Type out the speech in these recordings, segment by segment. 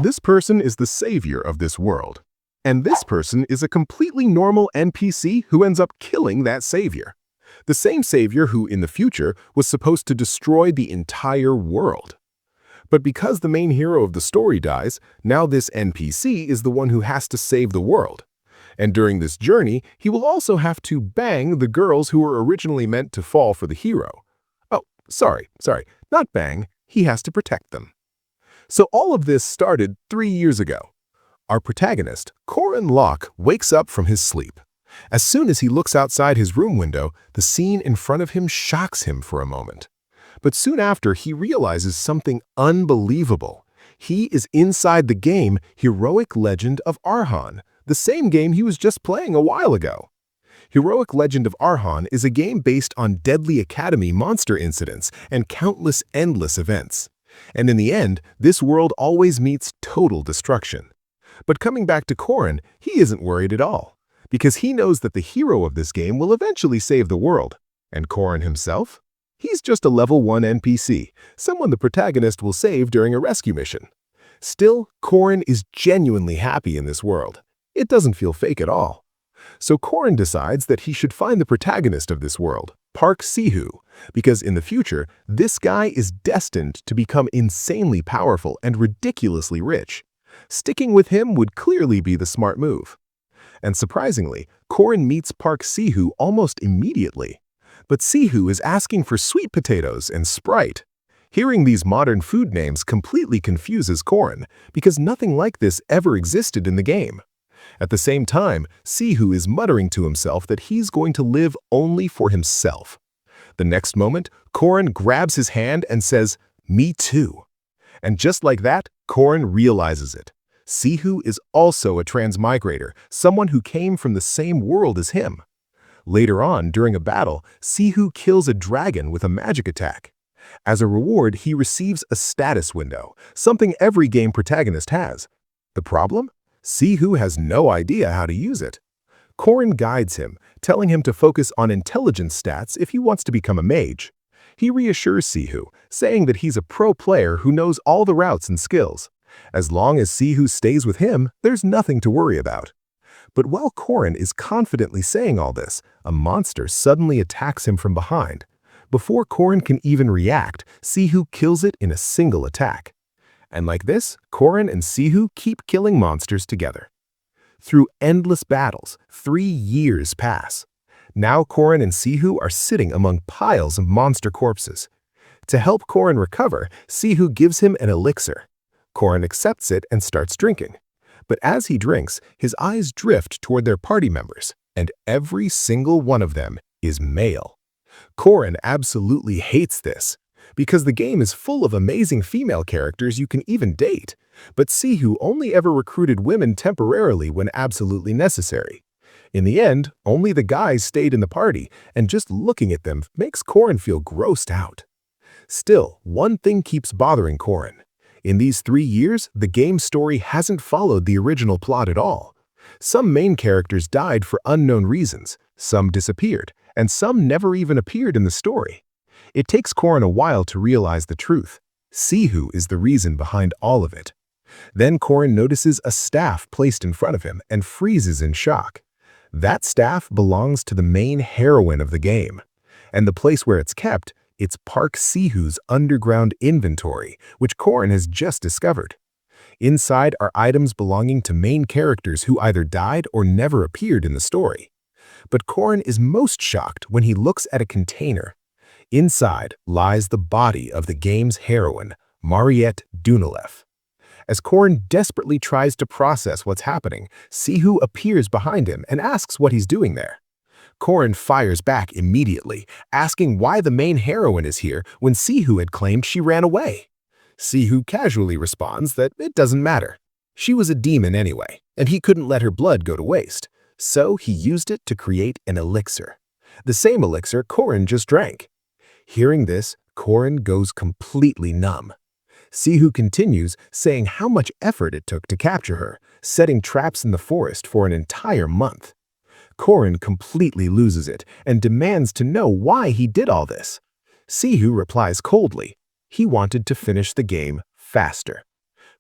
This person is the savior of this world. And this person is a completely normal NPC who ends up killing that savior. The same savior who, in the future, was supposed to destroy the entire world. But because the main hero of the story dies, now this NPC is the one who has to save the world. And during this journey, he will also have to bang the girls who were originally meant to fall for the hero. Oh, sorry, not bang, he has to protect them. So all of this started 3 years ago. Our protagonist, Corin Locke, wakes up from his sleep. As soon as he looks outside his room window, the scene in front of him shocks him for a moment. But soon after, he realizes something unbelievable. He is inside the game Heroic Legend of Arhan, the same game he was just playing a while ago. Heroic Legend of Arhan is a game based on Deadly Academy monster incidents and countless endless events. And in the end, this world always meets total destruction. But coming back to Corin, he isn't worried at all, because he knows that the hero of this game will eventually save the world. And Corin himself? He's just a level 1 NPC, someone the protagonist will save during a rescue mission. Still, Corin is genuinely happy in this world. It doesn't feel fake at all. So Corin decides that he should find the protagonist of this world, Park Sihu, because in the future, this guy is destined to become insanely powerful and ridiculously rich. Sticking with him would clearly be the smart move. And surprisingly, Corin meets Park Sihu almost immediately. But Sihu is asking for sweet potatoes and Sprite. Hearing these modern food names completely confuses Corin, because nothing like this ever existed in the game. At the same time, Sihu is muttering to himself that he's going to live only for himself. The next moment, Corin grabs his hand and says, "Me too." And just like that, Corin realizes it. Sihu is also a transmigrator, someone who came from the same world as him. Later on, during a battle, Sihu kills a dragon with a magic attack. As a reward, he receives a status window, something every game protagonist has. The problem? Sihu has no idea how to use it. Corin guides him, telling him to focus on intelligence stats if he wants to become a mage. He reassures Sihu, saying that he's a pro player who knows all the routes and skills. As long as Sihu stays with him, there's nothing to worry about. But while Corin is confidently saying all this, a monster suddenly attacks him from behind. Before Corin can even react, Sihu kills it in a single attack. And like this, Corin and Sihu keep killing monsters together. Through endless battles, 3 years pass. Now Corin and Sihu are sitting among piles of monster corpses. To help Corin recover, Sihu gives him an elixir. Corin accepts it and starts drinking. But as he drinks, his eyes drift toward their party members, and every single one of them is male. Corin absolutely hates this, because the game is full of amazing female characters you can even date, but Sihu only ever recruited women temporarily when absolutely necessary. In the end, only the guys stayed in the party, and just looking at them makes Corin feel grossed out. Still, one thing keeps bothering Corin. In these 3 years, the game's story hasn't followed the original plot at all. Some main characters died for unknown reasons, some disappeared, and some never even appeared in the story. It takes Corin a while to realize the truth. Sihu is the reason behind all of it. Then Corin notices a staff placed in front of him and freezes in shock. That staff belongs to the main heroine of the game. And the place where it's kept, it's Park Sihu's underground inventory, which Corin has just discovered. Inside are items belonging to main characters who either died or never appeared in the story. But Corin is most shocked when he looks at a container. Inside lies the body of the game's heroine, Mariette Dunalev. As Corin desperately tries to process what's happening, Sihu appears behind him and asks what he's doing there. Corin fires back immediately, asking why the main heroine is here when Sihu had claimed she ran away. Sihu casually responds that it doesn't matter. She was a demon anyway, and he couldn't let her blood go to waste, so he used it to create an elixir. The same elixir Corin just drank. Hearing this, Corin goes completely numb. Sihu continues, saying how much effort it took to capture her, setting traps in the forest for an entire month. Corin completely loses it and demands to know why he did all this. Sihu replies coldly. He wanted to finish the game faster.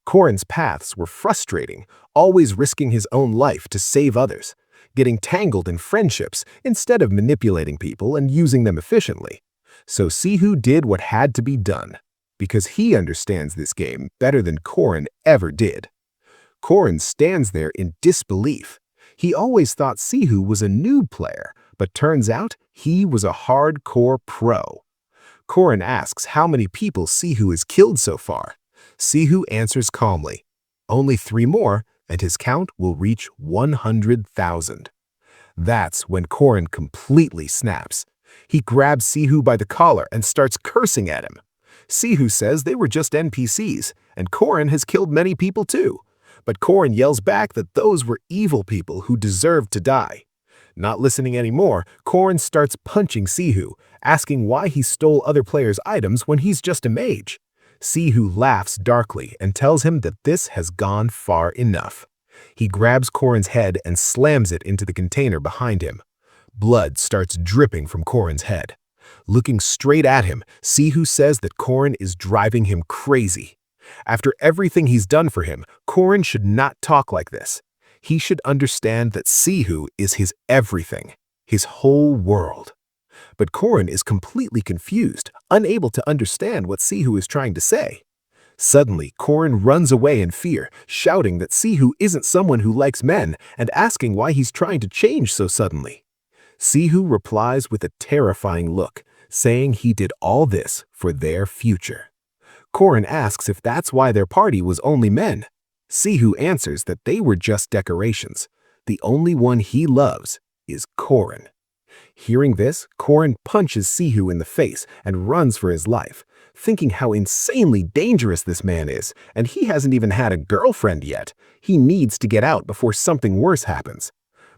Korin's paths were frustrating, always risking his own life to save others, getting tangled in friendships instead of manipulating people and using them efficiently. So Sihu did what had to be done, because he understands this game better than Korin ever did. Korin stands there in disbelief. He always thought Sihu was a noob player, but turns out he was a hardcore pro. Korin asks how many people Sihu has killed so far. Sihu answers calmly, "Only 3 more, and his count will reach 100,000. That's when Korin completely snaps. He grabs Sihu by the collar and starts cursing at him. Sihu says they were just NPCs, and Korin has killed many people too. But Korin yells back that those were evil people who deserved to die. Not listening anymore, Korin starts punching Sihu, asking why he stole other players' items when he's just a mage. Sihu laughs darkly and tells him that this has gone far enough. He grabs Korin's head and slams it into the container behind him. Blood starts dripping from Korin's head. Looking straight at him, Sihu says that Korin is driving him crazy. After everything he's done for him, Korin should not talk like this. He should understand that Sihu is his everything, his whole world. But Korin is completely confused, unable to understand what Sihu is trying to say. Suddenly, Korin runs away in fear, shouting that Sihu isn't someone who likes men and asking why he's trying to change so suddenly. Sihu replies with a terrifying look, saying he did all this for their future. Korin asks if that's why their party was only men. Sihu answers that they were just decorations. The only one he loves is Korin. Hearing this, Korin punches Sihu in the face and runs for his life, thinking how insanely dangerous this man is, and he hasn't even had a girlfriend yet. He needs to get out before something worse happens.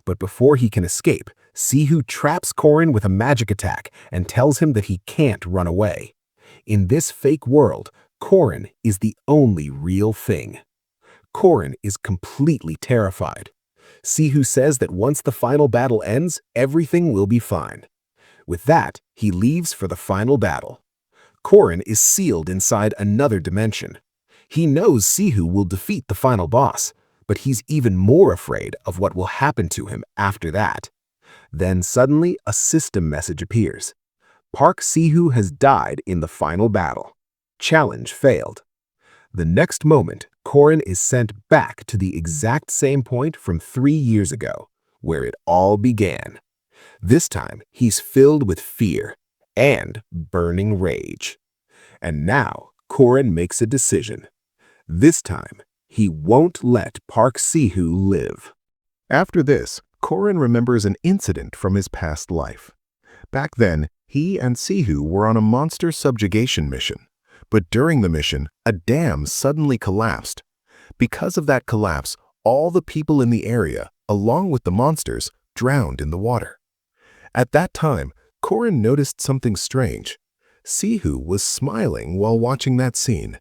But before he can escape, Sihu traps Korin with a magic attack and tells him that he can't run away. In this fake world, Korin is the only real thing. Korin is completely terrified. Sihu says that once the final battle ends, everything will be fine. With that, he leaves for the final battle. Korin is sealed inside another dimension. He knows Sihu will defeat the final boss, but he's even more afraid of what will happen to him after that. Then suddenly a system message appears. Park Sihu has died in the final battle. Challenge failed. The next moment, Korin is sent back to the exact same point from 3 years ago, where it all began. This time, he's filled with fear and burning rage. And now, Korin makes a decision. This time, he won't let Park Sihu live. After this, Korin remembers an incident from his past life. Back then, he and Sihu were on a monster subjugation mission. But during the mission, a dam suddenly collapsed. Because of that collapse, all the people in the area, along with the monsters, drowned in the water. At that time, Korin noticed something strange. Sihu was smiling while watching that scene.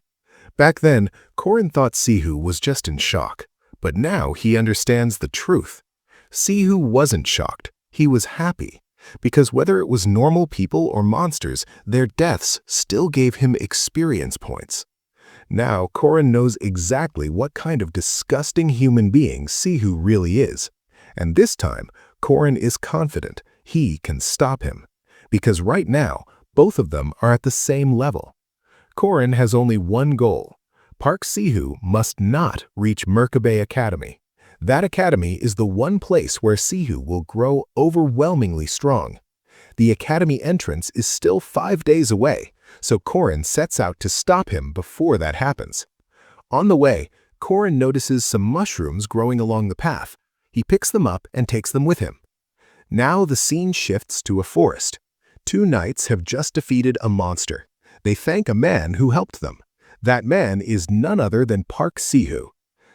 Back then, Korin thought Sihu was just in shock, but now he understands the truth. Sihu wasn't shocked, he was happy, because whether it was normal people or monsters, their deaths still gave him experience points. Now, Korin knows exactly what kind of disgusting human being Sihu really is. And this time, Korin is confident he can stop him. Because right now, both of them are at the same level. Korin has only one goal. Park Sihu must not reach Merkabah Academy. That academy is the one place where Sihu will grow overwhelmingly strong. The academy entrance is still 5 days away, so Korin sets out to stop him before that happens. On the way, Korin notices some mushrooms growing along the path. He picks them up and takes them with him. Now the scene shifts to a forest. 2 knights have just defeated a monster. They thank a man who helped them. That man is none other than Park Sihu.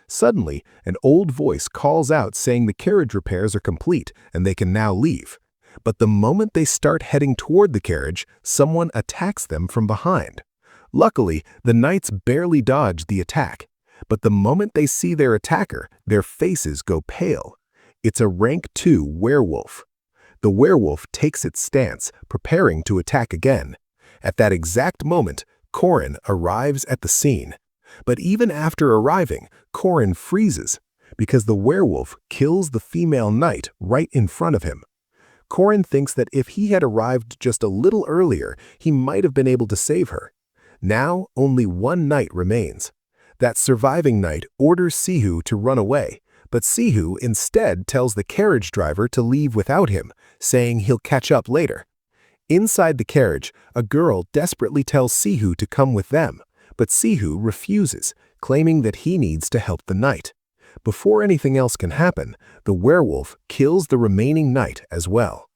Suddenly, an old voice calls out saying the carriage repairs are complete and they can now leave. But the moment they start heading toward the carriage, someone attacks them from behind. Luckily, the knights barely dodge the attack. But the moment they see their attacker, their faces go pale. It's a rank 2 werewolf. The werewolf takes its stance, preparing to attack again. At that exact moment, Korin arrives at the scene. But even after arriving, Korin freezes because the werewolf kills the female knight right in front of him. Korin thinks that if he had arrived just a little earlier, he might have been able to save her. Now, only one knight remains. That surviving knight orders Sihu to run away, but Sihu instead tells the carriage driver to leave without him, saying he'll catch up later. Inside the carriage, a girl desperately tells Sihu to come with them, but Sihu refuses, claiming that he needs to help the knight. Before anything else can happen, the werewolf kills the remaining knight as well.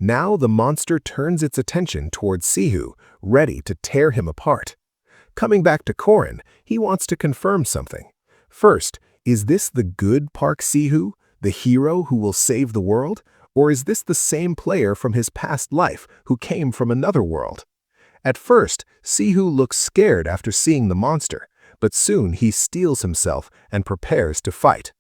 Now the monster turns its attention towards Sihu, ready to tear him apart. Coming back to Korin, he wants to confirm something. First, is this the good Park Sihu, the hero who will save the world? Or is this the same player from his past life who came from another world? At first, Sihu looks scared after seeing the monster, but soon he steels himself and prepares to fight.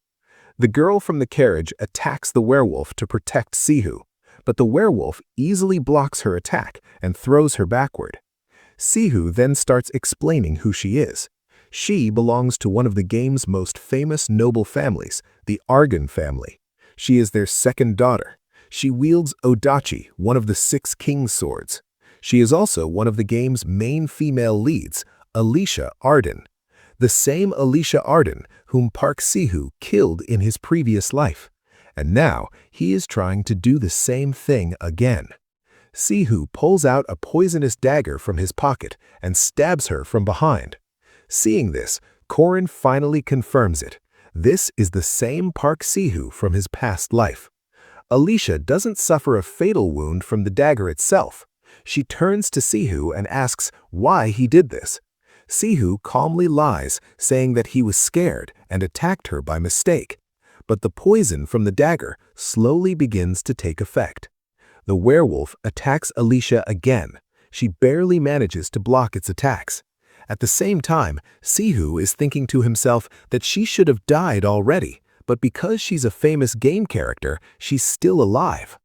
The girl from the carriage attacks the werewolf to protect Sihu, but the werewolf easily blocks her attack and throws her backward. Sihu then starts explaining who she is. She belongs to one of the game's most famous noble families, the Argan family. She is their second daughter. She wields Odachi, one of the 6 king's swords. She is also one of the game's main female leads, Alicia Arden. The same Alicia Arden whom Park Sihu killed in his previous life. And now he is trying to do the same thing again. Sihu pulls out a poisonous dagger from his pocket and stabs her from behind. Seeing this, Korin finally confirms it. This is the same Park Sihu from his past life. Alicia doesn't suffer a fatal wound from the dagger itself. She turns to Sihu and asks why he did this. Sihu calmly lies, saying that he was scared and attacked her by mistake. But the poison from the dagger slowly begins to take effect. The werewolf attacks Alicia again. She barely manages to block its attacks. At the same time, Sihu is thinking to himself that she should have died already, but because she's a famous game character, she's still alive.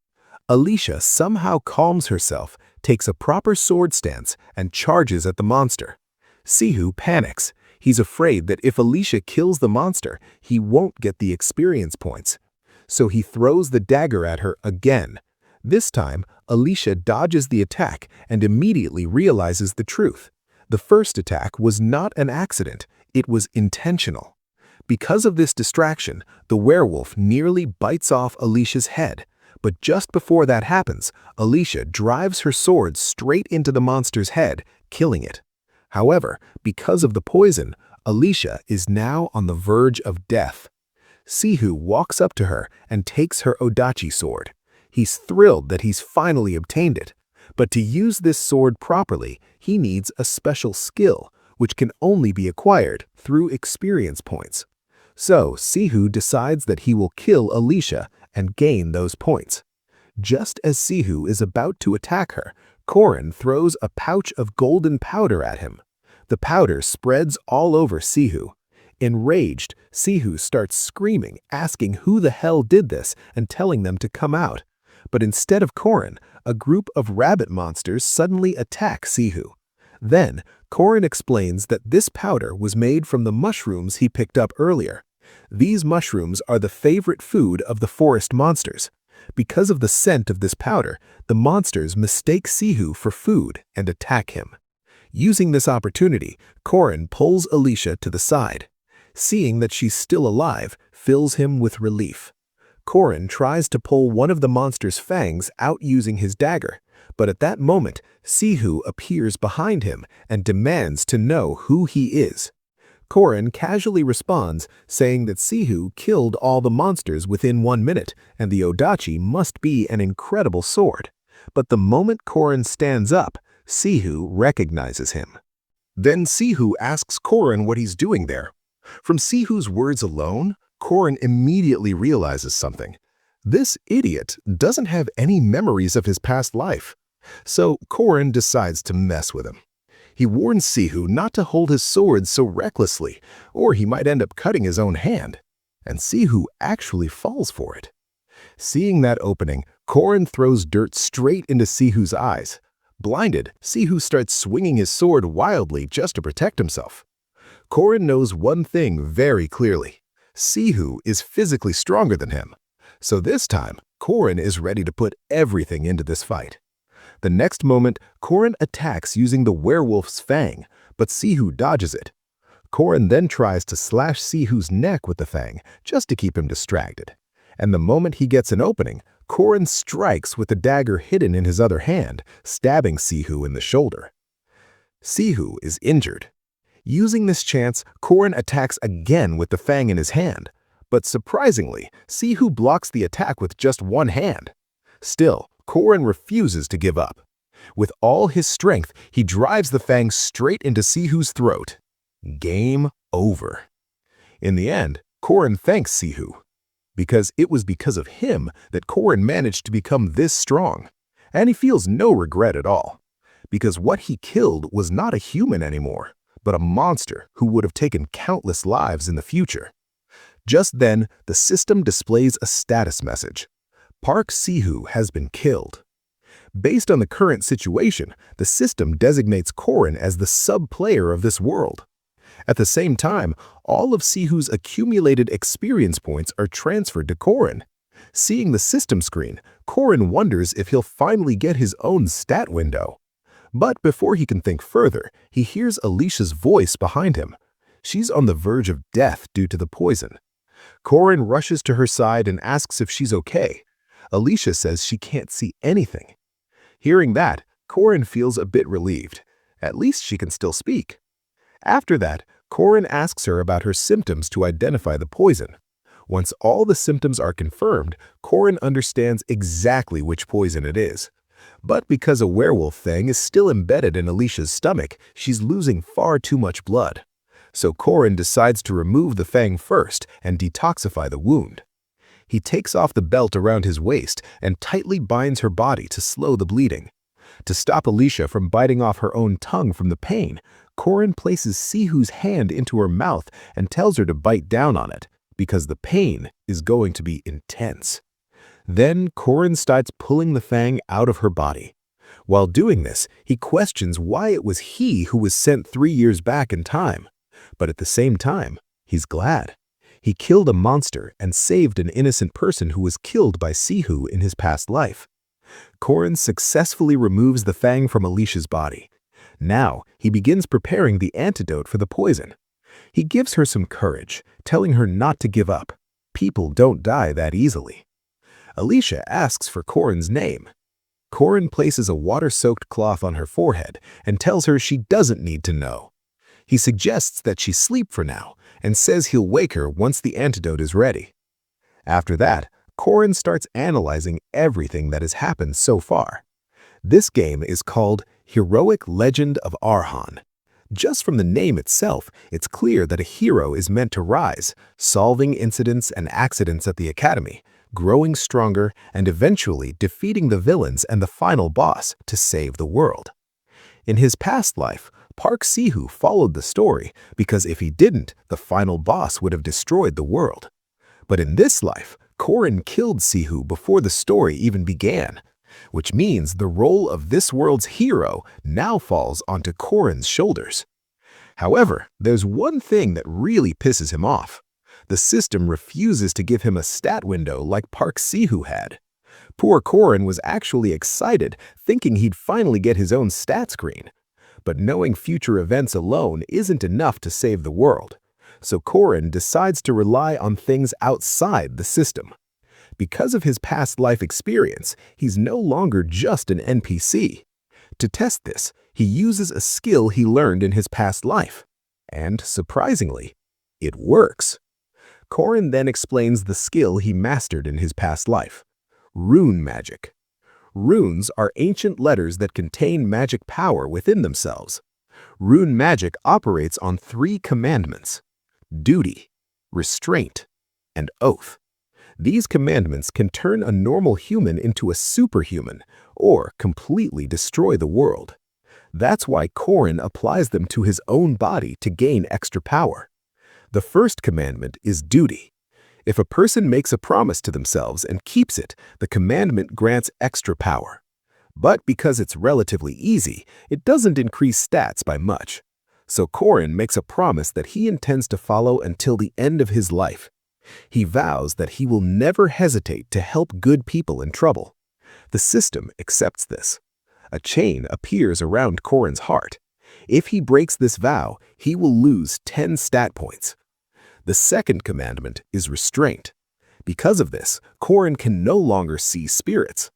Alicia somehow calms herself, takes a proper sword stance, and charges at the monster. Sihu panics. He's afraid that if Alicia kills the monster, he won't get the experience points. So he throws the dagger at her again. This time, Alicia dodges the attack and immediately realizes the truth. The first attack was not an accident, it was intentional. Because of this distraction, the werewolf nearly bites off Alicia's head. But just before that happens, Alicia drives her sword straight into the monster's head, killing it. However, because of the poison, Alicia is now on the verge of death. Sihu walks up to her and takes her Odachi sword. He's thrilled that he's finally obtained it. But to use this sword properly, he needs a special skill, which can only be acquired through experience points. So Sihu decides that he will kill Alicia and gain those points. Just as Sihu is about to attack her, Korin throws a pouch of golden powder at him. The powder spreads all over Sihu. Enraged, Sihu starts screaming, asking who the hell did this and telling them to come out. But instead of Korin, a group of rabbit monsters suddenly attack Sihu. Then, Korin explains that this powder was made from the mushrooms he picked up earlier. These mushrooms are the favorite food of the forest monsters. Because of the scent of this powder, the monsters mistake Sihu for food and attack him. Using this opportunity, Korin pulls Alicia to the side. Seeing that she's still alive fills him with relief. Korin tries to pull one of the monster's fangs out using his dagger, but at that moment, Sihu appears behind him and demands to know who he is. Korin casually responds, saying that Sihu killed all the monsters within 1 minute, and the Odachi must be an incredible sword. But the moment Korin stands up, Sihu recognizes him. Then Sihu asks Korin what he's doing there. From Sihu's words alone, Korin immediately realizes something. This idiot doesn't have any memories of his past life. So Korin decides to mess with him. He warns Sihu not to hold his sword so recklessly, or he might end up cutting his own hand. And Sihu actually falls for it. Seeing that opening, Korin throws dirt straight into Sihu's eyes. Blinded, Sihu starts swinging his sword wildly just to protect himself. Korin knows one thing very clearly. Sihu is physically stronger than him. So this time, Korin is ready to put everything into this fight. The next moment, Korin attacks using the werewolf's fang, but Sihu dodges it. Korin then tries to slash Sihu's neck with the fang, just to keep him distracted. And the moment he gets an opening, Korin strikes with the dagger hidden in his other hand, stabbing Sihu in the shoulder. Sihu is injured. Using this chance, Korin attacks again with the fang in his hand. But surprisingly, Sihu blocks the attack with just one hand. Still, Korin refuses to give up. With all his strength, he drives the fang straight into Sihu's throat. Game over. In the end, Korin thanks Sihu, because it was because of him that Korin managed to become this strong. And he feels no regret at all, because what he killed was not a human anymore, but a monster who would have taken countless lives in the future. Just then, the system displays a status message. Park Sihu has been killed. Based on the current situation, the system designates Korin as the sub-player of this world. At the same time, all of Sihu's accumulated experience points are transferred to Korin. Seeing the system screen, Korin wonders if he'll finally get his own stat window. But before he can think further, he hears Alicia's voice behind him. She's on the verge of death due to the poison. Korin rushes to her side and asks if she's okay. Alicia says she can't see anything. Hearing that, Korin feels a bit relieved. At least she can still speak. After that, Korin asks her about her symptoms to identify the poison. Once all the symptoms are confirmed, Korin understands exactly which poison it is. But because a werewolf fang is still embedded in Alicia's stomach, she's losing far too much blood. So Korin decides to remove the fang first and detoxify the wound. He takes off the belt around his waist and tightly binds her body to slow the bleeding. To stop Alicia from biting off her own tongue from the pain, Korin places Sihu's hand into her mouth and tells her to bite down on it, because the pain is going to be intense. Then Korin starts pulling the fang out of her body. While doing this, he questions why it was he who was sent 3 years back in time. But at the same time, he's glad. He killed a monster and saved an innocent person who was killed by Sihu in his past life. Korin successfully removes the fang from Alicia's body. Now, he begins preparing the antidote for the poison. He gives her some courage, telling her not to give up. People don't die that easily. Alicia asks for Korin's name. Korin places a water-soaked cloth on her forehead and tells her she doesn't need to know. He suggests that she sleep for now and says he'll wake her once the antidote is ready. After that, Korin starts analyzing everything that has happened so far. This game is called Heroic Legend of Arhan. Just from the name itself, it's clear that a hero is meant to rise, solving incidents and accidents at the academy, growing stronger, and eventually defeating the villains and the final boss to save the world. In his past life, Park Sihu followed the story because if he didn't, the final boss would have destroyed the world. But in this life, Korin killed Sihu before the story even began, which means the role of this world's hero now falls onto Korin's shoulders. However, there's one thing that really pisses him off. The system refuses to give him a stat window like Park Sihu had. Poor Korin was actually excited, thinking he'd finally get his own stat screen. But knowing future events alone isn't enough to save the world. So Korin decides to rely on things outside the system. Because of his past life experience, he's no longer just an NPC. To test this, he uses a skill he learned in his past life. And surprisingly, it works. Korin then explains the skill he mastered in his past life: rune magic. Runes are ancient letters that contain magic power within themselves. Rune magic operates on 3 commandments: duty, restraint, and oath. These commandments can turn a normal human into a superhuman or completely destroy the world. That's why Korin applies them to his own body to gain extra power. The first commandment is duty. If a person makes a promise to themselves and keeps it, the commandment grants extra power. But because it's relatively easy, it doesn't increase stats by much. So Korin makes a promise that he intends to follow until the end of his life. He vows that he will never hesitate to help good people in trouble. The system accepts this. A chain appears around Korin's heart. If he breaks this vow, he will lose 10 stat points. The second commandment is restraint. Because of this, Korin can no longer see spirits.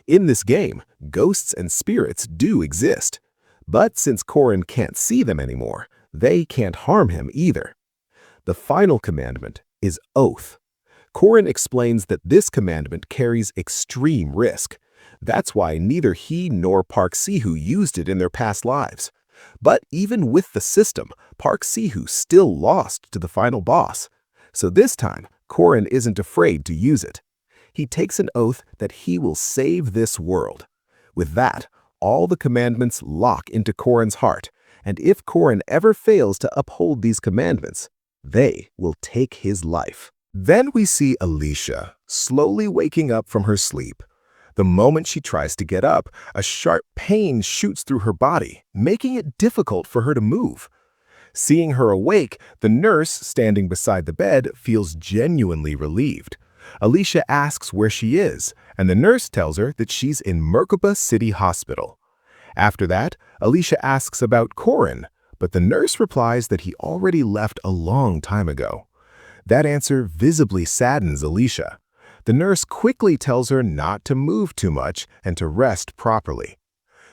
In this game, ghosts and spirits do exist. But since Korin can't see them anymore, they can't harm him either. The final commandment is oath. Korin explains that this commandment carries extreme risk. That's why neither he nor Park Sihu used it in their past lives. But even with the system, Park Sihu still lost to the final boss. So this time, Korin isn't afraid to use it. He takes an oath that he will save this world. With that, all the commandments lock into Korin's heart, and if Korin ever fails to uphold these commandments, they will take his life. Then we see Alicia slowly waking up from her sleep. The moment she tries to get up, a sharp pain shoots through her body, making it difficult for her to move. Seeing her awake, the nurse standing beside the bed feels genuinely relieved. Alicia asks where she is, and the nurse tells her that she's in Merkaba City Hospital. After that, Alicia asks about Korin, but the nurse replies that he already left a long time ago. That answer visibly saddens Alicia. The nurse quickly tells her not to move too much and to rest properly.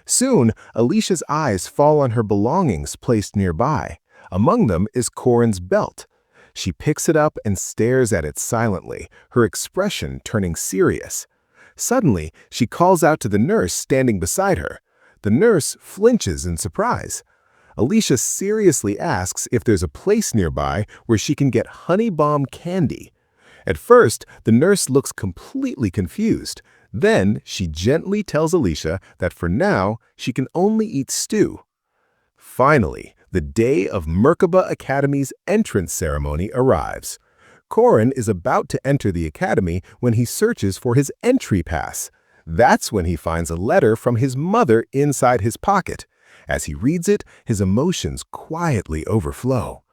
Soon, Alicia's eyes fall on her belongings placed nearby. Among them is Korin's belt. She picks it up and stares at it silently, her expression turning serious. Suddenly, she calls out to the nurse standing beside her. The nurse flinches in surprise. Alicia seriously asks if there's a place nearby where she can get honey bomb candy. At first, the nurse looks completely confused. Then, she gently tells Alicia that for now, she can only eat stew. Finally, the day of Merkaba Academy's entrance ceremony arrives. Korin is about to enter the academy when he searches for his entry pass. That's when he finds a letter from his mother inside his pocket. As he reads it, his emotions quietly overflow.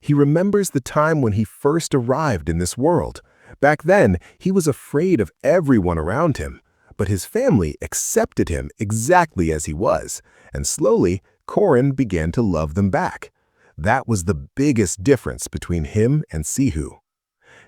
He remembers the time when he first arrived in this world. Back then, he was afraid of everyone around him. But his family accepted him exactly as he was, and slowly, Korin began to love them back. That was the biggest difference between him and Sihu.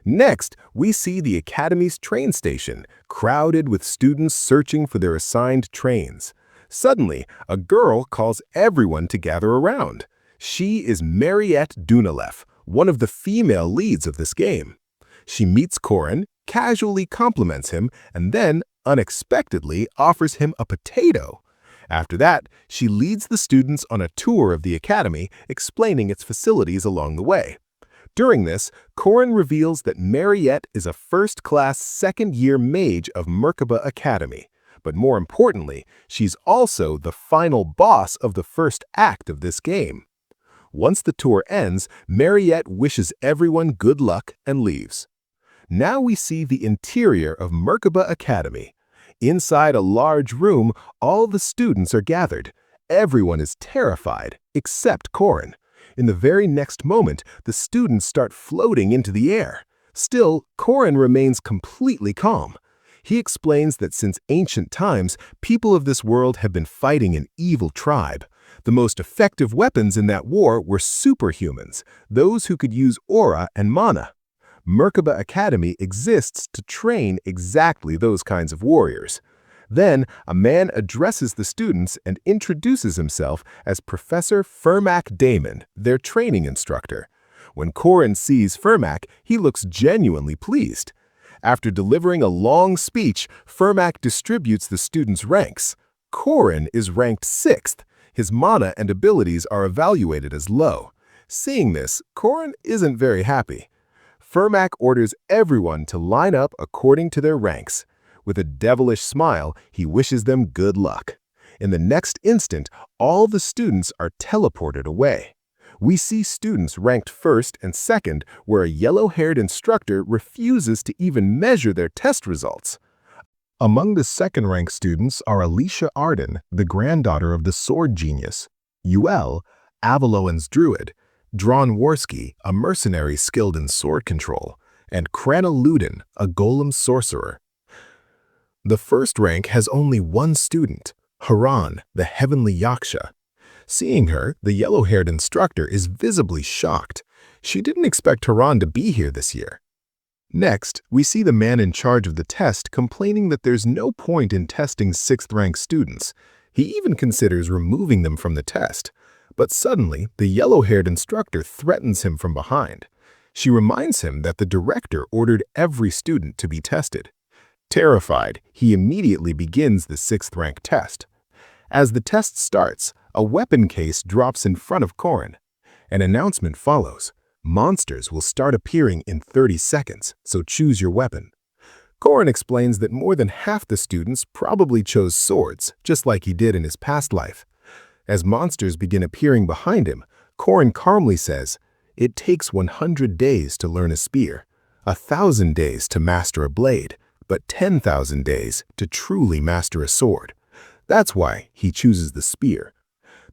Next, we see the Academy's train station, crowded with students searching for their assigned trains. Suddenly, a girl calls everyone to gather around. She is Mariette Dunalev, one of the female leads of this game. She meets Korin, casually compliments him, and then, unexpectedly, offers him a potato. After that, she leads the students on a tour of the academy, explaining its facilities along the way. During this, Korin reveals that Mariette is a first-class second-year mage of Merkaba Academy. But more importantly, she's also the final boss of the first act of this game. Once the tour ends, Mariette wishes everyone good luck and leaves. Now we see the interior of Merkaba Academy. Inside a large room, all the students are gathered. Everyone is terrified, except Korin. In the very next moment, the students start floating into the air. Still, Korin remains completely calm. He explains that since ancient times, people of this world have been fighting an evil tribe. The most effective weapons in that war were superhumans, those who could use aura and mana. Merkaba Academy exists to train exactly those kinds of warriors. Then, a man addresses the students and introduces himself as Professor Fermac Damon, their training instructor. When Korin sees Fermac, he looks genuinely pleased. After delivering a long speech, Fermac distributes the students' ranks. Korin is ranked 6th. His mana and abilities are evaluated as low. Seeing this, Korin isn't very happy. Fermac orders everyone to line up according to their ranks. With a devilish smile, he wishes them good luck. In the next instant, all the students are teleported away. We see students ranked 1st and 2nd, where a yellow-haired instructor refuses to even measure their test results. Among the 2nd-ranked students are Alicia Arden, the granddaughter of the sword genius, Yuel, Avallowan's druid, Dronworski, a mercenary skilled in sword control, and Kranaludin, a golem sorcerer. The first rank has only one student, Haran, the heavenly Yaksha. Seeing her, the yellow-haired instructor is visibly shocked. She didn't expect Haran to be here this year. Next, we see the man in charge of the test complaining that there's no point in testing 6th-rank students. He even considers removing them from the test. But suddenly, the yellow-haired instructor threatens him from behind. She reminds him that the director ordered every student to be tested. Terrified, he immediately begins the 6th-rank test. As the test starts, a weapon case drops in front of Korin. An announcement follows. Monsters will start appearing in 30 seconds, so choose your weapon. Korin explains that more than half the students probably chose swords, just like he did in his past life. As monsters begin appearing behind him, Korin calmly says, "It takes 100 days to learn a spear, 1,000 days to master a blade, but 10,000 days to truly master a sword." That's why he chooses the spear.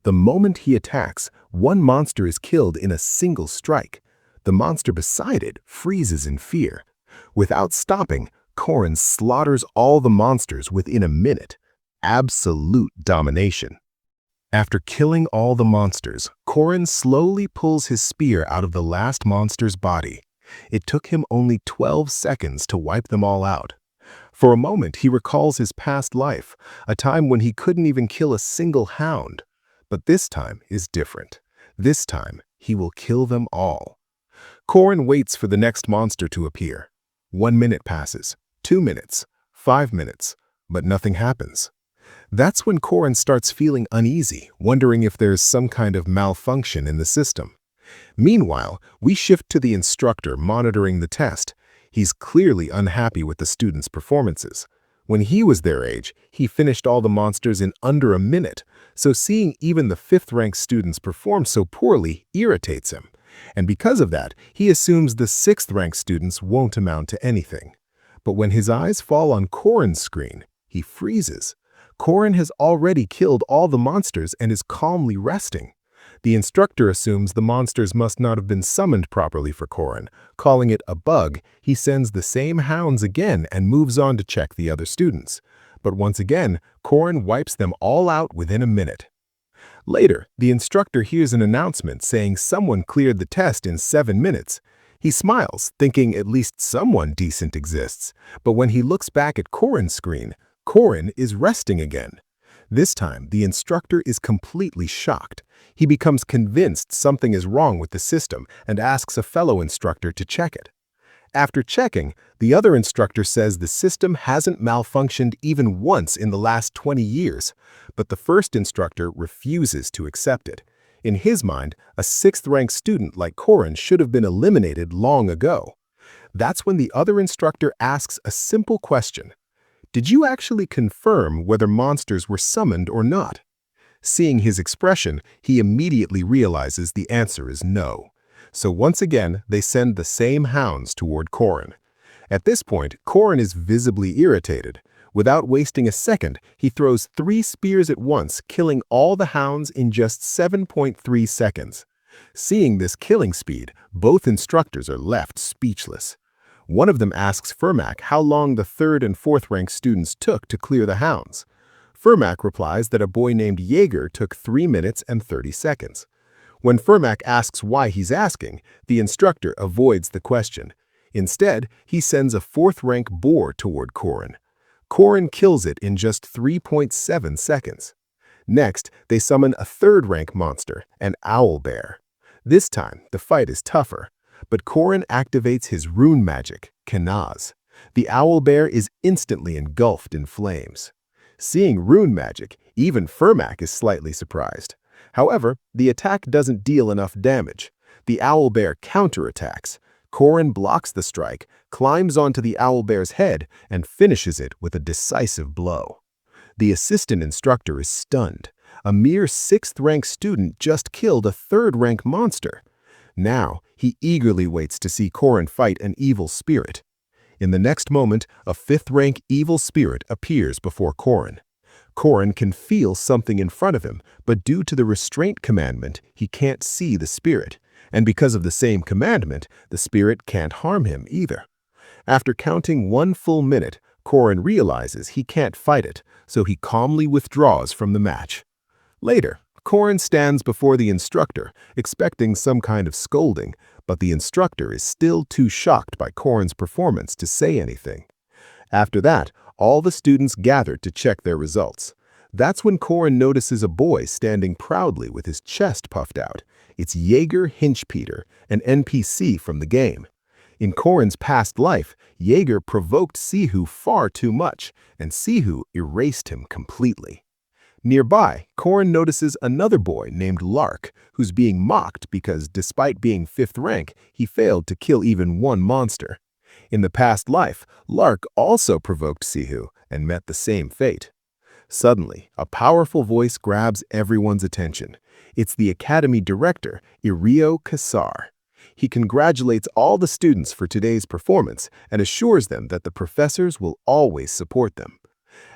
The moment he attacks, one monster is killed in a single strike. The monster beside it freezes in fear. Without stopping, Korin slaughters all the monsters within a minute. Absolute domination. After killing all the monsters, Korin slowly pulls his spear out of the last monster's body. It took him only 12 seconds to wipe them all out. For a moment, he recalls his past life, a time when he couldn't even kill a single hound. But this time is different. This time, he will kill them all. Korin waits for the next monster to appear. 1 minute passes, 2 minutes, 5 minutes, but nothing happens. That's when Korin starts feeling uneasy, wondering if there's some kind of malfunction in the system. Meanwhile, we shift to the instructor monitoring the test. He's clearly unhappy with the students' performances. When he was their age, he finished all the monsters in under a minute, so seeing even the 5th-ranked students perform so poorly irritates him. And because of that, he assumes the 6th-ranked students won't amount to anything. But when his eyes fall on Korin's screen, he freezes. Korin has already killed all the monsters and is calmly resting. The instructor assumes the monsters must not have been summoned properly for Korin. Calling it a bug, he sends the same hounds again and moves on to check the other students. But once again, Korin wipes them all out within a minute. Later, the instructor hears an announcement saying someone cleared the test in 7 minutes. He smiles, thinking at least someone decent exists. But when he looks back at Korin's screen, Korin is resting again. This time, the instructor is completely shocked. He becomes convinced something is wrong with the system and asks a fellow instructor to check it. After checking, the other instructor says the system hasn't malfunctioned even once in the last 20 years, but the first instructor refuses to accept it. In his mind, a 6th-ranked student like Korin should have been eliminated long ago. That's when the other instructor asks a simple question. Did you actually confirm whether monsters were summoned or not? Seeing his expression, he immediately realizes the answer is no. So once again, they send the same hounds toward Korin. At this point, Korin is visibly irritated. Without wasting a second, he throws 3 spears at once, killing all the hounds in just 7.3 seconds. Seeing this killing speed, both instructors are left speechless. One of them asks Fermac how long the 3rd and 4th-ranked students took to clear the hounds. Fermac replies that a boy named Jaeger took 3 minutes and 30 seconds. When Fermac asks why he's asking, the instructor avoids the question. Instead, he sends a 4th-rank boar toward Korin. Korin kills it in just 3.7 seconds. Next, they summon a 3rd-rank monster, an owlbear. This time, the fight is tougher, but Korin activates his rune magic, Kanaz. The owlbear is instantly engulfed in flames. Seeing rune magic, even Fermac is slightly surprised. However, the attack doesn't deal enough damage. The owlbear counterattacks. Korin blocks the strike, climbs onto the owlbear's head, and finishes it with a decisive blow. The assistant instructor is stunned. A mere 6th-rank student just killed a 3rd-rank monster. Now, he eagerly waits to see Korin fight an evil spirit. In the next moment, a 5th-rank evil spirit appears before Korin. Korin can feel something in front of him, but due to the restraint commandment, he can't see the spirit. And because of the same commandment, the spirit can't harm him either. After counting 1 full minute, Korin realizes he can't fight it, so he calmly withdraws from the match. Later, Korin stands before the instructor, expecting some kind of scolding, but the instructor is still too shocked by Korin's performance to say anything. After that, all the students gather to check their results. That's when Korin notices a boy standing proudly with his chest puffed out. It's Jaeger Hinchpeter, an NPC from the game. In Korin's past life, Jaeger provoked Sihu far too much, and Sihu erased him completely. Nearby, Korin notices another boy named Lark, who's being mocked because despite being 5th rank, he failed to kill even one monster. In the past life, Lark also provoked Sihu and met the same fate. Suddenly, a powerful voice grabs everyone's attention. It's the Academy Director, Irio Kassar. He congratulates all the students for today's performance and assures them that the professors will always support them.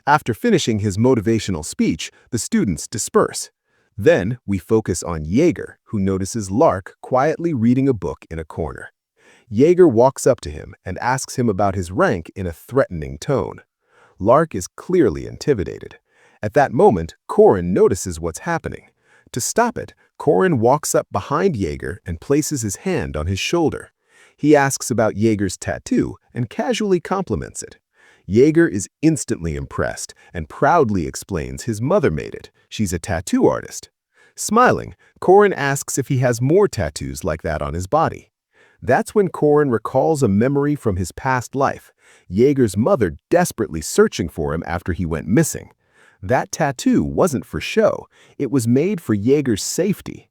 After finishing his motivational speech, the students disperse. Then we focus on Jaeger, who notices Lark quietly reading a book in a corner. Jaeger walks up to him and asks him about his rank in a threatening tone. Lark is clearly intimidated. At that moment, Korin notices what's happening. To stop it, Korin walks up behind Jaeger and places his hand on his shoulder. He asks about Jaeger's tattoo and casually compliments it. Jaeger is instantly impressed and proudly explains his mother made it. She's a tattoo artist. Smiling, Korin asks if he has more tattoos like that on his body. That's when Korin recalls a memory from his past life, Jaeger's mother desperately searching for him after he went missing. That tattoo wasn't for show, it was made for Jaeger's safety.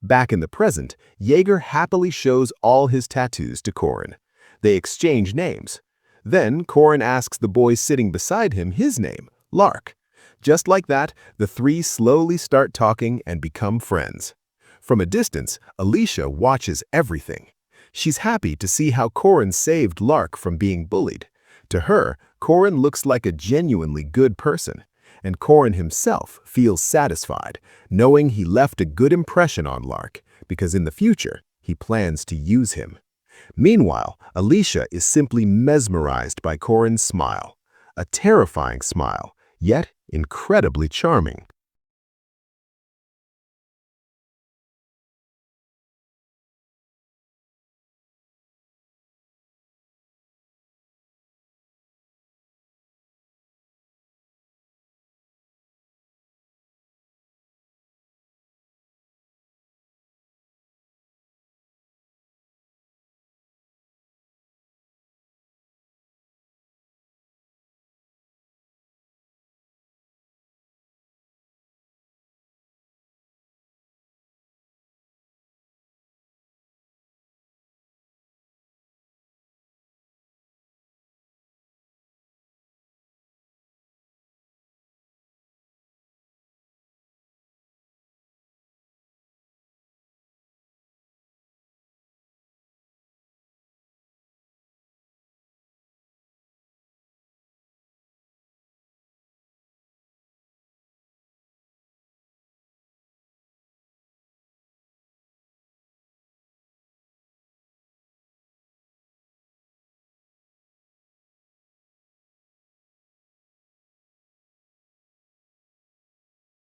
Back in the present, Jaeger happily shows all his tattoos to Korin. They exchange names. Then Korin asks the boy sitting beside him his name, Lark. Just like that, the three slowly start talking and become friends. From a distance, Alicia watches everything. She's happy to see how Korin saved Lark from being bullied. To her, Korin looks like a genuinely good person. And Korin himself feels satisfied, knowing he left a good impression on Lark, because in the future, he plans to use him. Meanwhile, Alicia is simply mesmerized by Korin's smile. A terrifying smile, yet incredibly charming.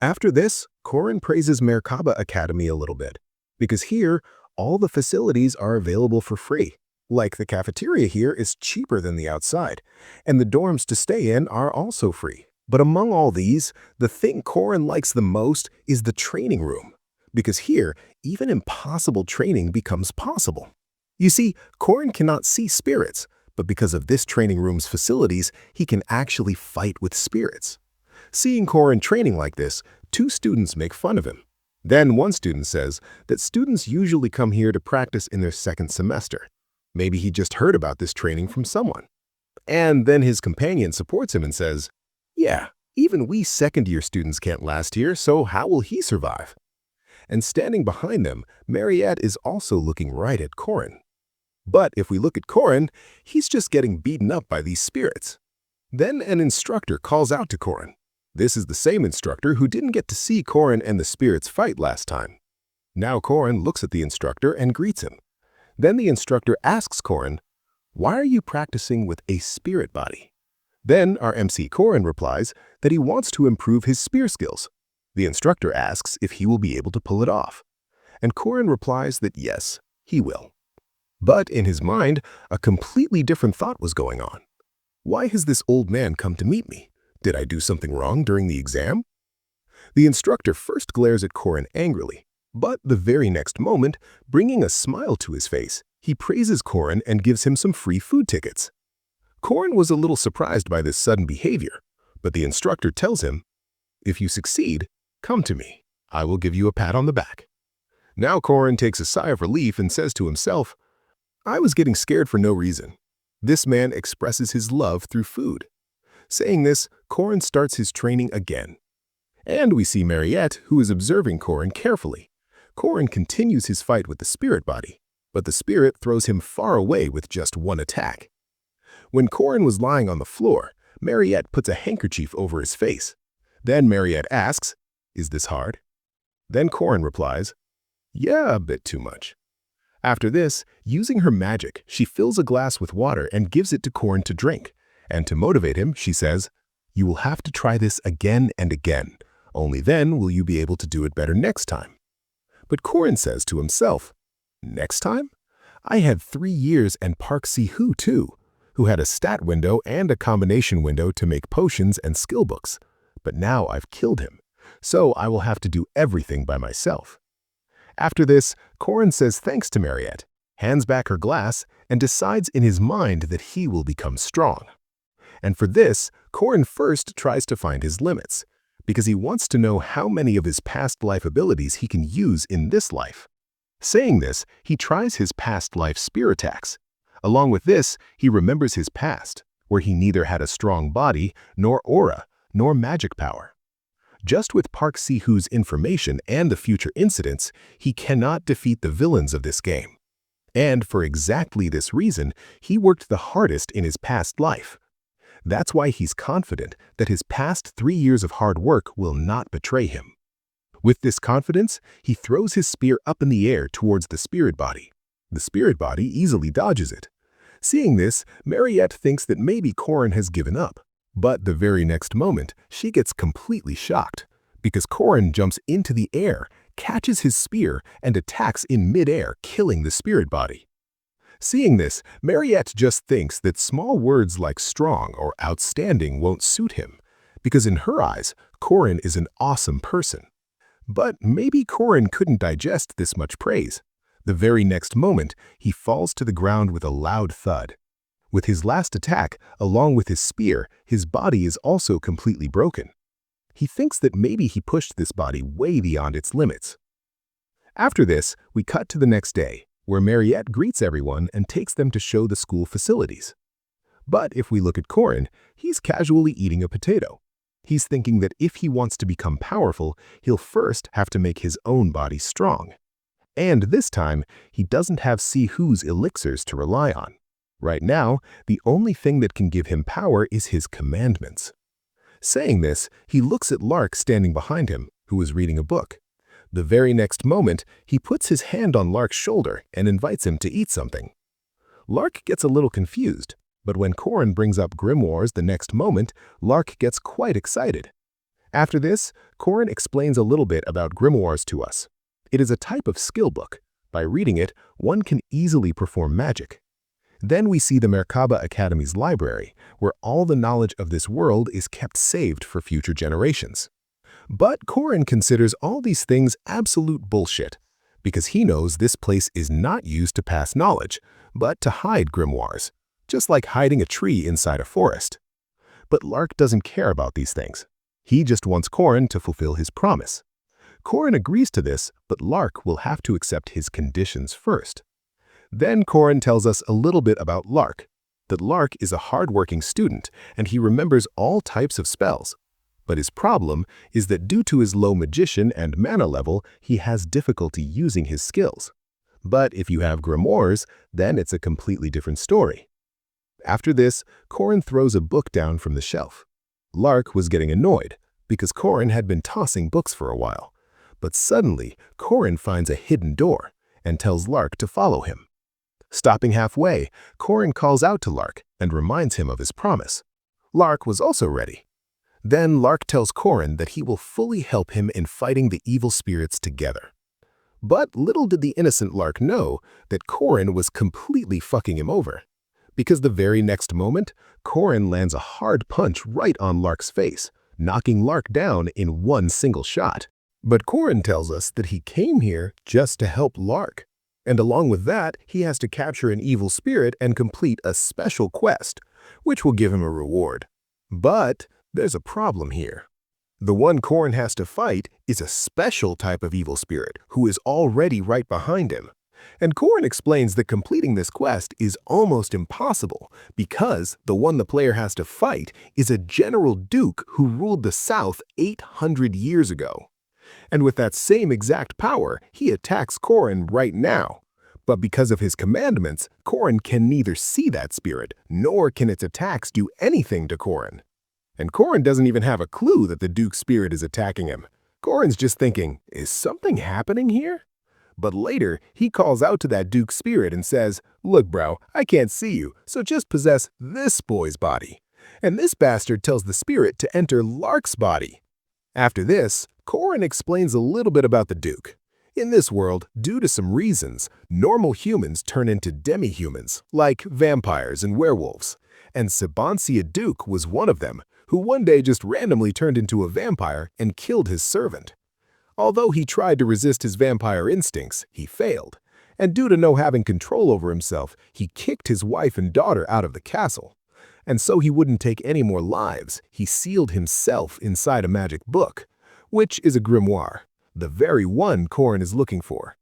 After this, Korin praises Merkaba Academy a little bit, because here, all the facilities are available for free. Like the cafeteria here is cheaper than the outside, and the dorms to stay in are also free. But among all these, the thing Korin likes the most is the training room, because here, even impossible training becomes possible. You see, Korin cannot see spirits, but because of this training room's facilities, he can actually fight with spirits. Seeing Korin training like this, two students make fun of him. Then one student says that students usually come here to practice in their second semester. Maybe he just heard about this training from someone. And then his companion supports him and says, "Yeah, even we second-year students can't last here, so how will he survive?" And standing behind them, Mariette is also looking right at Korin. But if we look at Korin, he's just getting beaten up by these spirits. Then an instructor calls out to Korin. This is the same instructor who didn't get to see Korin and the spirits fight last time. Now Korin looks at the instructor and greets him. Then the instructor asks Korin, "Why are you practicing with a spirit body?" Then our MC Korin replies that he wants to improve his spear skills. The instructor asks if he will be able to pull it off. And Korin replies that yes, he will. But in his mind, a completely different thought was going on. Why has this old man come to meet me? Did I do something wrong during the exam? The instructor first glares at Korin angrily, but the very next moment, bringing a smile to his face, he praises Korin and gives him some free food tickets. Korin was a little surprised by this sudden behavior, but the instructor tells him, "If you succeed, come to me. I will give you a pat on the back." Now Korin takes a sigh of relief and says to himself, "I was getting scared for no reason. This man expresses his love through food." Saying this, Korin starts his training again. And we see Mariette, who is observing Korin carefully. Korin continues his fight with the spirit body, but the spirit throws him far away with just one attack. When Korin was lying on the floor, Mariette puts a handkerchief over his face. Then Mariette asks, "Is this hard?" Then Korin replies, "Yeah, a bit too much." After this, using her magic, she fills a glass with water and gives it to Korin to drink. And to motivate him, she says, "You will have to try this again and again. Only then will you be able to do it better next time." But Korin says to himself, "Next time? I had 3 years and Park Si-hoo too, who had a stat window and a combination window to make potions and skill books. But now I've killed him, so I will have to do everything by myself." After this, Korin says thanks to Mariette, hands back her glass, and decides in his mind that he will become strong. And for this, Korin first tries to find his limits, because he wants to know how many of his past life abilities he can use in this life. Saying this, he tries his past life spear attacks. Along with this, he remembers his past, where he neither had a strong body, nor aura, nor magic power. Just with Park Si-hoo's information and the future incidents, he cannot defeat the villains of this game. And for exactly this reason, he worked the hardest in his past life. That's why he's confident that his past 3 years of hard work will not betray him. With this confidence, he throws his spear up in the air towards the spirit body. The spirit body easily dodges it. Seeing this, Mariette thinks that maybe Korin has given up. But the very next moment, she gets completely shocked, because Korin jumps into the air, catches his spear, and attacks in mid-air, killing the spirit body. Seeing this, Mariette just thinks that small words like strong or outstanding won't suit him, because in her eyes, Korin is an awesome person. But maybe Korin couldn't digest this much praise. The very next moment, he falls to the ground with a loud thud. With his last attack, along with his spear, his body is also completely broken. He thinks that maybe he pushed this body way beyond its limits. After this, we cut to the next day, where Mariette greets everyone and takes them to show the school facilities. But if we look at Korin, he's casually eating a potato. He's thinking that if he wants to become powerful, he'll first have to make his own body strong. And this time, he doesn't have Si-hoo's elixirs to rely on. Right now, the only thing that can give him power is his commandments. Saying this, he looks at Lark standing behind him, who is reading a book. The very next moment, he puts his hand on Lark's shoulder and invites him to eat something. Lark gets a little confused, but when Korin brings up grimoires the next moment, Lark gets quite excited. After this, Korin explains a little bit about grimoires to us. It is a type of skill book. By reading it, one can easily perform magic. Then we see the Merkaba Academy's library, where all the knowledge of this world is kept saved for future generations. But Korin considers all these things absolute bullshit, because he knows this place is not used to pass knowledge, but to hide grimoires, just like hiding a tree inside a forest. But Lark doesn't care about these things. He just wants Korin to fulfill his promise. Korin agrees to this, but Lark will have to accept his conditions first. Then Korin tells us a little bit about Lark, that Lark is a hardworking student and he remembers all types of spells. But his problem is that due to his low magician and mana level, he has difficulty using his skills. But if you have grimoires, then it's a completely different story. After this, Korin throws a book down from the shelf. Lark was getting annoyed, because Korin had been tossing books for a while. But suddenly, Korin finds a hidden door and tells Lark to follow him. Stopping halfway, Korin calls out to Lark and reminds him of his promise. Lark was also ready. Then Lark tells Korin that he will fully help him in fighting the evil spirits together. But little did the innocent Lark know that Korin was completely fucking him over. Because the very next moment, Korin lands a hard punch right on Lark's face, knocking Lark down in one single shot. But Korin tells us that he came here just to help Lark. And along with that, he has to capture an evil spirit and complete a special quest, which will give him a reward. But there's a problem here. The one Korin has to fight is a special type of evil spirit who is already right behind him. And Korin explains that completing this quest is almost impossible because the one the player has to fight is a General Duke who ruled the South 800 years ago. And with that same exact power, he attacks Korin right now. But because of his commandments, Korin can neither see that spirit, nor can its attacks do anything to Korin. And Korin doesn't even have a clue that the Duke's spirit is attacking him. Korin's just thinking, is something happening here? But later, he calls out to that Duke's spirit and says, look bro, I can't see you, so just possess this boy's body. And this bastard tells the spirit to enter Lark's body. After this, Korin explains a little bit about the Duke. In this world, due to some reasons, normal humans turn into demi-humans, like vampires and werewolves. And Sabancia Duke was one of them, who one day just randomly turned into a vampire and killed his servant. Although he tried to resist his vampire instincts, he failed. And due to no having control over himself, he kicked his wife and daughter out of the castle. And so he wouldn't take any more lives, he sealed himself inside a magic book, which is a grimoire, the very one Korin is looking for.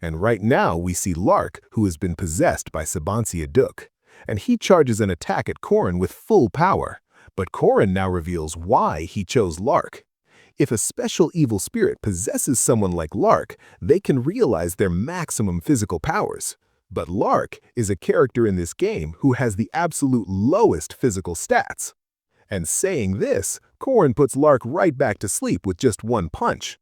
And right now we see Lark, who has been possessed by Sabancia Duke, and he charges an attack at Korin with full power. But Korin now reveals why he chose Lark. If a special evil spirit possesses someone like Lark, they can realize their maximum physical powers. But Lark is a character in this game who has the absolute lowest physical stats. And saying this, Korin puts Lark right back to sleep with just one punch.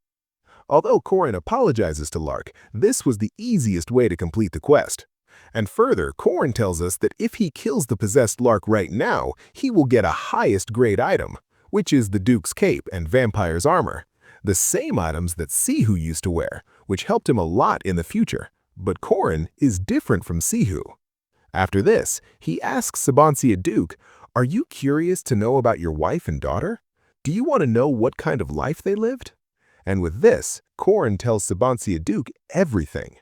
Although Korin apologizes to Lark, this was the easiest way to complete the quest. And further, Korin tells us that if he kills the possessed Lark right now, he will get a highest grade item, which is the Duke's cape and vampire's armor, the same items that Sihu used to wear, which helped him a lot in the future. But Korin is different from Sihu. After this, he asks Sabancia Duke, "Are you curious to know about your wife and daughter? Do you want to know what kind of life they lived?" And with this, Korin tells Sabancia Duke everything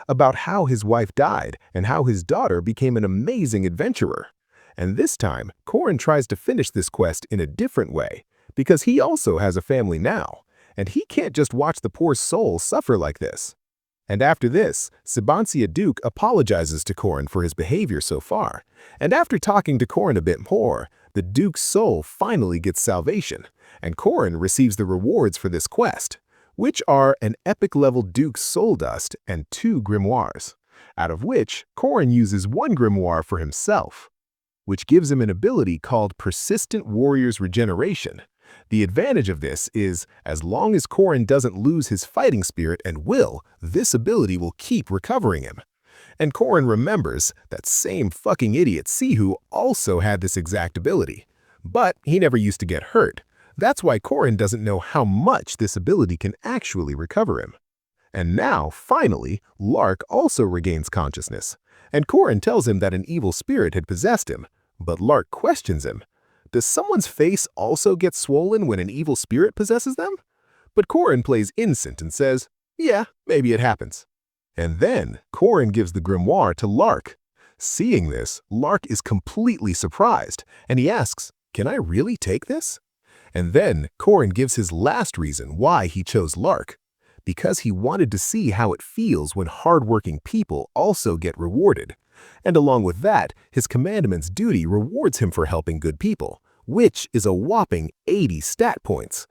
about how his wife died and how his daughter became an amazing adventurer. And this time, Korin tries to finish this quest in a different way, because he also has a family now, and he can't just watch the poor soul suffer like this. And after this, Sabancia Duke apologizes to Korin for his behavior so far, and after talking to Korin a bit more, the Duke's soul finally gets salvation, and Korin receives the rewards for this quest, which are an epic-level Duke's soul dust and 2 grimoires, out of which Korin uses 1 grimoire for himself, which gives him an ability called Persistent Warrior's Regeneration. The advantage of this is, as long as Korin doesn't lose his fighting spirit and will, this ability will keep recovering him. And Korin remembers that same fucking idiot Sihu also had this exact ability, but he never used to get hurt. That's why Korin doesn't know how much this ability can actually recover him. And now, finally, Lark also regains consciousness, and Korin tells him that an evil spirit had possessed him, but Lark questions him. Does someone's face also get swollen when an evil spirit possesses them? But Korin plays innocent and says, yeah, maybe it happens. And then Korin gives the grimoire to Lark. Seeing this, Lark is completely surprised, and he asks, can I really take this? And then Korin gives his last reason why he chose Lark, because he wanted to see how it feels when hardworking people also get rewarded. And along with that, his commandment's duty rewards him for helping good people, which is a whopping 80 stat points.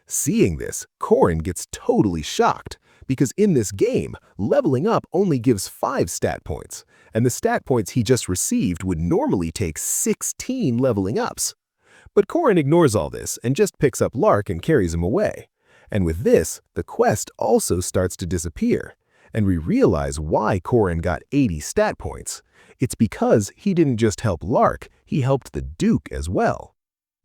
Seeing this, Korin gets totally shocked, because in this game, leveling up only gives 5 stat points, and the stat points he just received would normally take 16 leveling ups. But Corin ignores all this and just picks up Lark and carries him away. And with this, the quest also starts to disappear. And we realize why Corin got 80 stat points. It's because he didn't just help Lark, he helped the Duke as well.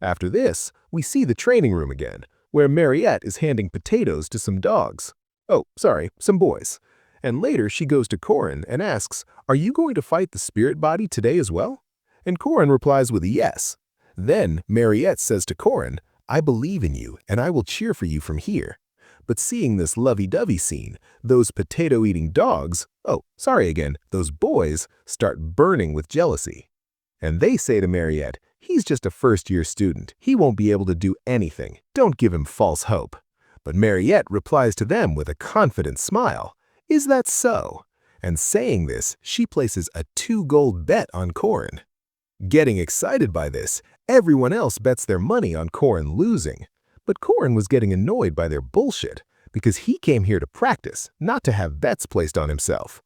After this, we see the training room again, where Mariette is handing potatoes to some dogs. Oh, sorry, some boys. And later she goes to Corin and asks, "Are you going to fight the spirit body today as well?" And Corin replies with a yes. Then Mariette says to Corin, "I believe in you and I will cheer for you from here." But seeing this lovey-dovey scene, those potato-eating dogs, those boys, start burning with jealousy. And they say to Mariette, "He's just a first-year student. He won't be able to do anything. Don't give him false hope." But Mariette replies to them with a confident smile, "Is that so?" And saying this, she places a 2-gold bet on Corin. Getting excited by this, everyone else bets their money on Corin losing. But Corin was getting annoyed by their bullshit because he came here to practice, not to have bets placed on himself.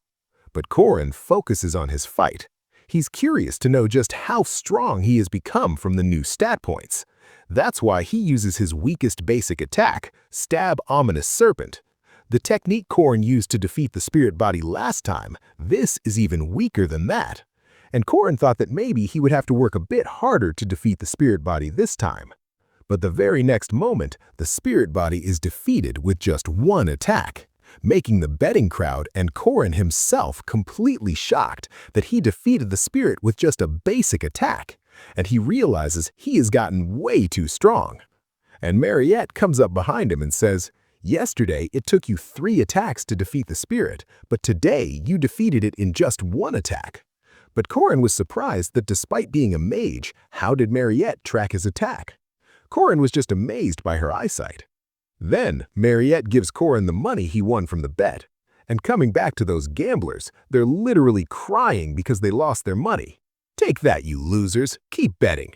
But Corin focuses on his fight. He's curious to know just how strong he has become from the new stat points. That's why he uses his weakest basic attack, Stab Ominous Serpent. The technique Corin used to defeat the spirit body last time, this is even weaker than that. And Corin thought that maybe he would have to work a bit harder to defeat the spirit body this time. But the very next moment, the spirit body is defeated with just one attack, making the betting crowd and Corin himself completely shocked that he defeated the spirit with just a basic attack, and he realizes he has gotten way too strong. And Mariette comes up behind him and says, "Yesterday it took you 3 attacks to defeat the spirit, but today you defeated it in just 1 attack." But Corin was surprised that despite being a mage, how did Mariette track his attack? Corin was just amazed by her eyesight. Then, Mariette gives Corin the money he won from the bet. And coming back to those gamblers, they're literally crying because they lost their money. "Take that, you losers. Keep betting."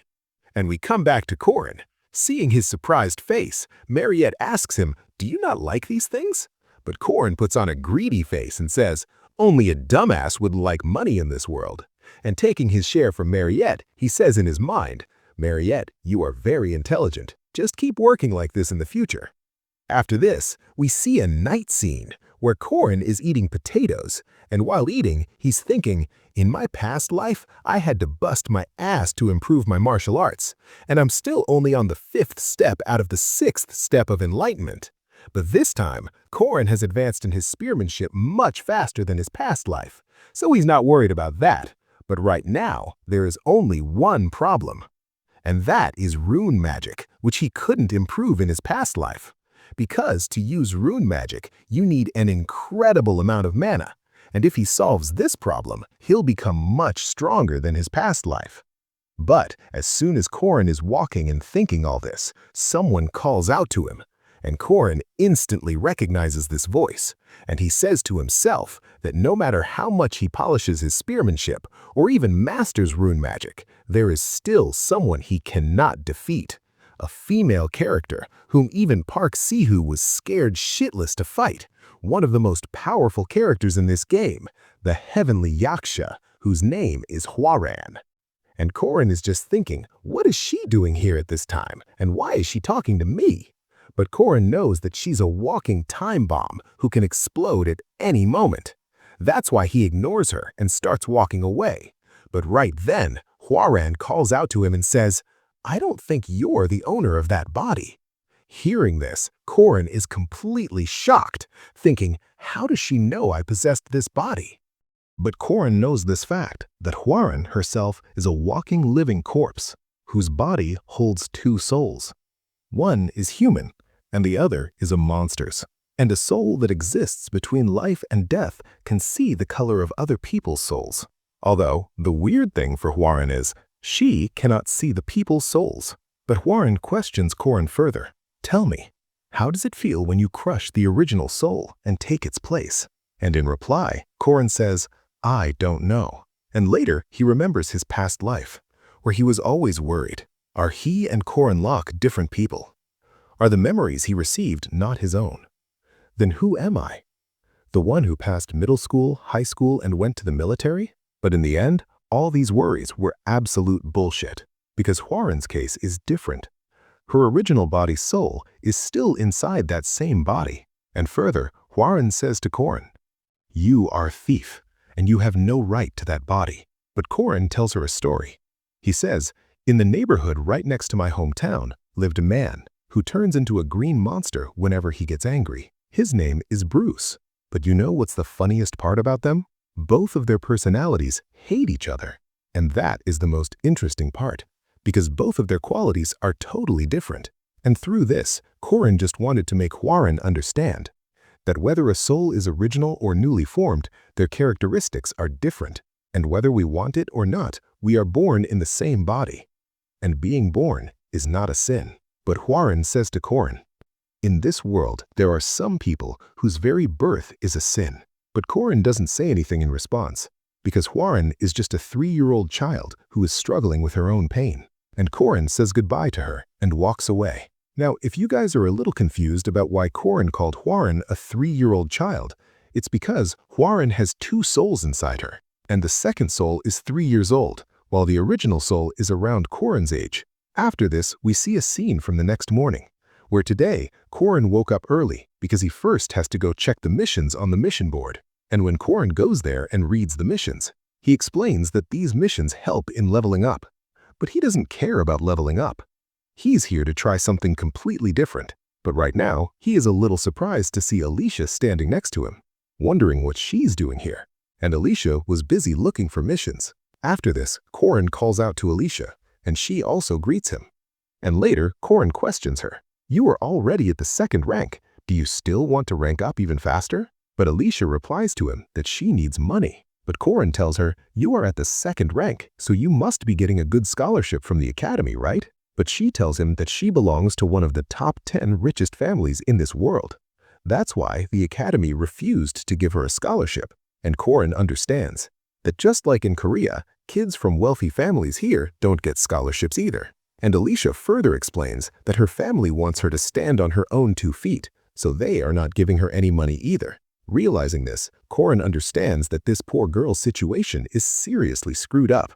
And we come back to Corin. Seeing his surprised face, Mariette asks him, "Do you not like these things?" But Corin puts on a greedy face and says, "Only a dumbass would like money in this world." And taking his share from Mariette, he says in his mind, "Mariette, you are very intelligent. Just keep working like this in the future." After this, we see a night scene where Corin is eating potatoes, and while eating, he's thinking, "In my past life, I had to bust my ass to improve my martial arts, and I'm still only on the 5th step out of the 6th step of enlightenment." But this time, Corin has advanced in his spearmanship much faster than his past life, so he's not worried about that. But right now, there is only one problem. And that is rune magic, which he couldn't improve in his past life. Because to use rune magic, you need an incredible amount of mana, and if he solves this problem, he'll become much stronger than his past life. But as soon as Corin is walking and thinking all this, someone calls out to him, and Corin instantly recognizes this voice, and he says to himself that no matter how much he polishes his spearmanship or even masters rune magic, there is still someone he cannot defeat. A female character whom even Park Si-hoo was scared shitless to fight, one of the most powerful characters in this game, the heavenly Yaksha, whose name is Hwaran. And Corin is just thinking, what is she doing here at this time, and why is she talking to me? But Corin knows that she's a walking time bomb who can explode at any moment. That's why he ignores her and starts walking away. But right then, Hwaran calls out to him and says, "I don't think you're the owner of that body." Hearing this, Corin is completely shocked, thinking, how does she know I possessed this body? But Corin knows this fact, that Hwaran herself is a walking living corpse, whose body holds 2 souls. One is human, and the other is a monster's. And a soul that exists between life and death can see the color of other people's souls. Although, the weird thing for Hwaran is, she cannot see the people's souls. But Hwaran questions Corin further. "Tell me, how does it feel when you crush the original soul and take its place?" And in reply, Corin says, "I don't know." And later, he remembers his past life, where he was always worried. Are he and Corin Locke different people? Are the memories he received not his own? Then who am I? The one who passed middle school, high school, and went to the military? But in the end, all these worries were absolute bullshit. because Hwarin's case is different. Her original body's soul is still inside that same body. And further, Hwarin says to Korin, "You are a thief, and you have no right to that body." But Korin tells her a story. He says, "In the neighborhood right next to my hometown lived a man who turns into a green monster whenever he gets angry. His name is Bruce. But you know what's the funniest part about them? Both of their personalities hate each other. And that is the most interesting part, because both of their qualities are totally different. And through this, Korin just wanted to make Hwarin understand that whether a soul is original or newly formed, their characteristics are different. And whether we want it or not, we are born in the same body. And being born is not a sin." But Hwarin says to Korin, "In this world, there are some people whose very birth is a sin." But Korin doesn't say anything in response, because Hwarin is just a 3-year-old child who is struggling with her own pain. And Korin says goodbye to her and walks away. Now, if you guys are a little confused about why Korin called Hwarin a 3-year-old child, it's because Hwarin has 2 souls inside her, and the second soul is 3 years old, while the original soul is around Korin's age. After this, we see a scene from the next morning, where today, Korin woke up early because he first has to go check the missions on the mission board. And when Korin goes there and reads the missions, he explains that these missions help in leveling up. But he doesn't care about leveling up. He's here to try something completely different. But right now, he is a little surprised to see Alicia standing next to him, wondering what she's doing here. And Alicia was busy looking for missions. After this, Korin calls out to Alicia, and she also greets him. And later, Korin questions her. "You are already at the 2nd rank. Do you still want to rank up even faster?" But Alicia replies to him that she needs money. But Korin tells her, "You are at the 2nd rank, so you must be getting a good scholarship from the academy, right?" But she tells him that she belongs to one of the top 10 richest families in this world. That's why the academy refused to give her a scholarship. And Korin understands that just like in Korea, kids from wealthy families here don't get scholarships either. And Alicia further explains that her family wants her to stand on her own 2 feet, so they are not giving her any money either. Realizing this, Korin understands that this poor girl's situation is seriously screwed up.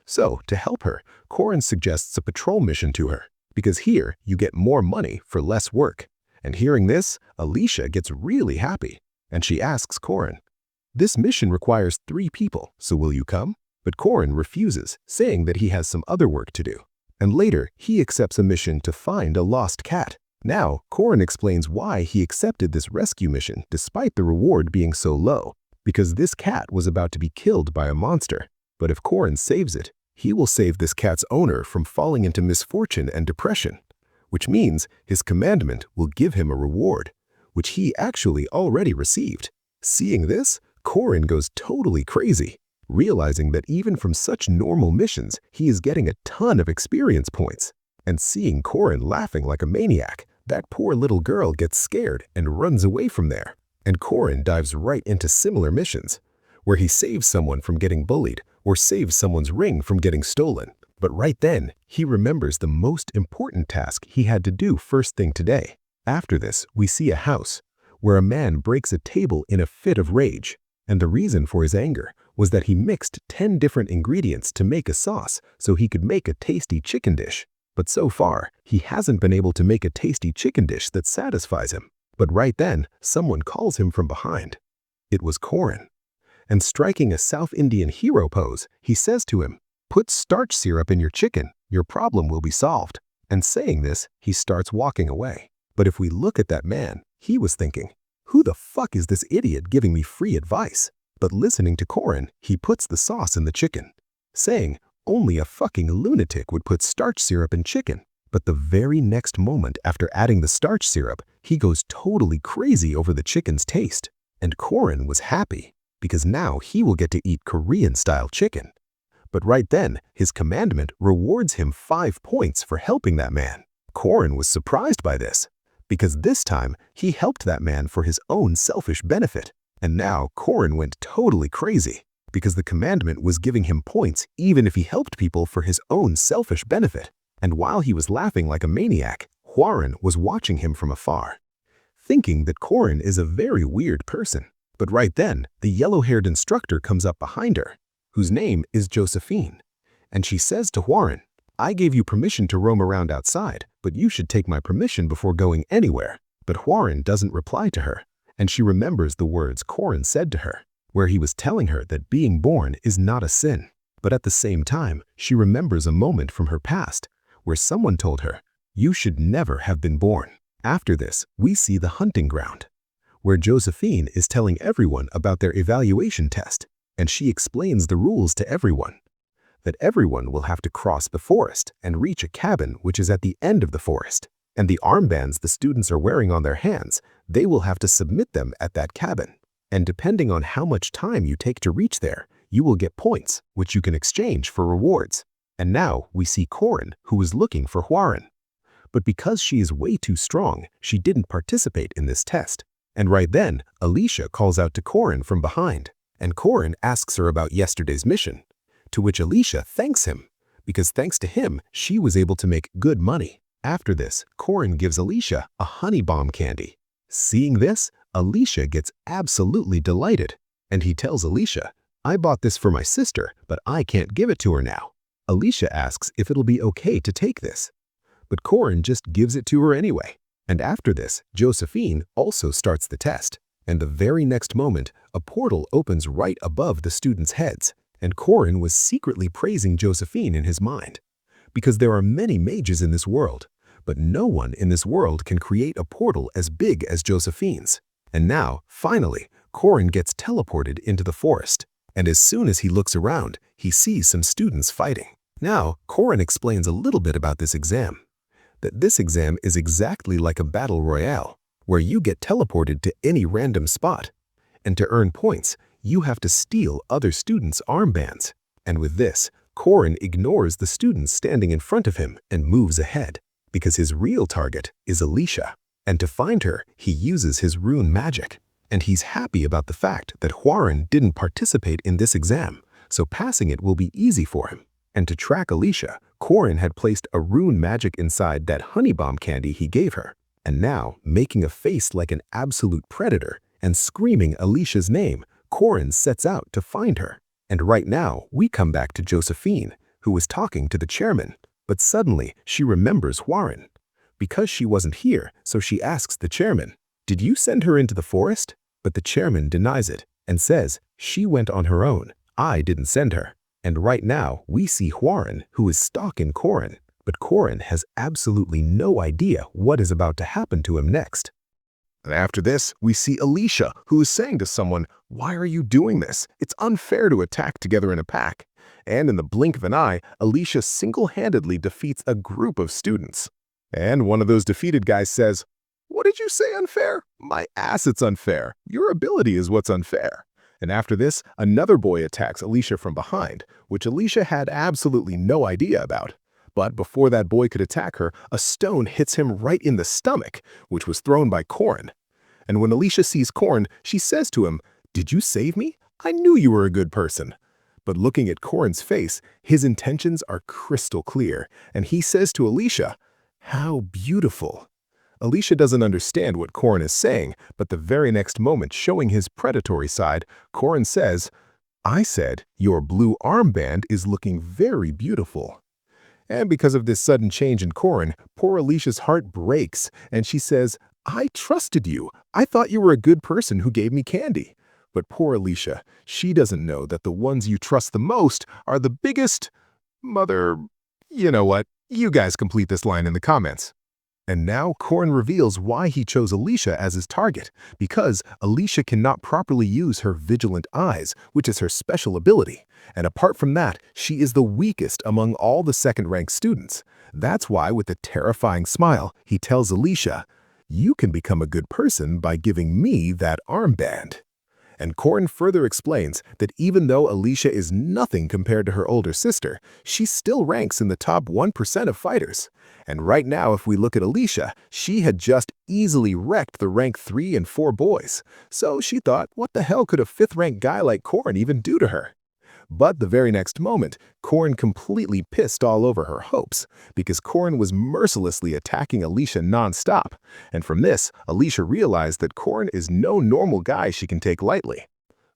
So, to help her, Korin suggests a patrol mission to her, because here you get more money for less work. And hearing this, Alicia gets really happy, and she asks Korin, "This mission requires 3 people, so will you come?" But Korin refuses, saying that he has some other work to do. And later, he accepts a mission to find a lost cat. Now, Korin explains why he accepted this rescue mission despite the reward being so low, because this cat was about to be killed by a monster. But if Korin saves it, he will save this cat's owner from falling into misfortune and depression, which means his commandment will give him a reward, which he actually already received. Seeing this, Korin goes totally crazy, realizing that even from such normal missions, he is getting a ton of experience points. And seeing Korin laughing like a maniac, that poor little girl gets scared and runs away from there. And Korin dives right into similar missions, where he saves someone from getting bullied or saves someone's ring from getting stolen. But right then, he remembers the most important task he had to do first thing today. After this, we see a house where a man breaks a table in a fit of rage. And the reason for his anger was that he mixed 10 different ingredients to make a sauce so he could make a tasty chicken dish. But so far, he hasn't been able to make a tasty chicken dish that satisfies him. But right then, someone calls him from behind. It was Korin. And striking a South Indian hero pose, he says to him, "Put starch syrup in your chicken, your problem will be solved." And saying this, he starts walking away. But if we look at that man, he was thinking, "Who the fuck is this idiot giving me free advice?" But listening to Korin, he puts the sauce in the chicken, saying, "Only a fucking lunatic would put starch syrup in chicken." But the very next moment after adding the starch syrup, he goes totally crazy over the chicken's taste. And Korin was happy, because now he will get to eat Korean-style chicken. But right then, his commandment rewards him 5 points for helping that man. Korin was surprised by this, because this time he helped that man for his own selfish benefit. And now Korin went totally crazy, because the commandment was giving him points even if he helped people for his own selfish benefit. And while he was laughing like a maniac, Hwarin was watching him from afar, thinking that Korin is a very weird person. But right then, the yellow-haired instructor comes up behind her, whose name is Josephine. And she says to Hwarin, I gave you permission to roam around outside, but you should take my permission before going anywhere. But Hwarin doesn't reply to her, and she remembers the words Korin said to her, where he was telling her that being born is not a sin. But at the same time, she remembers a moment from her past where someone told her, "You should never have been born." After this, we see the hunting ground, where Josephine is telling everyone about their evaluation test, and she explains the rules to everyone, that everyone will have to cross the forest and reach a cabin which is at the end of the forest, and the armbands the students are wearing on their hands, they will have to submit them at that cabin. And depending on how much time you take to reach there, you will get points, which you can exchange for rewards. And now we see Korin, who is looking for Hwarin. But because she is way too strong, she didn't participate in this test. And right then, Alicia calls out to Korin from behind, and Korin asks her about yesterday's mission, to which Alicia thanks him, because thanks to him, she was able to make good money. After this, Korin gives Alicia a honey bomb candy. Seeing this, Alicia gets absolutely delighted, and he tells Alicia, "I bought this for my sister, but I can't give it to her now." Alicia asks if it'll be okay to take this, but Korin just gives it to her anyway. And after this, Josephine also starts the test, and the very next moment, a portal opens right above the students' heads, and Korin was secretly praising Josephine in his mind, because there are many mages in this world, but no one in this world can create a portal as big as Josephine's. And now, finally, Korin gets teleported into the forest, and as soon as he looks around, he sees some students fighting. Now, Korin explains a little bit about this exam, that this exam is exactly like a battle royale, where you get teleported to any random spot, and to earn points, you have to steal other students' armbands. And with this, Korin ignores the students standing in front of him and moves ahead, because his real target is Alicia. And to find her, he uses his rune magic. And he's happy about the fact that Hwarin didn't participate in this exam, so passing it will be easy for him. And to track Alicia, Korin had placed a rune magic inside that honey bomb candy he gave her. And now, making a face like an absolute predator and screaming Alicia's name, Korin sets out to find her. And right now, we come back to Josephine, who was talking to the chairman. But suddenly, she remembers Hwarin. Because she wasn't here, so she asks the chairman, "Did you send her into the forest?" But the chairman denies it and says, "She went on her own. I didn't send her." And right now, we see Hwarin, who is stalking Korin. But Korin has absolutely no idea what is about to happen to him next. And after this, we see Alicia, who is saying to someone, "Why are you doing this? It's unfair to attack together in a pack." And in the blink of an eye, Alicia single-handedly defeats a group of students. And one of those defeated guys says, "What did you say unfair? My ass, it's unfair. Your ability is what's unfair." And after this, another boy attacks Alicia from behind, which Alicia had absolutely no idea about. But before that boy could attack her, a stone hits him right in the stomach, which was thrown by Korin. And when Alicia sees Korin, she says to him, "Did you save me? I knew you were a good person." But looking at Korin's face, his intentions are crystal clear, and he says to Alicia, "How beautiful." Alicia doesn't understand what Korin is saying, but the very next moment, showing his predatory side, Korin says, "I said, your blue armband is looking very beautiful." And because of this sudden change in Korin, poor Alicia's heart breaks, and she says, "I trusted you. I thought you were a good person who gave me candy." But poor Alicia, she doesn't know that the ones you trust the most are the biggest mother... You know what? You guys complete this line in the comments. And now Korin reveals why he chose Alicia as his target, because Alicia cannot properly use her vigilant eyes, which is her special ability. And apart from that, she is the weakest among all the second-ranked students. That's why, with a terrifying smile, he tells Alicia, "You can become a good person by giving me that armband." And Korin further explains that even though Alicia is nothing compared to her older sister, she still ranks in the top 1% of fighters. And right now, if we look at Alicia, she had just easily wrecked the rank 3 and 4 boys. So she thought, what the hell could a 5th-ranked guy like Korin even do to her? But the very next moment, Korin completely pissed all over her hopes, because Korin was mercilessly attacking Alicia non-stop. And from this, Alicia realized that Korin is no normal guy she can take lightly.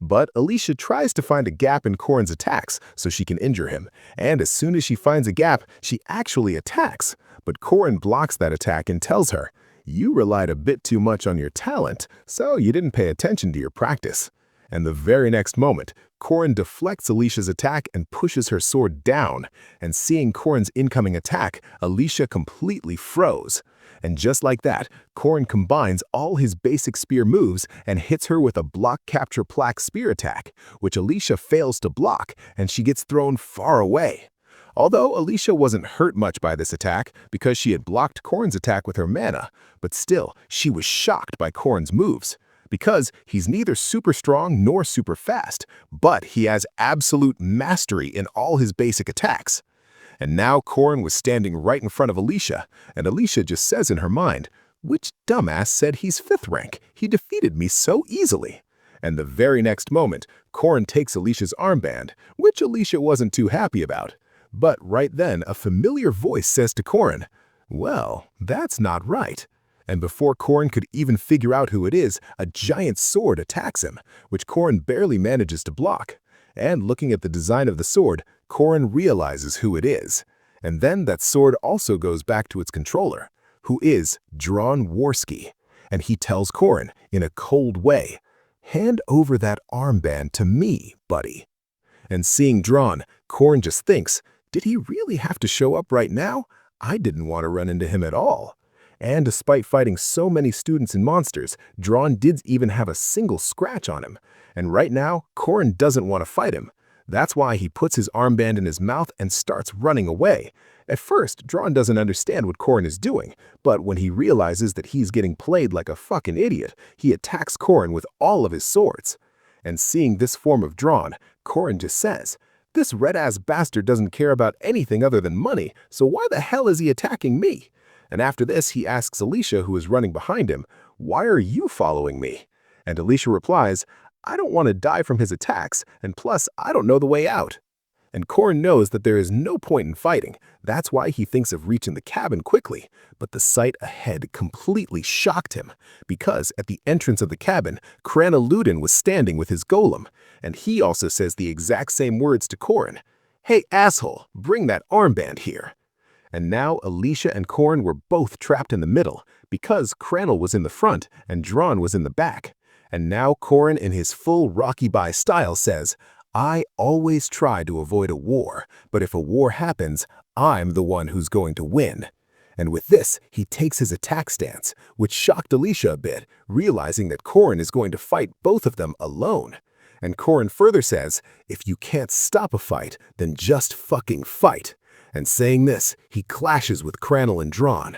But Alicia tries to find a gap in Corrin's attacks so she can injure him, and as soon as she finds a gap, she actually attacks. But Corrin blocks that attack and tells her, "You relied a bit too much on your talent, so you didn't pay attention to your practice." And the very next moment, Corrin deflects Alicia's attack and pushes her sword down, and seeing Corrin's incoming attack, Alicia completely froze. And just like that, Corrin combines all his basic spear moves and hits her with a block capture plaque spear attack, which Alicia fails to block, and she gets thrown far away. Although Alicia wasn't hurt much by this attack because she had blocked Corrin's attack with her mana, but still, she was shocked by Corrin's moves. Because he's neither super strong nor super fast, but he has absolute mastery in all his basic attacks. And now Corrin was standing right in front of Alicia, and Alicia just says in her mind, "Which dumbass said he's 5th rank? He defeated me so easily." And the very next moment, Corrin takes Alicia's armband, which Alicia wasn't too happy about. But right then, a familiar voice says to Corrin, "Well, that's not right." And before Corrin could even figure out who it is, a giant sword attacks him, which Corrin barely manages to block. And looking at the design of the sword, Corrin realizes who it is. And then that sword also goes back to its controller, who is Dron Warski. And he tells Corrin, in a cold way, "Hand over that armband to me, buddy." And seeing Dron, Corrin just thinks, did he really have to show up right now? I didn't want to run into him at all. And despite fighting so many students and monsters, Dron did even have a single scratch on him. And right now, Corrin doesn't want to fight him. That's why he puts his armband in his mouth and starts running away. At first, Dron doesn't understand what Corrin is doing, but when he realizes that he's getting played like a fucking idiot, he attacks Corrin with all of his swords. And seeing this form of Dron, Corrin just says, "This red-ass bastard doesn't care about anything other than money, so why the hell is he attacking me?" And after this, he asks Alicia, who is running behind him, "Why are you following me?" And Alicia replies, "I don't want to die from his attacks, and plus, I don't know the way out." And Corrin knows that there is no point in fighting. That's why he thinks of reaching the cabin quickly. But the sight ahead completely shocked him, because at the entrance of the cabin, Cranaludin was standing with his golem, and he also says the exact same words to Corrin. "Hey, asshole, bring that armband here." And now Alicia and Corrin were both trapped in the middle, because Cranal was in the front and Dron was in the back. And now Corrin, in his full Rocky Bye style, says, "I always try to avoid a war, but if a war happens, I'm the one who's going to win." And with this, he takes his attack stance, which shocked Alicia a bit, realizing that Corrin is going to fight both of them alone. And Corrin further says, "If you can't stop a fight, then just fucking fight." And saying this, he clashes with Cranal and Dron.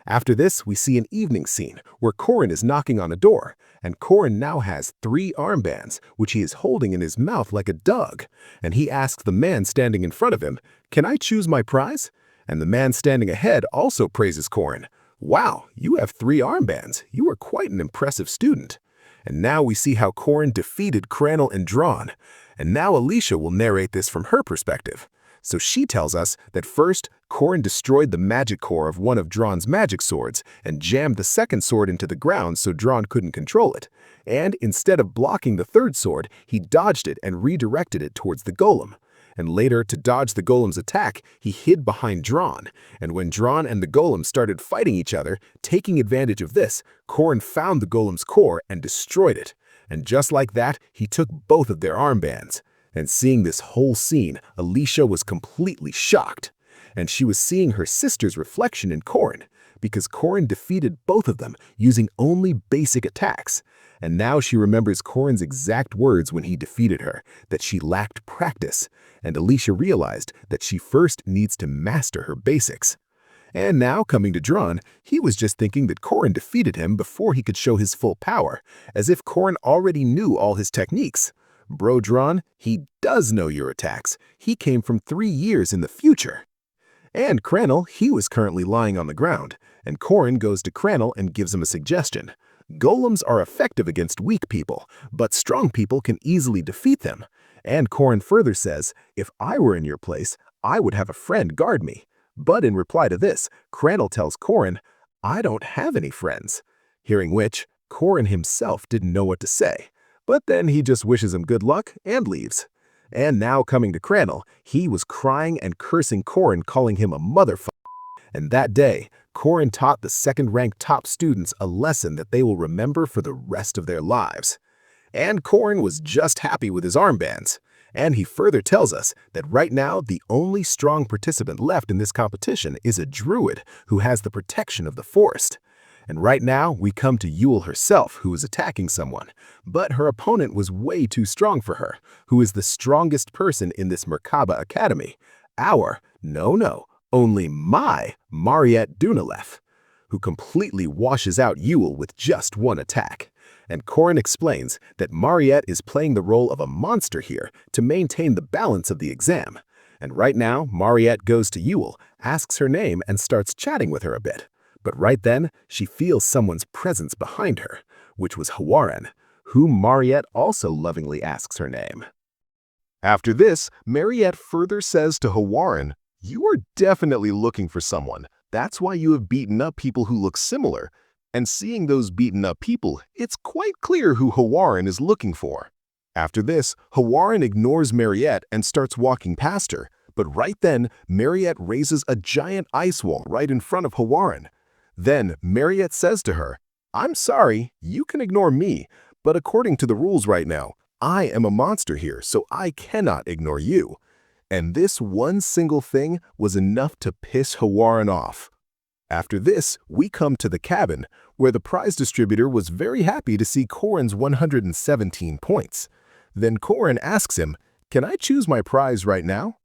After this, we see an evening scene where Corrin is knocking on a door, and Corrin now has 3 armbands, which he is holding in his mouth like a dog. And he asks the man standing in front of him, "Can I choose my prize?" And the man standing ahead also praises Corrin. "Wow, you have 3 armbands. You are quite an impressive student." And now we see how Corrin defeated Cranal and Dron. And now Alicia will narrate this from her perspective. So she tells us that first, Corrin destroyed the magic core of one of Dron's magic swords and jammed the second sword into the ground so Dron couldn't control it. And instead of blocking the third sword, he dodged it and redirected it towards the golem. And later, to dodge the golem's attack, he hid behind Dron. And when Dron and the golem started fighting each other, taking advantage of this, Corrin found the golem's core and destroyed it. And just like that, he took both of their armbands. And seeing this whole scene, Alicia was completely shocked. And she was seeing her sister's reflection in Corrin, because Corrin defeated both of them using only basic attacks. And now she remembers Corrin's exact words when he defeated her, that she lacked practice. And Alicia realized that she first needs to master her basics. And now, coming to Dron, he was just thinking that Corrin defeated him before he could show his full power, as if Corrin already knew all his techniques. Bro Dron, he does know your attacks. He came from 3 years in the future. And Cranal, he was currently lying on the ground, and Corrin goes to Cranal and gives him a suggestion. Golems are effective against weak people, but strong people can easily defeat them. And Corrin further says, if I were in your place, I would have a friend guard me. But in reply to this, Cranal tells Corrin, I don't have any friends. Hearing which, Corrin himself didn't know what to say. But then he just wishes him good luck and leaves. And now coming to Crannel, he was crying and cursing Corin, calling him a motherfucker. And that day, Corin taught the second-ranked top students a lesson that they will remember for the rest of their lives. And Corin was just happy with his armbands. And he further tells us that right now, the only strong participant left in this competition is a druid who has the protection of the forest. And right now, we come to Yule herself, who is attacking someone. But her opponent was way too strong for her, who is the strongest person in this Merkaba Academy. Only my Mariette Dunalef, who completely washes out Yule with just one attack. And Corin explains that Mariette is playing the role of a monster here to maintain the balance of the exam. And right now, Mariette goes to Yule, asks her name, and starts chatting with her a bit. But right then, she feels someone's presence behind her, which was Hawaren, whom Mariette also lovingly asks her name. After this, Mariette further says to Hawaren, "You are definitely looking for someone. That's why you have beaten up people who look similar. And seeing those beaten up people, it's quite clear who Hawaren is looking for." After this, Hawaren ignores Mariette and starts walking past her. But right then, Mariette raises a giant ice wall right in front of Hawaren. Then Mariette says to her, "I'm sorry, you can ignore me, but according to the rules right now, I am a monster here, so I cannot ignore you." And this one single thing was enough to piss Hawaren off. After this, we come to the cabin, where the prize distributor was very happy to see Corin's 117 points. Then Corin asks him, "Can I choose my prize right now?"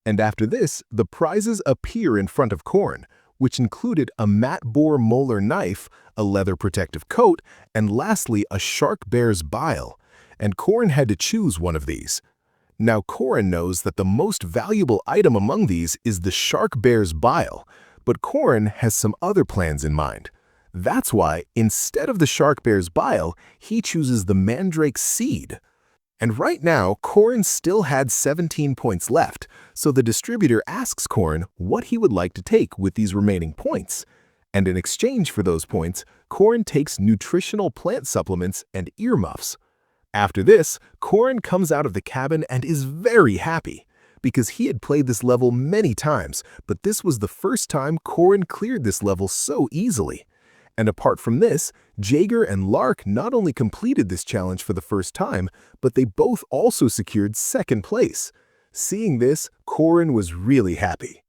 And after this, the prizes appear in front of Corin, which included a matte bore molar knife, a leather protective coat, and lastly, a shark bear's bile. And Corin had to choose one of these. Now Corin knows that the most valuable item among these is the shark bear's bile, but Corin has some other plans in mind. That's why, instead of the shark bear's bile, he chooses the mandrake seed. And right now, Corin still had 17 points left, so the distributor asks Corin what he would like to take with these remaining points. And in exchange for those points, Corin takes nutritional plant supplements and earmuffs. After this, Corin comes out of the cabin and is very happy, because he had played this level many times, but this was the first time Corin cleared this level so easily. And apart from this, Jaeger and Lark not only completed this challenge for the first time, but they both also secured second place. Seeing this, Corin was really happy.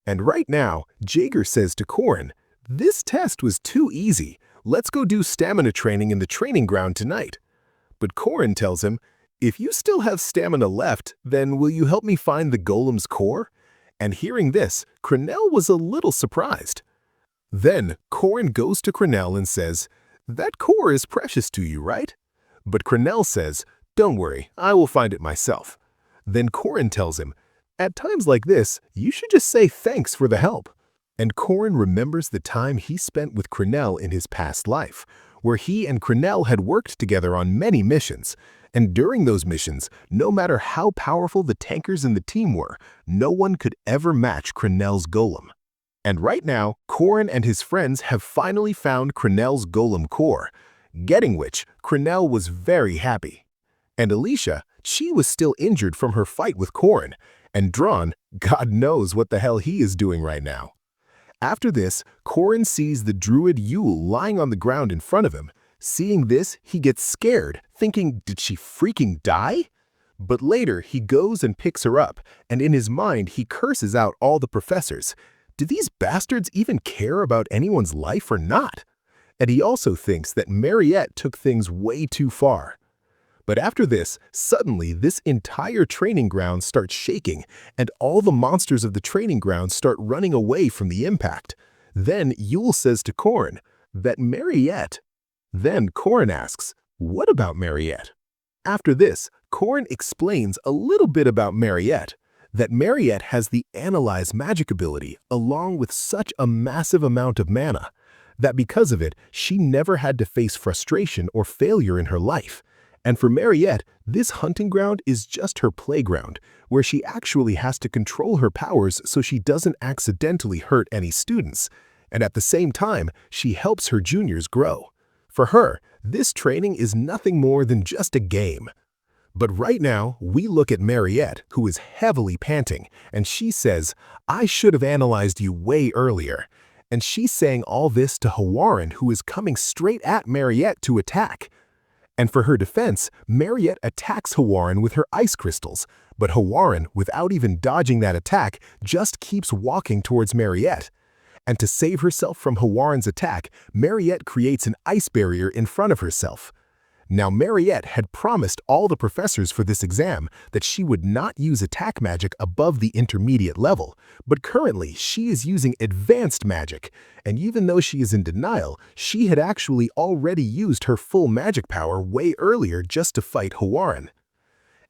And right now, Jaeger says to Corin, "This test was too easy. Let's go do stamina training in the training ground tonight." But Corin tells him, "If you still have stamina left, then will you help me find the golem's core?" And hearing this, Crannel was a little surprised. Then Corin goes to Crannel and says, "That core is precious to you, right?" But Crannel says, "Don't worry, I will find it myself." Then Corin tells him, "At times like this, you should just say thanks for the help." And Corin remembers the time he spent with Crannel in his past life, where he and Crannel had worked together on many missions. And during those missions, no matter how powerful the tankers in the team were, no one could ever match Crannel's golem. And right now, Corin and his friends have finally found Crannel's golem core, getting which Crannel was very happy. And Alicia, she was still injured from her fight with Corin, and Drawn, God knows what the hell he is doing right now. After this, Corin sees the druid Yule lying on the ground in front of him. Seeing this, he gets scared, thinking, did she freaking die? But later, he goes and picks her up, and in his mind, he curses out all the professors. Do these bastards even care about anyone's life or not? And he also thinks that Mariette took things way too far. But after this, suddenly this entire training ground starts shaking, and all the monsters of the training ground start running away from the impact. Then Yule says to Corin that Mariette. Then Corin asks, "What about Mariette?" After this, Corin explains a little bit about Mariette, that Mariette has the Analyze magic ability along with such a massive amount of mana, that because of it, she never had to face frustration or failure in her life. And for Mariette, this hunting ground is just her playground, where she actually has to control her powers so she doesn't accidentally hurt any students. And at the same time, she helps her juniors grow. For her, this training is nothing more than just a game. But right now, we look at Mariette, who is heavily panting, and she says, "I should have analyzed you way earlier." And she's saying all this to Hawaran, who is coming straight at Mariette to attack. And for her defense, Mariette attacks Hawaran with her ice crystals, but Hawaran, without even dodging that attack, just keeps walking towards Mariette. And to save herself from Hawaran's attack, Mariette creates an ice barrier in front of herself. Now, Mariette had promised all the professors for this exam that she would not use attack magic above the intermediate level, but currently she is using advanced magic, and even though she is in denial, she had actually already used her full magic power way earlier just to fight Hawaran.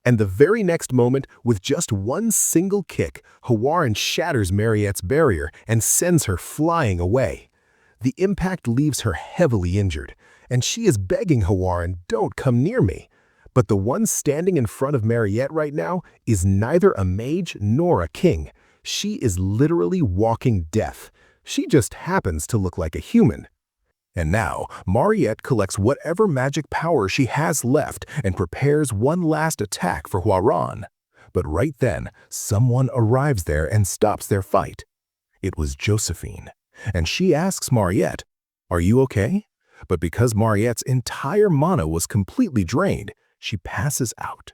And the very next moment, with just one single kick, Hawaran shatters Mariette's barrier and sends her flying away. The impact leaves her heavily injured, and she is begging Hawaran, "Don't come near me." But the one standing in front of Mariette right now is neither a mage nor a king. She is literally walking death. She just happens to look like a human. And now, Mariette collects whatever magic power she has left and prepares one last attack for Hawaran. But right then, someone arrives there and stops their fight. It was Josephine, and she asks Mariette, "Are you okay?" But because Mariette's entire mana was completely drained, she passes out.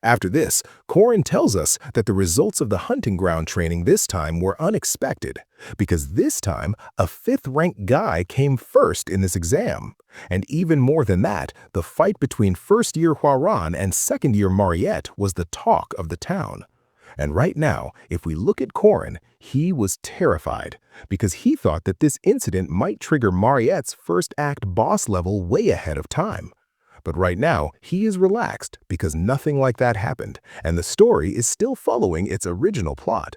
After this, Corin tells us that the results of the hunting ground training this time were unexpected, because this time a 5th-ranked guy came first in this exam. And even more than that, the fight between first-year Hawaran and second-year Mariette was the talk of the town. And right now, if we look at Corin, he was terrified, because he thought that this incident might trigger Mariette's first act boss level way ahead of time. But right now, he is relaxed because nothing like that happened, and the story is still following its original plot.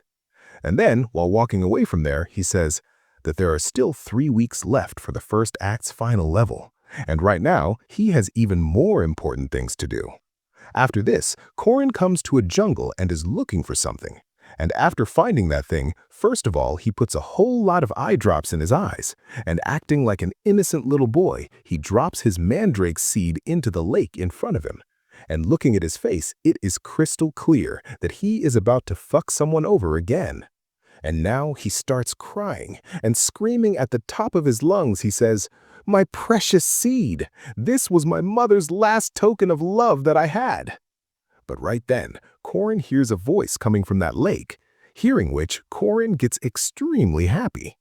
And then, while walking away from there, he says that there are still 3 weeks left for the first act's final level, and right now, he has even more important things to do. After this, Corin comes to a jungle and is looking for something. And after finding that thing, first of all, he puts a whole lot of eye drops in his eyes, and acting like an innocent little boy, he drops his mandrake seed into the lake in front of him. And looking at his face, it is crystal clear that he is about to fuck someone over again. And now he starts crying, and screaming at the top of his lungs, he says, "My precious seed! This was my mother's last token of love that I had." But right then, Corin hears a voice coming from that lake, hearing which Corin gets extremely happy.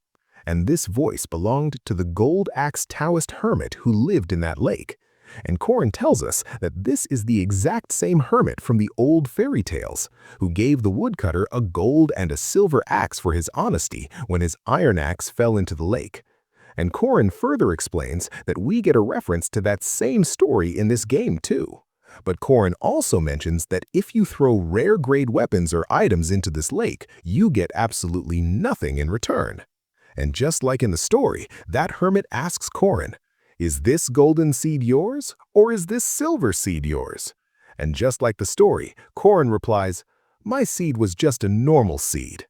And this voice belonged to the gold-axe Taoist hermit who lived in that lake. And Corin tells us that this is the exact same hermit from the old fairy tales, who gave the woodcutter a gold and a silver axe for his honesty when his iron axe fell into the lake. And Corin further explains that we get a reference to that same story in this game too. But Corin also mentions that if you throw rare-grade weapons or items into this lake, you get absolutely nothing in return. And just like in the story, that hermit asks Corin, "Is this golden seed yours, or is this silver seed yours?" And just like the story, Corin replies, "My seed was just a normal seed."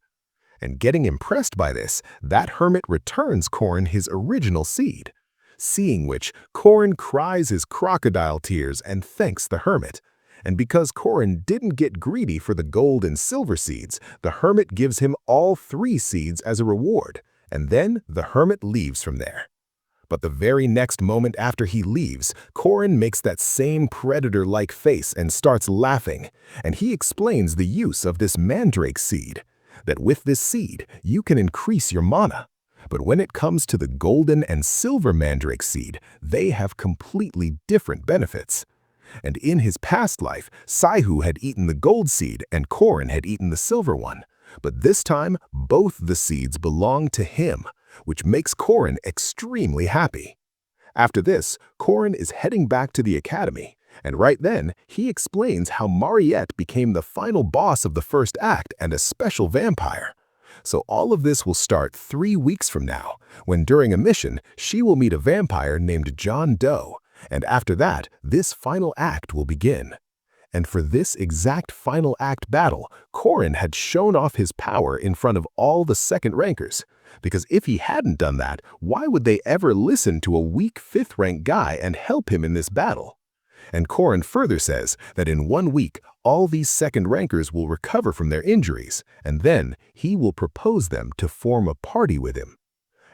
And getting impressed by this, that hermit returns Corin his original seed. Seeing which, Corin cries his crocodile tears and thanks the hermit. And because Corin didn't get greedy for the gold and silver seeds, the hermit gives him all 3 seeds as a reward, and then the hermit leaves from there. But the very next moment after he leaves, Corin makes that same predator-like face and starts laughing, and he explains the use of this mandrake seed, that with this seed, you can increase your mana. But when it comes to the golden and silver mandrake seed, they have completely different benefits. And in his past life, Saihu had eaten the gold seed and Corin had eaten the silver one. But this time, both the seeds belong to him, which makes Corin extremely happy. After this, Corin is heading back to the academy, and right then, he explains how Mariette became the final boss of the first act and a special vampire. So all of this will start 3 weeks from now, when during a mission, she will meet a vampire named John Doe, and after that, this final act will begin. And for this exact final act battle, Corrin had shown off his power in front of all the second rankers. Because if he hadn't done that, why would they ever listen to a weak 5th rank guy and help him in this battle? And Corrin further says that in 1 week, all these second rankers will recover from their injuries, and then he will propose them to form a party with him.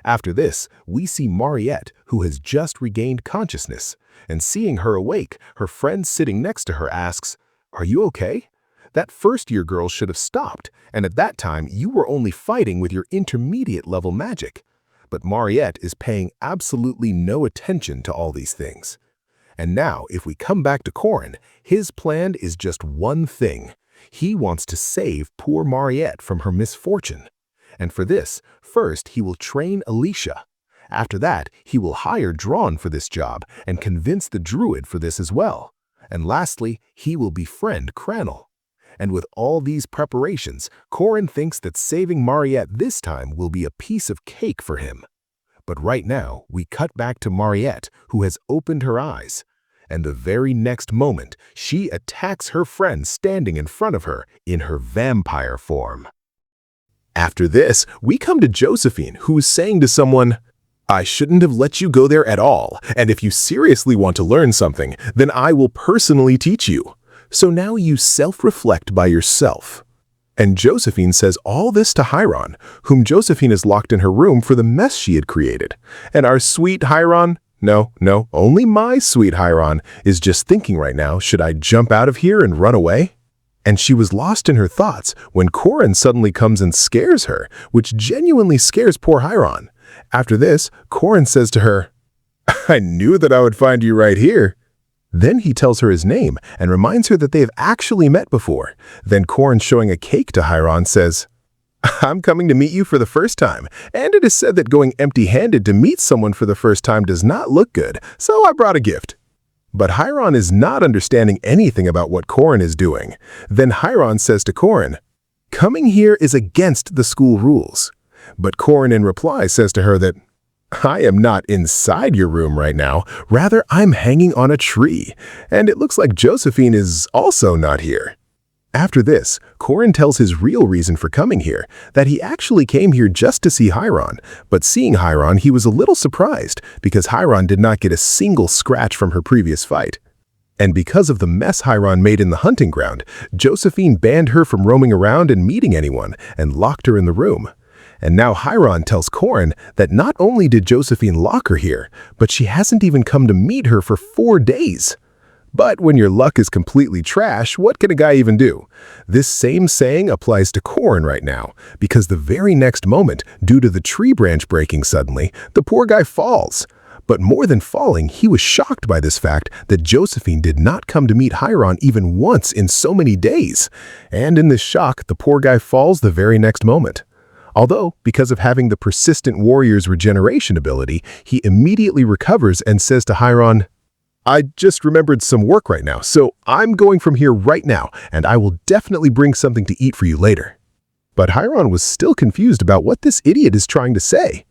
After this, we see Mariette, who has just regained consciousness, and seeing her awake, her friend sitting next to her asks, "Are you okay? That first-year girl should have stopped, and at that time you were only fighting with your intermediate-level magic." But Mariette is paying absolutely no attention to all these things. And now, if we come back to Corrin, his plan is just one thing. He wants to save poor Mariette from her misfortune. And for this, first he will train Alicia. After that, he will hire Drawn for this job and convince the druid for this as well. And lastly, he will befriend Cranel. And with all these preparations, Corrin thinks that saving Mariette this time will be a piece of cake for him. But right now, we cut back to Mariette, who has opened her eyes. And the very next moment, she attacks her friend standing in front of her in her vampire form. After this, we come to Josephine, who is saying to someone, "I shouldn't have let you go there at all, and if you seriously want to learn something, then I will personally teach you. So now you self-reflect by yourself." And Josephine says all this to Hiron, whom Josephine is locked in her room for the mess she had created. And our sweet Hiron, no, only my sweet Hiron, is just thinking right now, should I jump out of here and run away? And she was lost in her thoughts when Corrin suddenly comes and scares her, which genuinely scares poor Hiron. After this, Corrin says to her, "I knew that I would find you right here." Then he tells her his name and reminds her that they have actually met before. Then Corrin, showing a cake to Hiron, says, "I'm coming to meet you for the first time, and it is said that going empty-handed to meet someone for the first time does not look good, so I brought a gift." But Hiron is not understanding anything about what Corrin is doing. Then Hiron says to Corrin, "Coming here is against the school rules." But Corrin in reply says to her that, "I am not inside your room right now, rather I'm hanging on a tree, and it looks like Josephine is also not here." After this, Corrin tells his real reason for coming here, that he actually came here just to see Hiron, but seeing Hiron he was a little surprised because Hiron did not get a single scratch from her previous fight. And because of the mess Hiron made in the hunting ground, Josephine banned her from roaming around and meeting anyone and locked her in the room. And now Hiron tells Corrin that not only did Josephine lock her here, but she hasn't even come to meet her for 4 days. But when your luck is completely trash, what can a guy even do? This same saying applies to Corrin right now, because the very next moment, due to the tree branch breaking suddenly, the poor guy falls. But more than falling, he was shocked by this fact that Josephine did not come to meet Hiron even once in so many days. And in this shock, the poor guy falls the very next moment. Although, because of having the persistent warrior's regeneration ability, he immediately recovers and says to Hiron, "I just remembered some work right now, so I'm going from here right now, and I will definitely bring something to eat for you later." But Hiron was still confused about what this idiot is trying to say.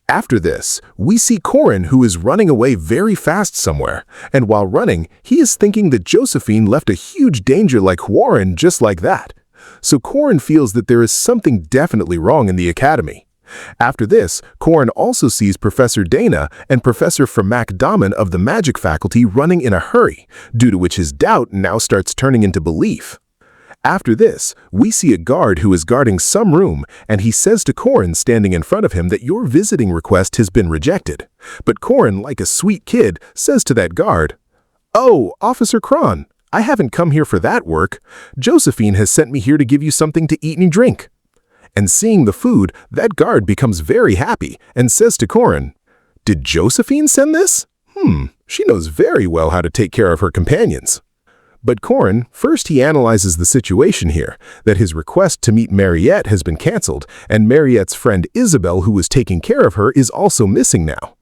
After this, we see Corrin, who is running away very fast somewhere, and while running, he is thinking that Josephine left a huge danger like Warren just like that. So Corrin feels that there is something definitely wrong in the academy. After this, Corrin also sees Professor Dana and Professor Fermac-Daman of the magic faculty running in a hurry, due to which his doubt now starts turning into belief. After this, we see a guard who is guarding some room, and he says to Corrin standing in front of him that your visiting request has been rejected. But Corrin, like a sweet kid, says to that guard, "Oh, Officer Kron, I haven't come here for that work. Josephine has sent me here to give you something to eat and drink." And seeing the food, that guard becomes very happy and says to Corrin, "Did Josephine send this? She knows very well how to take care of her companions." But Corrin, first he analyzes the situation here, that his request to meet Mariette has been canceled, and Mariette's friend Isabel, who was taking care of her, is also missing now.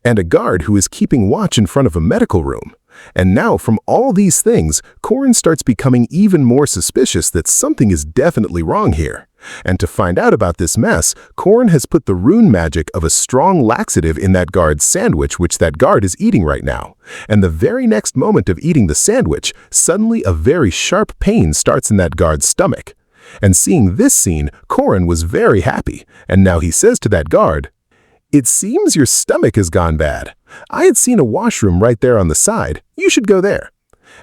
And a guard who is keeping watch in front of a medical room. And now, from all these things, Korin starts becoming even more suspicious that something is definitely wrong here. And to find out about this mess, Korin has put the rune magic of a strong laxative in that guard's sandwich, which that guard is eating right now. And the very next moment of eating the sandwich, suddenly a very sharp pain starts in that guard's stomach. And seeing this scene, Korin was very happy, and now he says to that guard, "It seems your stomach has gone bad. I had seen a washroom right there on the side. You should go there."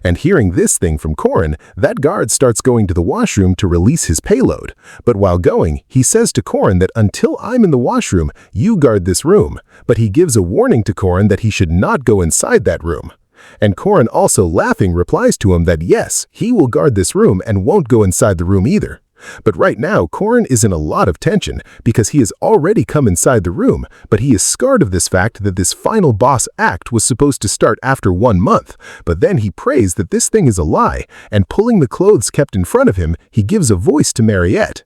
And hearing this thing from Korin, that guard starts going to the washroom to release his payload. But while going, he says to Korin that until I'm in the washroom, you guard this room. But he gives a warning to Korin that he should not go inside that room. And Korin, also laughing, replies to him that yes, he will guard this room and won't go inside the room either. But right now, Korin is in a lot of tension because he has already come inside the room, but he is scared of this fact that this final boss act was supposed to start after 1 month. But then he prays that this thing is a lie, and pulling the clothes kept in front of him, he gives a voice to Mariette.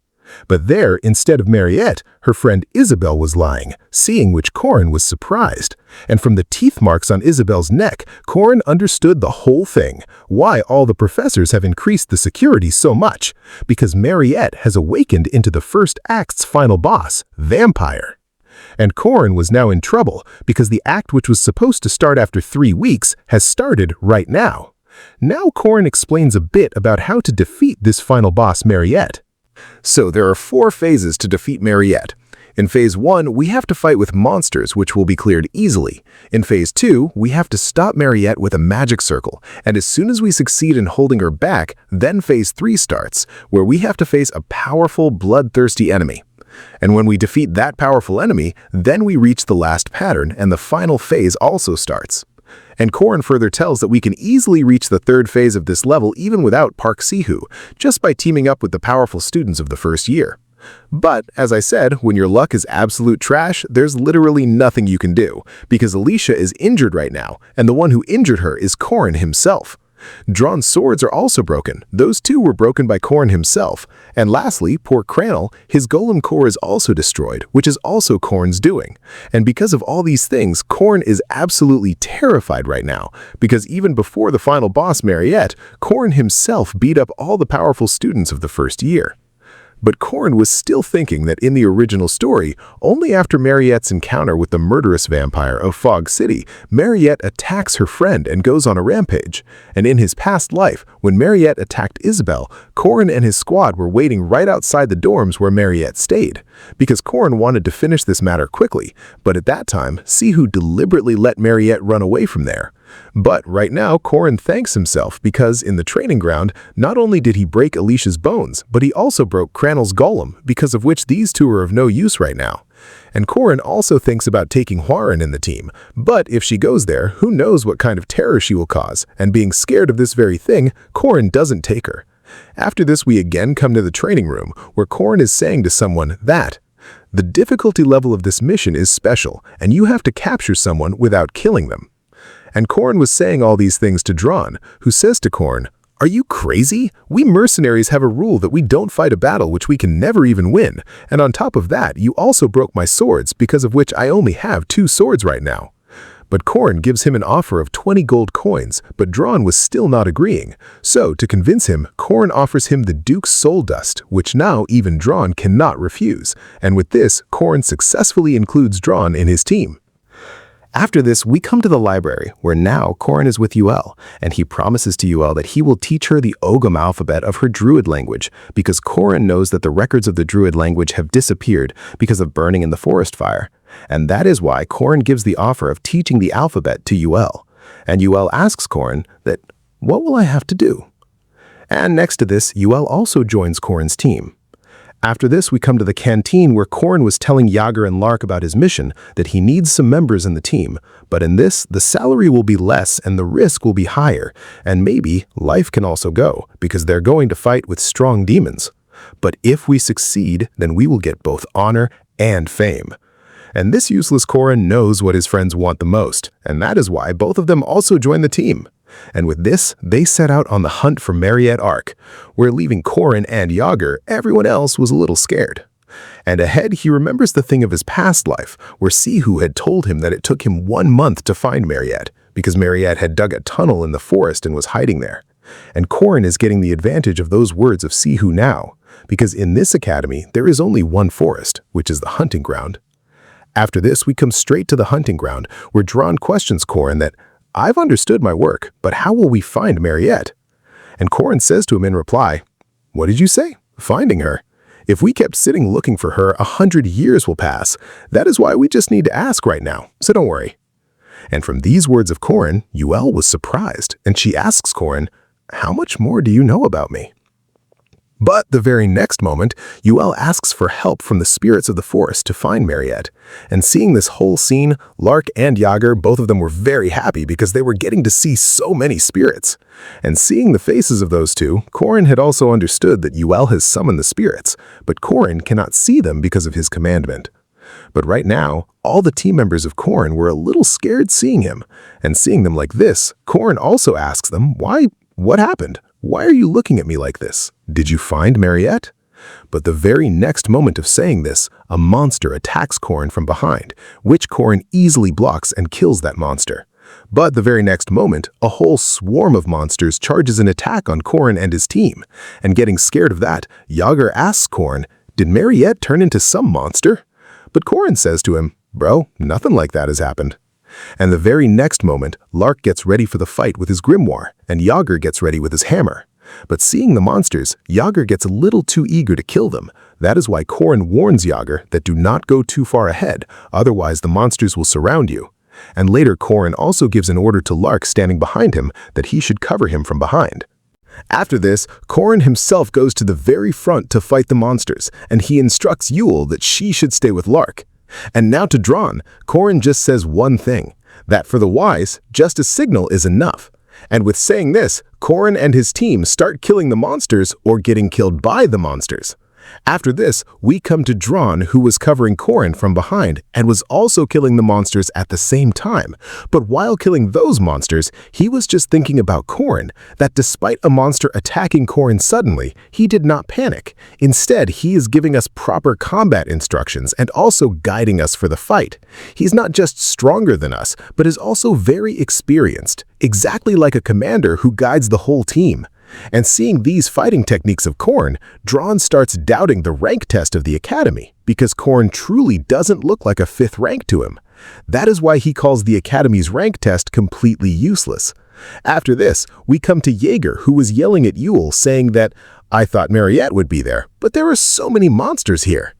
But there, instead of Mariette, her friend Isabel was lying, seeing which Korin was surprised. And from the teeth marks on Isabel's neck, Korin understood the whole thing, why all the professors have increased the security so much, because Mariette has awakened into the first act's final boss, Vampire. And Korin was now in trouble because the act which was supposed to start after 3 weeks has started right now. Now Korin explains a bit about how to defeat this final boss, Mariette. So there are 4 phases to defeat Mariette. In Phase 1, we have to fight with monsters, which will be cleared easily. In Phase 2, we have to stop Mariette with a magic circle, and as soon as we succeed in holding her back, then Phase 3 starts, where we have to face a powerful, bloodthirsty enemy. And when we defeat that powerful enemy, then we reach the last pattern, and the final phase also starts. And Korin further tells that we can easily reach the 3rd phase of this level even without Park Sihu, just by teaming up with the powerful students of the first year. But, as I said, when your luck is absolute trash, there's literally nothing you can do, because Alicia is injured right now, and the one who injured her is Korin himself. Drawn swords are also broken. Those 2 were broken by Korin himself. And lastly, poor Cranel, his golem core is also destroyed, which is also Korin's doing. And because of all these things, Korin is absolutely terrified right now, because even before the final boss, Mariette, Korin himself beat up all the powerful students of the first year. But Korin was still thinking that in the original story, only after Mariette's encounter with the murderous vampire of Fog City, Mariette attacks her friend and goes on a rampage. And in his past life, when Mariette attacked Isabel, Korin and his squad were waiting right outside the dorms where Mariette stayed, because Korin wanted to finish this matter quickly, but at that time, Sihu deliberately let Mariette run away from there. But right now, Korin thanks himself because in the training ground, not only did he break Alicia's bones, but he also broke Cranel's golem, because of which these 2 are of no use right now. And Korin also thinks about taking Hwarin in the team, but if she goes there, who knows what kind of terror she will cause, and being scared of this very thing, Korin doesn't take her. After this, we again come to the training room, where Korin is saying to someone that the difficulty level of this mission is special, and you have to capture someone without killing them. And Korin was saying all these things to Drawn, who says to Korin, "Are you crazy? We mercenaries have a rule that we don't fight a battle which we can never even win, and on top of that, you also broke my swords, because of which I only have 2 swords right now." But Korin gives him an offer of 20 gold coins, but Drawn was still not agreeing. So, to convince him, Korin offers him the Duke's soul dust, which now even Drawn cannot refuse. And with this, Korin successfully includes Drawn in his team. After this, we come to the library, where now Korin is with Yuel, and he promises to Yuel that he will teach her the Ogham alphabet of her Druid language, because Korin knows that the records of the Druid language have disappeared because of burning in the forest fire. And that is why Korin gives the offer of teaching the alphabet to Yuel. And Yuel asks Korin that, "What will I have to do?" And next to this, Yuel also joins Korin's team. After this, we come to the canteen where Korin was telling Yager and Lark about his mission, that he needs some members in the team. But in this, the salary will be less and the risk will be higher. And maybe life can also go, because they're going to fight with strong demons. But if we succeed, then we will get both honor and fame. And this useless Korin knows what his friends want the most, and that is why both of them also join the team. And with this, they set out on the hunt for Mariette Ark, where leaving Korin and Yager, everyone else was a little scared. And ahead, he remembers the thing of his past life, where Sihu had told him that it took him 1 month to find Mariette, because Mariette had dug a tunnel in the forest and was hiding there. And Corin is getting the advantage of those words of see who now, because in this academy there is only one forest, which is the hunting ground. After this, we come straight to the hunting ground, where Dron questions Corin that, I've understood my work, but how will we find Mariette? And Corin says to him in reply, what did you say? Finding her. If we kept sitting looking for her, 100 years will pass. That is why we just need to ask right now, so don't worry. And from these words of Corin, Yuel was surprised, and she asks Corin, how much more do you know about me? But the very next moment, Yuel asks for help from the spirits of the forest to find Mariette. And seeing this whole scene, Lark and Yager, both of them were very happy because they were getting to see so many spirits. And seeing the faces of those two, Corin had also understood that Yuel has summoned the spirits, but Corin cannot see them because of his commandment. But right now, all the team members of Corin were a little scared seeing him. And seeing them like this, Corin also asks them, what happened? Why are you looking at me like this? Did you find Mariette? But the very next moment of saying this, a monster attacks Corin from behind, which Corin easily blocks and kills that monster. But the very next moment, a whole swarm of monsters charges an attack on Corin and his team. And getting scared of that, Yager asks Corin, did Mariette turn into some monster? But Corin says to him, bro, nothing like that has happened. And the very next moment, Lark gets ready for the fight with his grimoire, and Yager gets ready with his hammer. But seeing the monsters, Yager gets a little too eager to kill them. That is why Corin warns Yager that do not go too far ahead, otherwise the monsters will surround you. And later Corin also gives an order to Lark standing behind him that he should cover him from behind. After this, Corin himself goes to the very front to fight the monsters, and he instructs Yule that she should stay with Lark. And now to Dron, Corin just says one thing, that for the wise, just a signal is enough. And with saying this, Corin and his team start killing the monsters or getting killed by the monsters. After this, we come to Dron, who was covering Corin from behind and was also killing the monsters at the same time. But while killing those monsters, he was just thinking about Corin, that despite a monster attacking Corin suddenly, he did not panic. Instead, he is giving us proper combat instructions and also guiding us for the fight. He's not just stronger than us, but is also very experienced, exactly like a commander who guides the whole team. And seeing these fighting techniques of Corin, Dron starts doubting the rank test of the academy because Corin truly doesn't look like a 5th rank to him. That is why he calls the academy's rank test completely useless. After this, we come to Yager, who was yelling at Yule saying that, I thought Mariette would be there, but there are so many monsters here.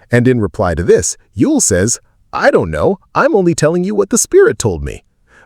And in reply to this, Yule says, I don't know, I'm only telling you what the spirit told me.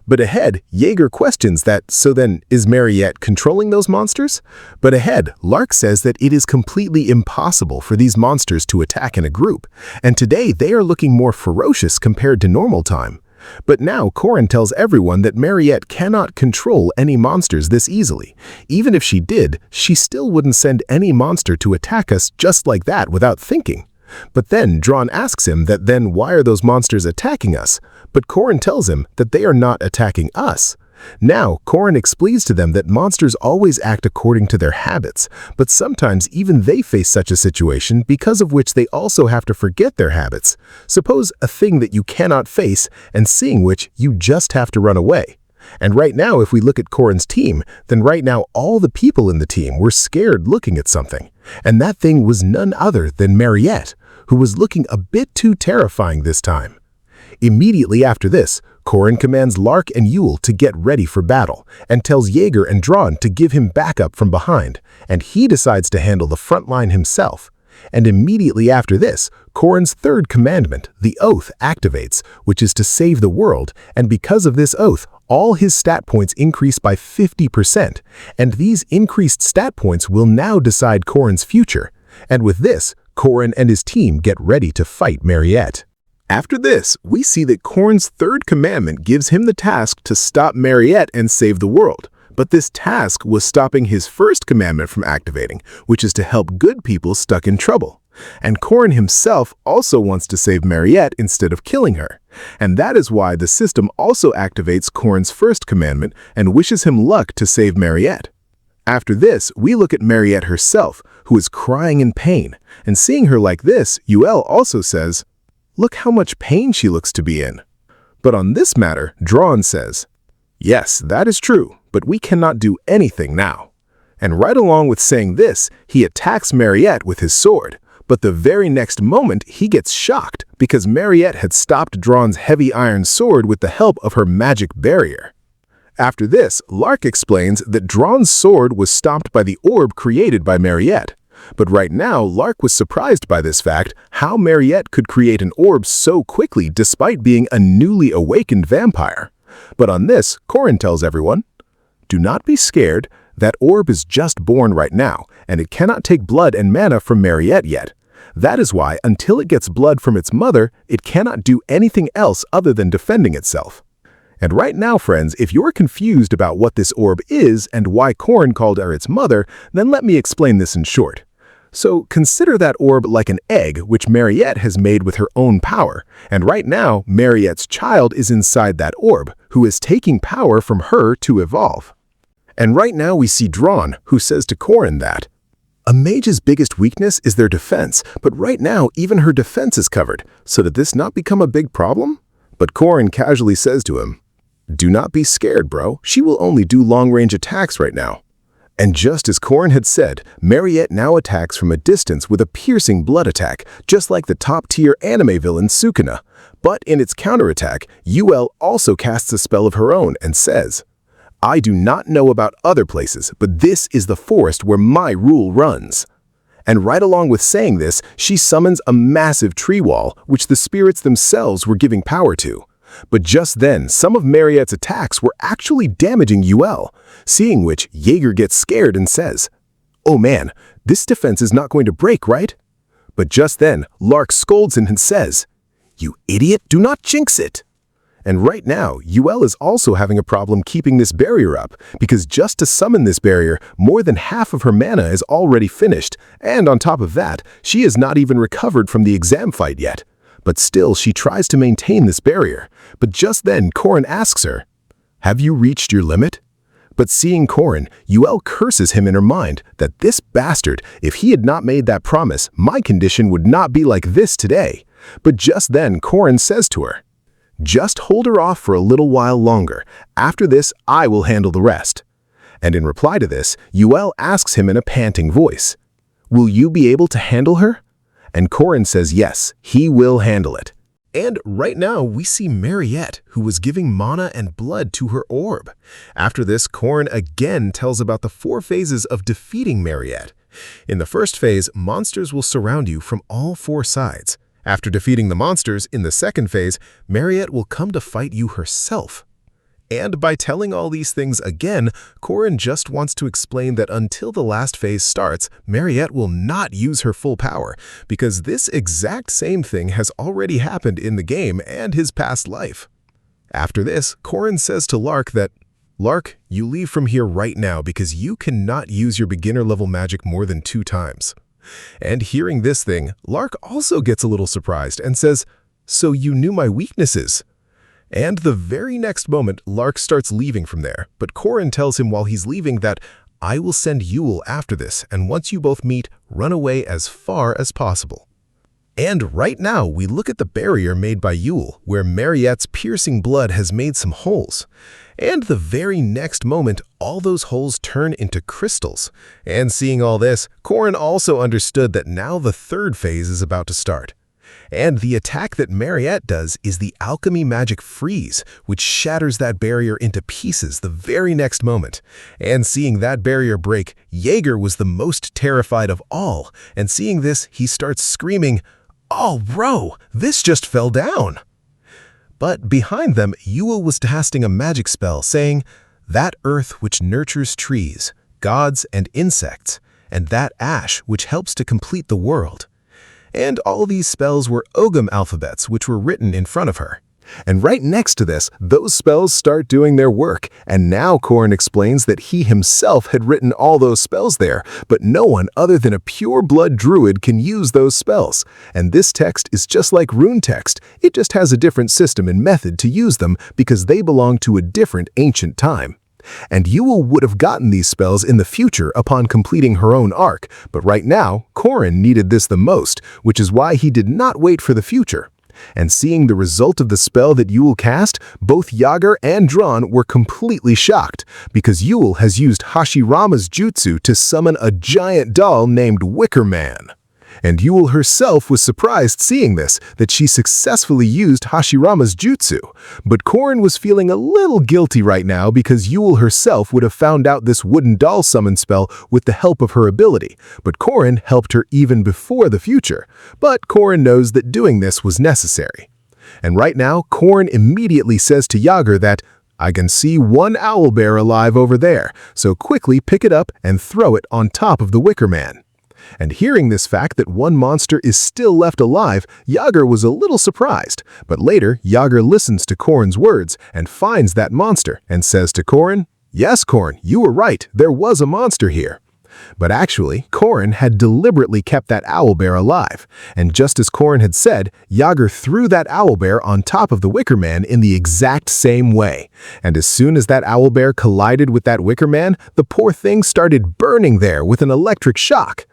But ahead, Yager questions that, so then, is Mariette controlling those monsters? But ahead, Lark says that it is completely impossible for these monsters to attack in a group, and today they are looking more ferocious compared to normal time. But now Corin tells everyone that Mariette cannot control any monsters this easily. Even if she did, she still wouldn't send any monster to attack us just like that without thinking. But then Dron asks him that then why are those monsters attacking us? But Corin tells him that they are not attacking us. Now, Corin explains to them that monsters always act according to their habits, but sometimes even they face such a situation because of which they also have to forget their habits. Suppose a thing that you cannot face and seeing which you just have to run away. And right now, if we look at Corin's team, then right now all the people in the team were scared looking at something. And that thing was none other than Mariette, who was looking a bit too terrifying this time. Immediately after this, Corin commands Lark and Yule to get ready for battle and tells Yager and Dron to give him backup from behind, and he decides to handle the front line himself. And immediately after this, Corin's 3rd commandment, the Oath, activates, which is to save the world, and because of this oath, all his stat points increase by 50%, and these increased stat points will now decide Corin's future. And with this, Corin and his team get ready to fight Mariette. After this, we see that Corin's 3rd commandment gives him the task to stop Mariette and save the world. But this task was stopping his 1st commandment from activating, which is to help good people stuck in trouble. And Corin himself also wants to save Mariette instead of killing her. And that is why the system also activates Corin's 1st commandment and wishes him luck to save Mariette. After this, we look at Mariette herself, who is crying in pain. And seeing her like this, Yuel also says, look how much pain she looks to be in. But on this matter, Dron says, Yes, that is true, but we cannot do anything now. And right along with saying this, he attacks Mariette with his sword. But the very next moment, he gets shocked because Mariette had stopped Drawn's heavy iron sword with the help of her magic barrier. After this, Lark explains that Drawn's sword was stopped by the orb created by Mariette. But right now, Lark was surprised by this fact, how Mariette could create an orb so quickly despite being a newly awakened vampire. But on this, Corin tells everyone, "Do not be scared, that orb is just born right now, and it cannot take blood and mana from Mariette yet. That is why, until it gets blood from its mother, it cannot do anything else other than defending itself." And right now, friends, if you're confused about what this orb is and why Corin called her its mother, then let me explain this in short. So consider that orb like an egg which Mariette has made with her own power, and right now, Mariette's child is inside that orb, who is taking power from her to evolve. And right now we see Drawn, who says to Corin that, "A mage's biggest weakness is their defense, but right now even her defense is covered, so did this not become a big problem?" But Corin casually says to him, "Do not be scared, bro. She will only do long-range attacks right now." And just as Corin had said, Mariette now attacks from a distance with a piercing blood attack, just like the top-tier anime villain Sukuna. But in its counterattack, UL also casts a spell of her own and says, "I do not know about other places, but this is the forest where my rule runs." And right along with saying this, she summons a massive tree wall, which the spirits themselves were giving power to. But just then, some of Mariette's attacks were actually damaging UL, seeing which Jaeger gets scared and says, "Oh man, this defense is not going to break, right?" But just then, Lark scolds him and says, "You idiot, do not jinx it." And right now, UL is also having a problem keeping this barrier up, because just to summon this barrier, more than half of her mana is already finished, and on top of that, she has not even recovered from the exam fight yet. But still, she tries to maintain this barrier. But just then, Corin asks her, "Have you reached your limit?" But seeing Corin, UL curses him in her mind that this bastard, if he had not made that promise, my condition would not be like this today. But just then, Corin says to her, "Just hold her off for a little while longer. After this, I will handle the rest." And in reply to this, UL asks him in a panting voice, "Will you be able to handle her?" And Corin says yes, he will handle it. And right now, we see Mariette, who was giving mana and blood to her orb. After this, Corin again tells about the 4 phases of defeating Mariette. In the first phase, monsters will surround you from all 4 sides. After defeating the monsters, in the second phase, Mariette will come to fight you herself. And by telling all these things again, Corin just wants to explain that until the last phase starts, Mariette will not use her full power, because this exact same thing has already happened in the game and his past life. After this, Corin says to Lark that, "Lark, you leave from here right now because you cannot use your beginner-level magic more than 2 times. And hearing this thing, Lark also gets a little surprised and says, "So you knew my weaknesses?" And the very next moment, Lark starts leaving from there, but Corin tells him while he's leaving that, "I will send Yule after this, and once you both meet, run away as far as possible." And right now, we look at the barrier made by Yule, where Mariette's piercing blood has made some holes. And the very next moment, all those holes turn into crystals. And seeing all this, Corin also understood that now the 3rd phase is about to start. And the attack that Mariette does is the Alchemy Magic Freeze, which shatters that barrier into pieces the very next moment. And seeing that barrier break, Jaeger was the most terrified of all. And seeing this, he starts screaming, "Oh, bro, this just fell down." But behind them, Yule was casting a magic spell saying, "That earth which nurtures trees, gods, and insects, and that ash which helps to complete the world." And all these spells were Ogam alphabets which were written in front of her. And right next to this, those spells start doing their work, and now Corin explains that he himself had written all those spells there, but no one other than a pure-blood druid can use those spells. And this text is just like rune text, it just has a different system and method to use them because they belong to a different ancient time. And Yule would have gotten these spells in the future upon completing her own arc, but right now, Corin needed this the most, which is why he did not wait for the future. And seeing the result of the spell that Yule cast, both Yager and Drawn were completely shocked, because Yule has used Hashirama's jutsu to summon a giant doll named Wicker Man. And Yule herself was surprised seeing this, that she successfully used Hashirama's jutsu. But Korin was feeling a little guilty right now because Yule herself would have found out this wooden doll summon spell with the help of her ability. But Korin helped her even before the future. But Korin knows that doing this was necessary. And right now, Korin immediately says to Yager that, "I can see one owlbear alive over there, so quickly pick it up and throw it on top of the Wicker Man." And hearing this fact that one monster is still left alive, Yager was a little surprised. But later, Yager listens to Korin's words and finds that monster and says to Korin, "Yes, Korin, you were right, there was a monster here." But actually, Korin had deliberately kept that owlbear alive. And just as Korin had said, Yager threw that owlbear on top of the Wicker Man in the exact same way. And as soon as that owlbear collided with that Wicker Man, the poor thing started burning there with an electric shock.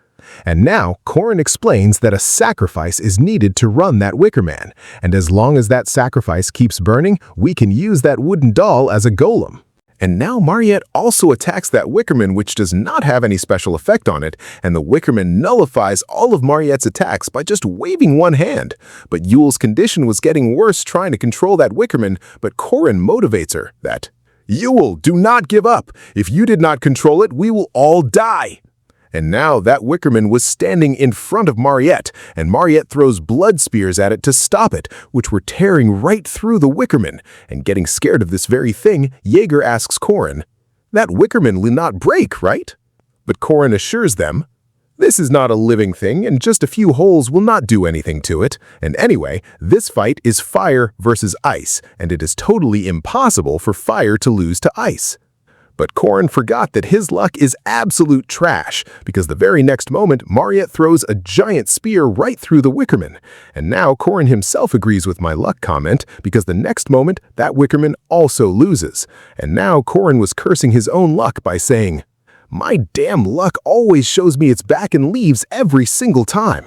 And now, Korin explains that a sacrifice is needed to run that Wicker Man, and as long as that sacrifice keeps burning, we can use that wooden doll as a golem. And now Mariette also attacks that Wickerman, which does not have any special effect on it, and the Wickerman nullifies all of Mariette's attacks by just waving one hand. But Yule's condition was getting worse trying to control that Wickerman, but Korin motivates her that, "Yule, do not give up. If you did not control it, we will all die." And now that Wickerman was standing in front of Mariette, and Mariette throws blood spears at it to stop it, which were tearing right through the Wickerman. And getting scared of this very thing, Jaeger asks Korin, "That Wickerman will not break, right?" But Korin assures them, "This is not a living thing, and just a few holes will not do anything to it. And anyway, this fight is fire versus ice, and it is totally impossible for fire to lose to ice." But Korin forgot that his luck is absolute trash, because the very next moment, Mariette throws a giant spear right through the Wickerman. And now Korin himself agrees with my luck comment, because the next moment, that Wickerman also loses. And now Korin was cursing his own luck by saying, "My damn luck always shows me its back and leaves every single time."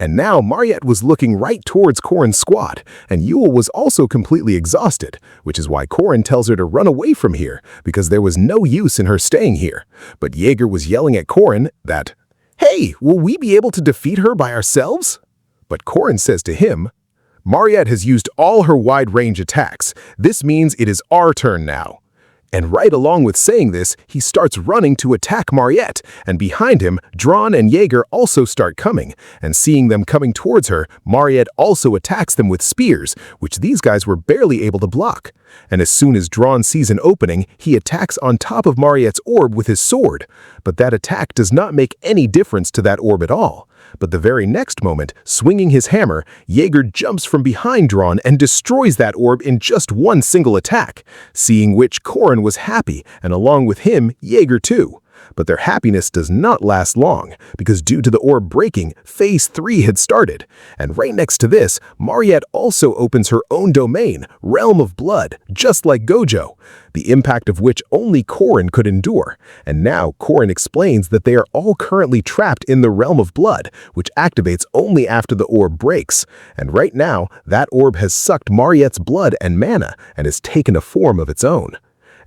And now Mariette was looking right towards Korin's squad, and Yule was also completely exhausted, which is why Korin tells her to run away from here, because there was no use in her staying here. But Jaeger was yelling at Korin that, "Hey, will we be able to defeat her by ourselves?" But Korin says to him, "Mariette has used all her wide-range attacks. This means it is our turn now." And right along with saying this, he starts running to attack Mariette, and behind him, Drawn and Jaeger also start coming, and seeing them coming towards her, Mariette also attacks them with spears, which these guys were barely able to block. And as soon as Drawn sees an opening, he attacks on top of Mariette's orb with his sword. But that attack does not make any difference to that orb at all. But the very next moment, swinging his hammer, Jaeger jumps from behind Drawn and destroys that orb in just one single attack, seeing which Korin was happy, and along with him, Jaeger too. But their happiness does not last long, because due to the orb breaking, Phase 3 had started. And right next to this, Mariette also opens her own domain, Realm of Blood, just like Gojo, the impact of which only Korin could endure. And now Korin explains that they are all currently trapped in the Realm of Blood, which activates only after the orb breaks. And right now, that orb has sucked Mariette's blood and mana and has taken a form of its own.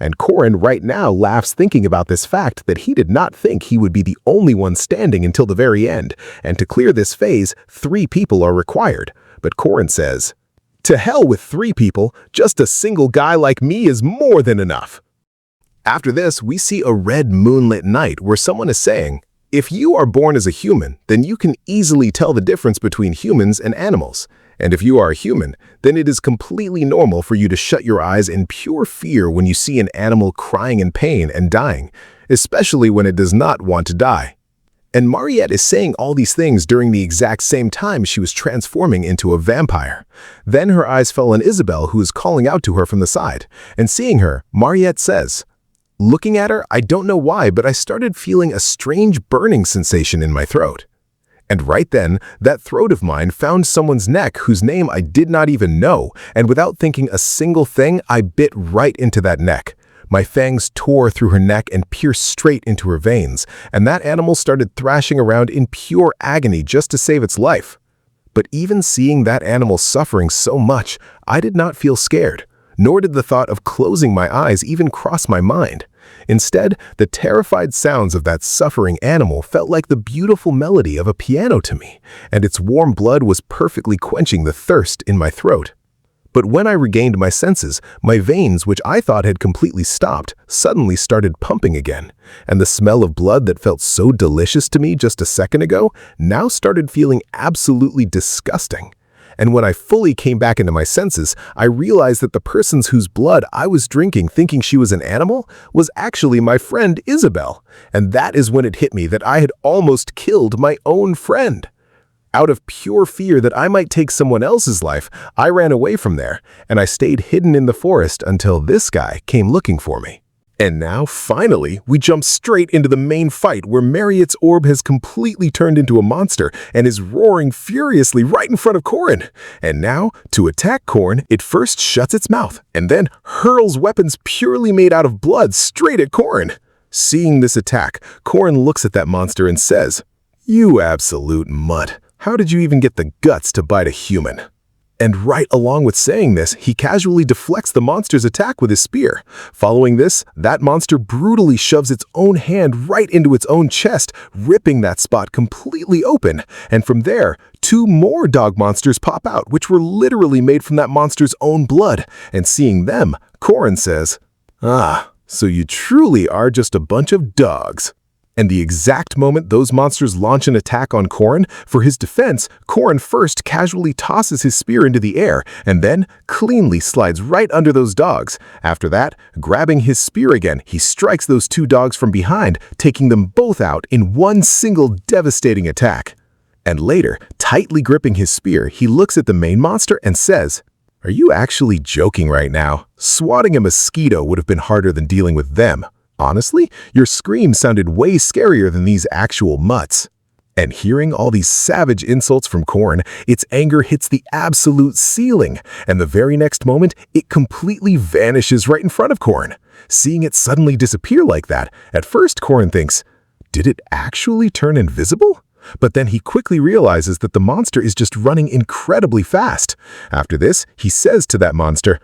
And Korin right now laughs thinking about this fact that he did not think he would be the only one standing until the very end, and to clear this phase, 3 people are required. But Korin says, "To hell with 3 people, just a single guy like me is more than enough." After this, we see a red moonlit night where someone is saying, "If you are born as a human, then you can easily tell the difference between humans and animals. And if you are a human, then it is completely normal for you to shut your eyes in pure fear when you see an animal crying in pain and dying, especially when it does not want to die." And Mariette is saying all these things during the exact same time she was transforming into a vampire. Then her eyes fell on Isabel, who is calling out to her from the side. And seeing her, Mariette says, "Looking at her, I don't know why, but I started feeling a strange burning sensation in my throat." And right then, that throat of mine found someone's neck whose name I did not even know, and without thinking a single thing, I bit right into that neck. My fangs tore through her neck and pierced straight into her veins, and that animal started thrashing around in pure agony just to save its life. But even seeing that animal suffering so much, I did not feel scared, nor did the thought of closing my eyes even cross my mind. Instead, the terrified sounds of that suffering animal felt like the beautiful melody of a piano to me, and its warm blood was perfectly quenching the thirst in my throat. But when I regained my senses, my veins, which I thought had completely stopped, suddenly started pumping again, and the smell of blood that felt so delicious to me just a second ago now started feeling absolutely disgusting. And when I fully came back into my senses, I realized that the person whose blood I was drinking thinking she was an animal was actually my friend Isabel, and that is when it hit me that I had almost killed my own friend. Out of pure fear that I might take someone else's life, I ran away from there, and I stayed hidden in the forest until this guy came looking for me. And now, finally, we jump straight into the main fight where Mariette's orb has completely turned into a monster and is roaring furiously right in front of Corin. And now, to attack Corin, it first shuts its mouth and then hurls weapons purely made out of blood straight at Corin. Seeing this attack, Corin looks at that monster and says, "You absolute mutt. How did you even get the guts to bite a human?" And right along with saying this, he casually deflects the monster's attack with his spear. Following this, that monster brutally shoves its own hand right into its own chest, ripping that spot completely open. And from there, two more dog monsters pop out, which were literally made from that monster's own blood. And seeing them, Corin says, "Ah, so you truly are just a bunch of dogs." And the exact moment those monsters launch an attack on Corin, for his defense, Corin first casually tosses his spear into the air and then cleanly slides right under those dogs. After that, grabbing his spear again, he strikes those two dogs from behind, taking them both out in one single devastating attack. And later, tightly gripping his spear, he looks at the main monster and says, "Are you actually joking right now? Swatting a mosquito would have been harder than dealing with them. Honestly, your scream sounded way scarier than these actual mutts." And hearing all these savage insults from Corin, its anger hits the absolute ceiling, and the very next moment, it completely vanishes right in front of Corin. Seeing it suddenly disappear like that, at first Corin thinks, did it actually turn invisible? But then he quickly realizes that the monster is just running incredibly fast. After this, he says to that monster,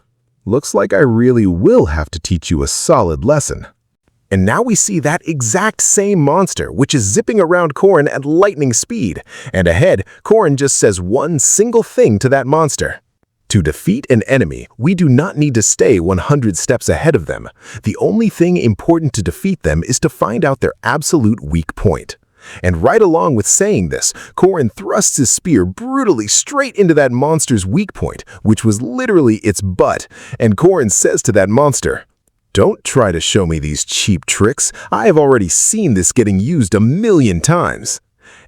"Looks like I really will have to teach you a solid lesson." And now we see that exact same monster, which is zipping around Corin at lightning speed. And ahead, Corin just says one single thing to that monster. To defeat an enemy, we do not need to stay 100 steps ahead of them. The only thing important to defeat them is to find out their absolute weak point. And right along with saying this, Corin thrusts his spear brutally straight into that monster's weak point, which was literally its butt. And Corin says to that monster, "Don't try to show me these cheap tricks. I have already seen this getting used 1,000,000 times."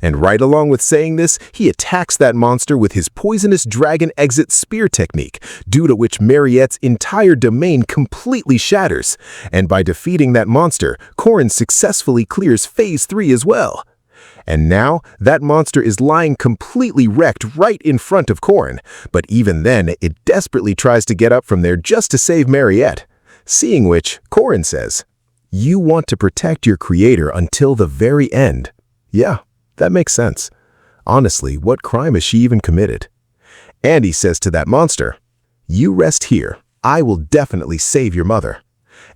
And right along with saying this, he attacks that monster with his poisonous dragon exit spear technique, due to which Mariette's entire domain completely shatters. And by defeating that monster, Corin successfully clears Phase 3 as well. And now, that monster is lying completely wrecked right in front of Corin, but even then, it desperately tries to get up from there just to save Mariette. Seeing which, Corin says, "You want to protect your creator until the very end." Yeah, that makes sense. Honestly, what crime has she even committed? And he says to that monster, "You rest here. I will definitely save your mother."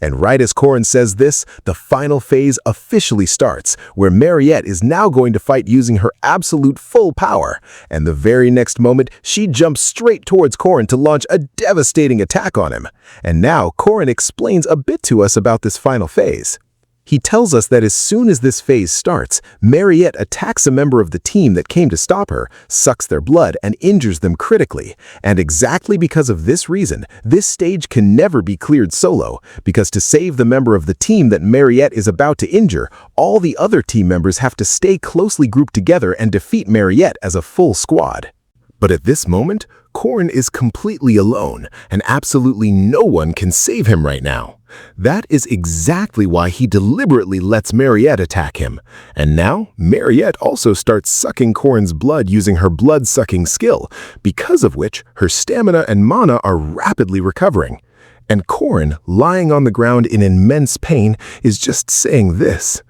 And right as Corin says this, the final phase officially starts, where Mariette is now going to fight using her absolute full power. And the very next moment, she jumps straight towards Corin to launch a devastating attack on him. And now Corin explains a bit to us about this final phase. He tells us that as soon as this phase starts, Mariette attacks a member of the team that came to stop her, sucks their blood, and injures them critically. And exactly because of this reason, this stage can never be cleared solo, because to save the member of the team that Mariette is about to injure, all the other team members have to stay closely grouped together and defeat Mariette as a full squad. But at this moment, Corin is completely alone, and absolutely no one can save him right now. That is exactly why he deliberately lets Mariette attack him. And now, Mariette also starts sucking Corin's blood using her blood-sucking skill, because of which her stamina and mana are rapidly recovering. And Corin, lying on the ground in immense pain, is just saying this,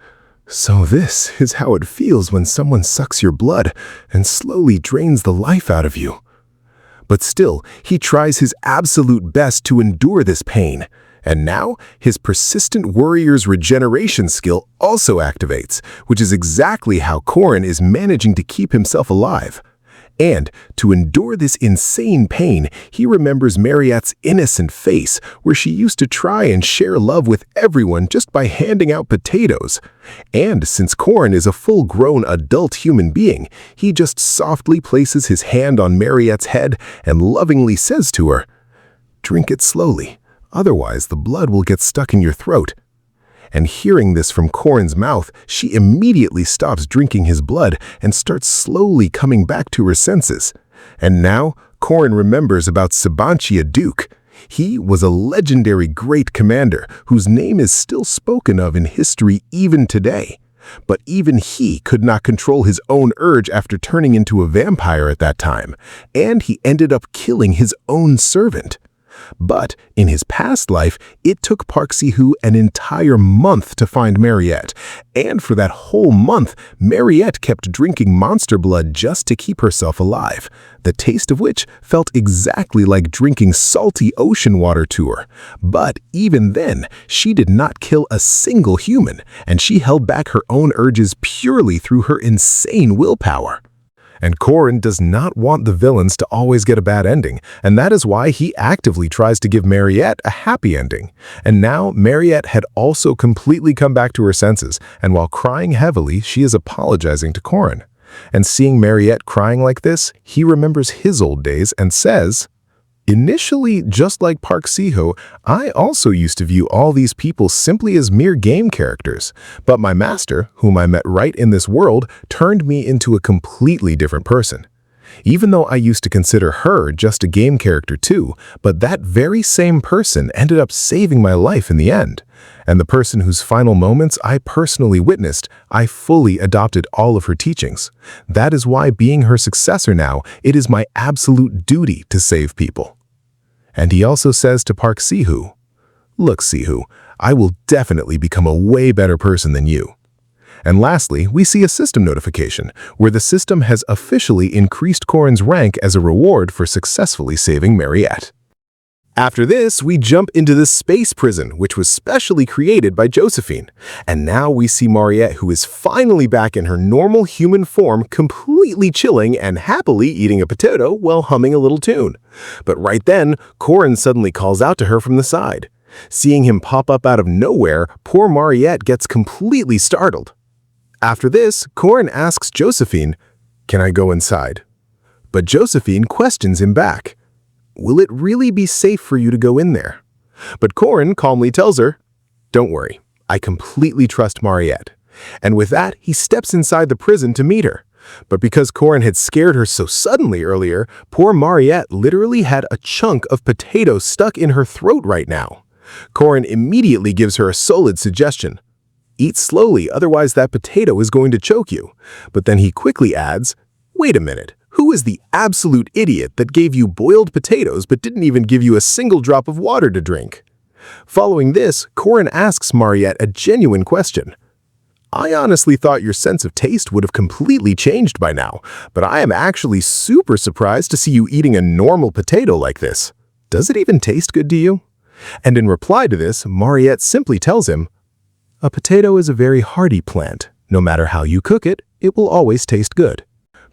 So this is how it feels when someone sucks your blood and slowly drains the life out of you. But still, he tries his absolute best to endure this pain. And now, his persistent warrior's regeneration skill also activates, which is exactly how Korin is managing to keep himself alive. And to endure this insane pain, he remembers Mariette's innocent face, where she used to try and share love with everyone just by handing out potatoes. And since Korin is a full-grown adult human being, he just softly places his hand on Mariette's head and lovingly says to her, "Drink it slowly, otherwise the blood will get stuck in your throat." And hearing this from Korin's mouth, she immediately stops drinking his blood and starts slowly coming back to her senses. And now, Korin remembers about Sabanchia Duke. He was a legendary great commander whose name is still spoken of in history even today. But even he could not control his own urge after turning into a vampire at that time, and he ended up killing his own servant. But in his past life, it took Park Si-hoo an entire month to find Mariette, and for that whole month, Mariette kept drinking monster blood just to keep herself alive, the taste of which felt exactly like drinking salty ocean water to her. But even then, she did not kill a single human, and she held back her own urges purely through her insane willpower. And Korin does not want the villains to always get a bad ending, and that is why he actively tries to give Mariette a happy ending. And now Mariette had also completely come back to her senses, and while crying heavily, she is apologizing to Korin. And seeing Mariette crying like this, he remembers his old days and says, "Initially, just like Park Si-hoo, I also used to view all these people simply as mere game characters. But my master, whom I met right in this world, turned me into a completely different person. Even though I used to consider her just a game character too, but that very same person ended up saving my life in the end. And the person whose final moments I personally witnessed, I fully adopted all of her teachings. That is why, being her successor now, it is my absolute duty to save people." And he also says to Park Si-hoo, "Look, Si-hoo, I will definitely become a way better person than you." And lastly, we see a system notification, where the system has officially increased Korin's rank as a reward for successfully saving Mariette. After this, we jump into the space prison, which was specially created by Josephine. And now we see Mariette, who is finally back in her normal human form, completely chilling and happily eating a potato while humming a little tune. But right then, Korin suddenly calls out to her from the side. Seeing him pop up out of nowhere, poor Mariette gets completely startled. After this, Korin asks Josephine, "Can I go inside?" But Josephine questions him back. "Will it really be safe for you to go in there?" But Korin calmly tells her, "Don't worry, I completely trust Mariette." And with that, he steps inside the prison to meet her. But because Korin had scared her so suddenly earlier, poor Mariette literally had a chunk of potato stuck in her throat right now. Korin immediately gives her a solid suggestion. "Eat slowly, otherwise that potato is going to choke you." But then he quickly adds, "Wait a minute. Who is the absolute idiot that gave you boiled potatoes but didn't even give you a single drop of water to drink?" Following this, Korin asks Mariette a genuine question. "I honestly thought your sense of taste would have completely changed by now, but I am actually super surprised to see you eating a normal potato like this. Does it even taste good to you?" And in reply to this, Mariette simply tells him, "A potato is a very hardy plant. No matter how you cook it, it will always taste good."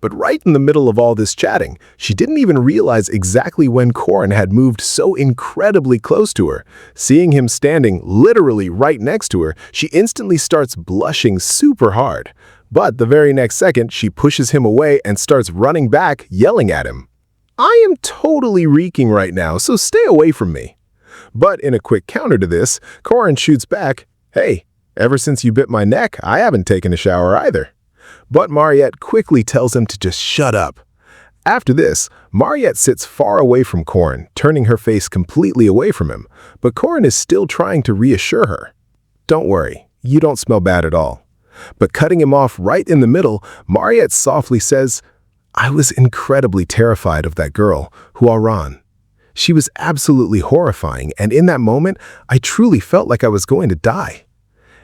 But right in the middle of all this chatting, she didn't even realize exactly when Korin had moved so incredibly close to her. Seeing him standing literally right next to her, she instantly starts blushing super hard. But the very next second, she pushes him away and starts running back, yelling at him, "I am totally reeking right now, so stay away from me." But in a quick counter to this, Korin shoots back, "Hey, ever since you bit my neck, I haven't taken a shower either." But Mariette quickly tells him to just shut up. After this, Mariette sits far away from Korin, turning her face completely away from him, but Korin is still trying to reassure her. "Don't worry, you don't smell bad at all." But cutting him off right in the middle, Mariette softly says, "I was incredibly terrified of that girl, Huaran. She was absolutely horrifying, and in that moment, I truly felt like I was going to die."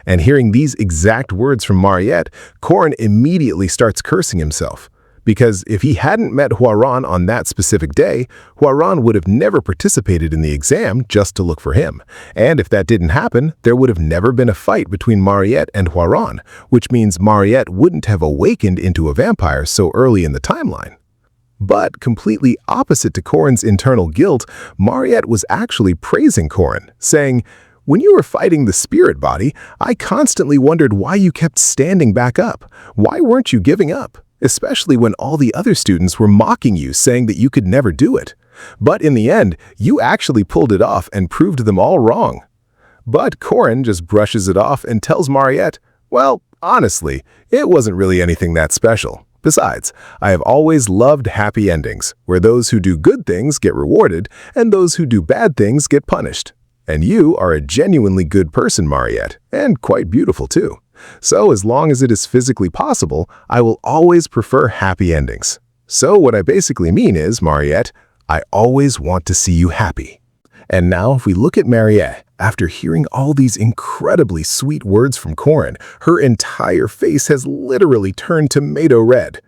And hearing these exact words from Mariette, Korin immediately starts cursing himself. Because if he hadn't met Hwaran on that specific day, Hwaran would have never participated in the exam just to look for him. And if that didn't happen, there would have never been a fight between Mariette and Hwaran, which means Mariette wouldn't have awakened into a vampire so early in the timeline. But completely opposite to Korin's internal guilt, Mariette was actually praising Korin, saying, "When you were fighting the spirit body, I constantly wondered why you kept standing back up. Why weren't you giving up? Especially when all the other students were mocking you, saying that you could never do it. But in the end, you actually pulled it off and proved them all wrong." But Korin just brushes it off and tells Mariette, "Well, honestly, it wasn't really anything that special. Besides, I have always loved happy endings, where those who do good things get rewarded and those who do bad things get punished. And you are a genuinely good person, Mariette, and quite beautiful too. So as long as it is physically possible, I will always prefer happy endings. So what I basically mean is, Mariette, I always want to see you happy." And now if we look at Mariette, after hearing all these incredibly sweet words from Korin, her entire face has literally turned tomato red.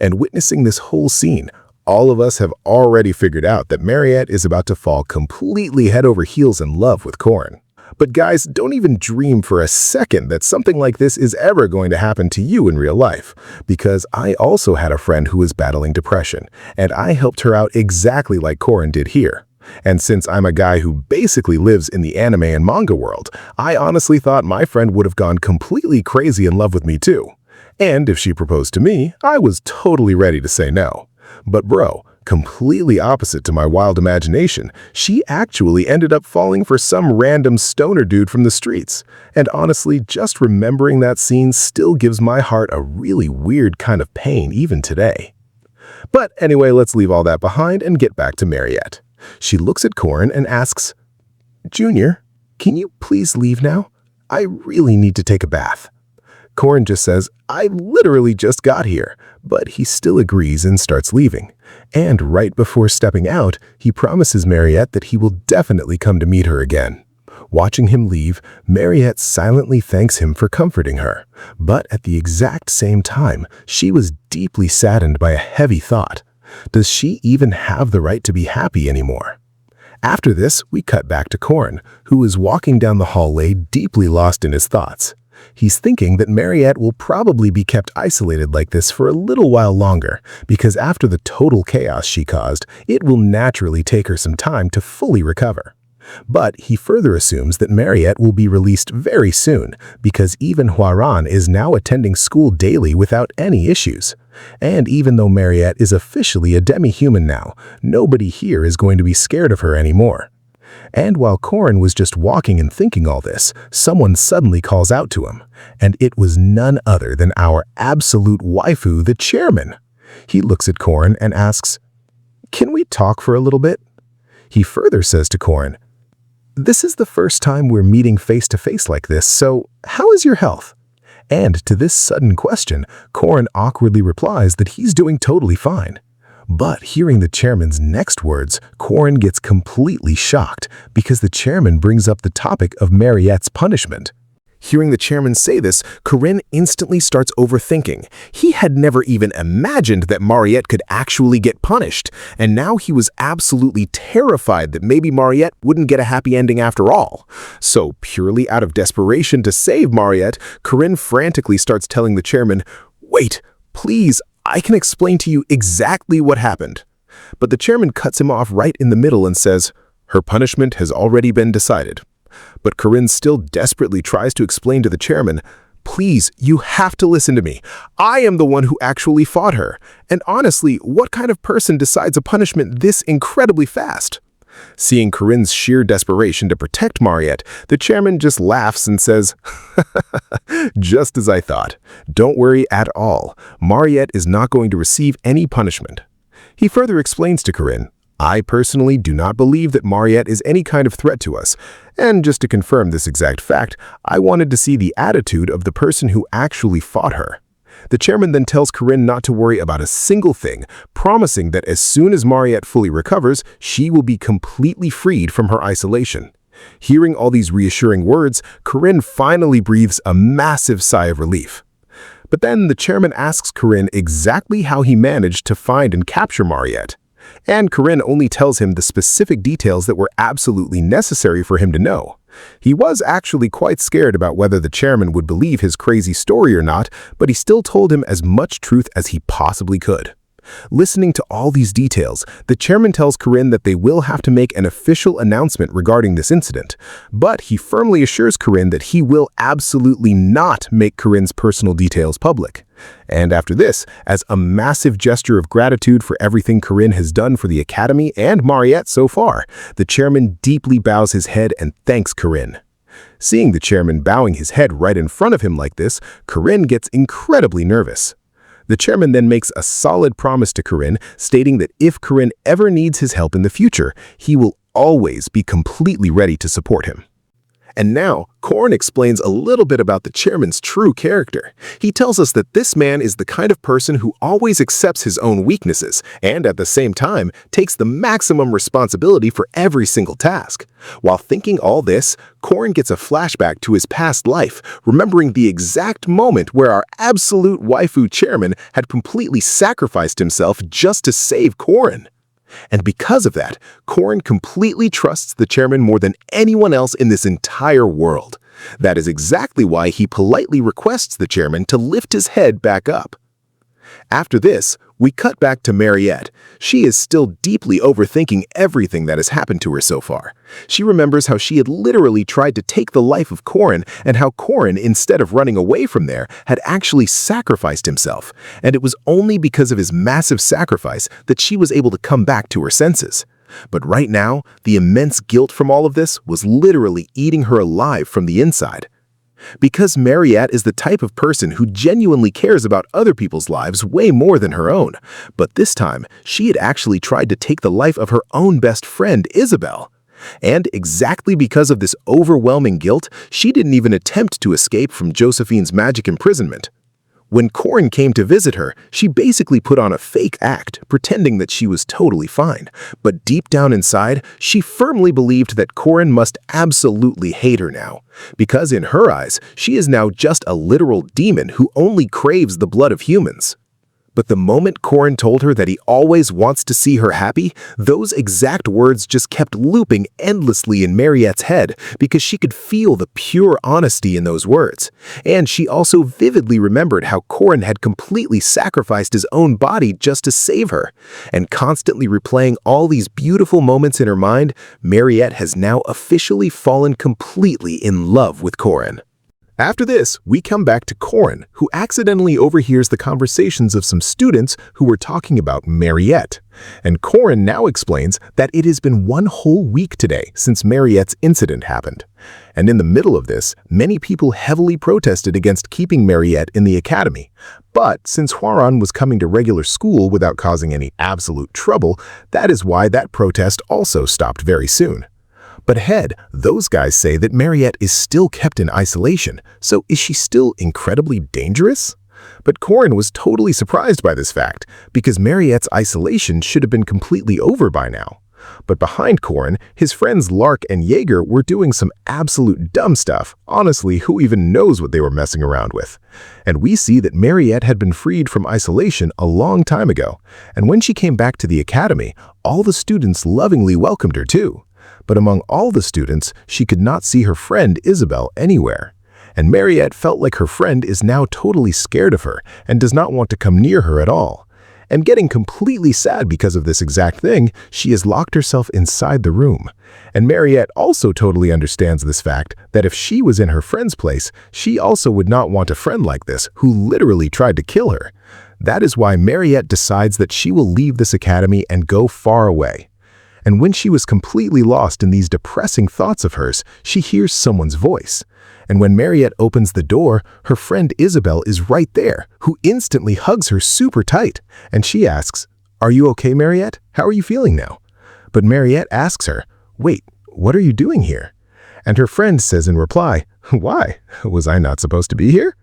And witnessing this whole scene, all of us have already figured out that Mariette is about to fall completely head over heels in love with Korin. But guys, don't even dream for a second that something like this is ever going to happen to you in real life, because I also had a friend who was battling depression, and I helped her out exactly like Korin did here. And since I'm a guy who basically lives in the anime and manga world, I honestly thought my friend would have gone completely crazy in love with me too. And if she proposed to me, I was totally ready to say no. But bro, completely opposite to my wild imagination, she actually ended up falling for some random stoner dude from the streets. And honestly, just remembering that scene still gives my heart a really weird kind of pain even today. But anyway, let's leave all that behind and get back to Mariette. She looks at Korin and asks, "Junior, can you please leave now? I really need to take a bath." Korin just says, "I literally just got here," but he still agrees and starts leaving. And right before stepping out, he promises Mariette that he will definitely come to meet her again. Watching him leave, Mariette silently thanks him for comforting her. But at the exact same time, she was deeply saddened by a heavy thought. Does she even have the right to be happy anymore? After this, we cut back to Korin, who is walking down the hallway deeply lost in his thoughts. He's thinking that Mariette will probably be kept isolated like this for a little while longer, because after the total chaos she caused, it will naturally take her some time to fully recover. But he further assumes that Mariette will be released very soon, because even Hwaran is now attending school daily without any issues. And even though Mariette is officially a demi-human now, nobody here is going to be scared of her anymore. And while Korin was just walking and thinking all this, someone suddenly calls out to him. And it was none other than our absolute waifu, the chairman. He looks at Korin and asks, "Can we talk for a little bit?" He further says to Korin, "This is the first time we're meeting face-to-face like this, so how is your health?" And to this sudden question, Korin awkwardly replies that he's doing totally fine. But hearing the chairman's next words, Korin gets completely shocked because the chairman brings up the topic of Mariette's punishment. Hearing the chairman say this, Korin instantly starts overthinking. He had never even imagined that Mariette could actually get punished, and now he was absolutely terrified that maybe Mariette wouldn't get a happy ending after all. So, purely out of desperation to save Mariette, Korin frantically starts telling the chairman, "Wait, please, I can explain to you exactly what happened." But the chairman cuts him off right in the middle and says, "Her punishment has already been decided." But Korin still desperately tries to explain to the chairman, "Please, you have to listen to me. I am the one who actually fought her. And honestly, what kind of person decides a punishment this incredibly fast?" Seeing Korin's sheer desperation to protect Mariette, the chairman just laughs and says, "Just as I thought. Don't worry at all. Mariette is not going to receive any punishment." He further explains to Korin, "I personally do not believe that Mariette is any kind of threat to us. And just to confirm this exact fact, I wanted to see the attitude of the person who actually fought her." The chairman then tells Korin not to worry about a single thing, promising that as soon as Mariette fully recovers, she will be completely freed from her isolation. Hearing all these reassuring words, Corinne finally breathes a massive sigh of relief. But then the chairman asks Corinne exactly how he managed to find and capture Mariette. And Corinne only tells him the specific details that were absolutely necessary for him to know. He was actually quite scared about whether the chairman would believe his crazy story or not, but he still told him as much truth as he possibly could. Listening to all these details, the chairman tells Corinne that they will have to make an official announcement regarding this incident, but he firmly assures Corinne that he will absolutely not make Corinne's personal details public. And after this, as a massive gesture of gratitude for everything Corinne has done for the Academy and Mariette so far, the chairman deeply bows his head and thanks Corinne. Seeing the chairman bowing his head right in front of him like this, Corinne gets incredibly nervous. The chairman then makes a solid promise to Corinne, stating that if Corinne ever needs his help in the future, he will always be completely ready to support him. And now, Corin explains a little bit about the chairman's true character. He tells us that this man is the kind of person who always accepts his own weaknesses and at the same time takes the maximum responsibility for every single task. While thinking all this, Corin gets a flashback to his past life, remembering the exact moment where our absolute waifu chairman had completely sacrificed himself just to save Corin. And because of that, Corin completely trusts the chairman more than anyone else in this entire world. That is exactly why he politely requests the chairman to lift his head back up. After this, we cut back to Mariette. She is still deeply overthinking everything that has happened to her so far. She remembers how she had literally tried to take the life of Corin and how Corin, instead of running away from there, had actually sacrificed himself. And it was only because of his massive sacrifice that she was able to come back to her senses. But right now, the immense guilt from all of this was literally eating her alive from the inside. Because Mariette is the type of person who genuinely cares about other people's lives way more than her own, but this time she had actually tried to take the life of her own best friend, Isabel. And exactly because of this overwhelming guilt, she didn't even attempt to escape from Josephine's magic imprisonment. When Corin came to visit her, she basically put on a fake act, pretending that she was totally fine. But deep down inside, she firmly believed that Corin must absolutely hate her now. Because in her eyes, she is now just a literal demon who only craves the blood of humans. But the moment Corin told her that he always wants to see her happy, those exact words just kept looping endlessly in Mariette's head because she could feel the pure honesty in those words. And she also vividly remembered how Corin had completely sacrificed his own body just to save her. And constantly replaying all these beautiful moments in her mind, Mariette has now officially fallen completely in love with Corin. After this, we come back to Corin, who accidentally overhears the conversations of some students who were talking about Mariette. And Corin now explains that it has been one whole week today since Mariette's incident happened. And in the middle of this, many people heavily protested against keeping Mariette in the academy. But since Hwaran was coming to regular school without causing any absolute trouble, that is why that protest also stopped very soon. But ahead, those guys say that Mariette is still kept in isolation, so is she still incredibly dangerous? But Corin was totally surprised by this fact, because Mariette's isolation should have been completely over by now. But behind Corin, his friends Lark and Jaeger were doing some absolute dumb stuff. Honestly, who even knows what they were messing around with? And we see that Mariette had been freed from isolation a long time ago, and when she came back to the academy, all the students lovingly welcomed her too. But among all the students, she could not see her friend Isabel anywhere. And Mariette felt like her friend is now totally scared of her and does not want to come near her at all. And getting completely sad because of this exact thing, she has locked herself inside the room. And Mariette also totally understands this fact that if she was in her friend's place, she also would not want a friend like this who literally tried to kill her. That is why Mariette decides that she will leave this academy and go far away. And when she was completely lost in these depressing thoughts of hers, she hears someone's voice. And when Mariette opens the door, her friend Isabel is right there, who instantly hugs her super tight. And she asks, "Are you okay, Mariette? How are you feeling now?" But Mariette asks her, "Wait, what are you doing here?" And her friend says in reply, "Why? Was I not supposed to be here?"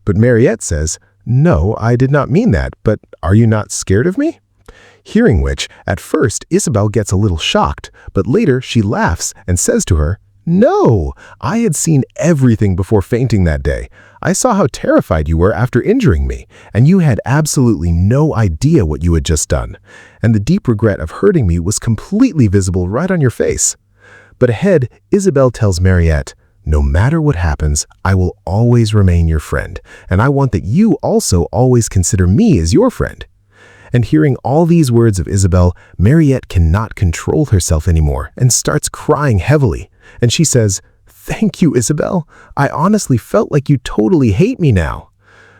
But Mariette says, "No, I did not mean that, but are you not scared of me?" Hearing which, at first, Isabel gets a little shocked, but later she laughs and says to her, "No, I had seen everything before fainting that day. I saw how terrified you were after injuring me, and you had absolutely no idea what you had just done. And the deep regret of hurting me was completely visible right on your face." But ahead, Isabel tells Mariette, "No matter what happens, I will always remain your friend, and I want that you also always consider me as your friend." And hearing all these words of Isabel, Mariette cannot control herself anymore and starts crying heavily. And she says, "Thank you, Isabel. I honestly felt like you totally hate me now."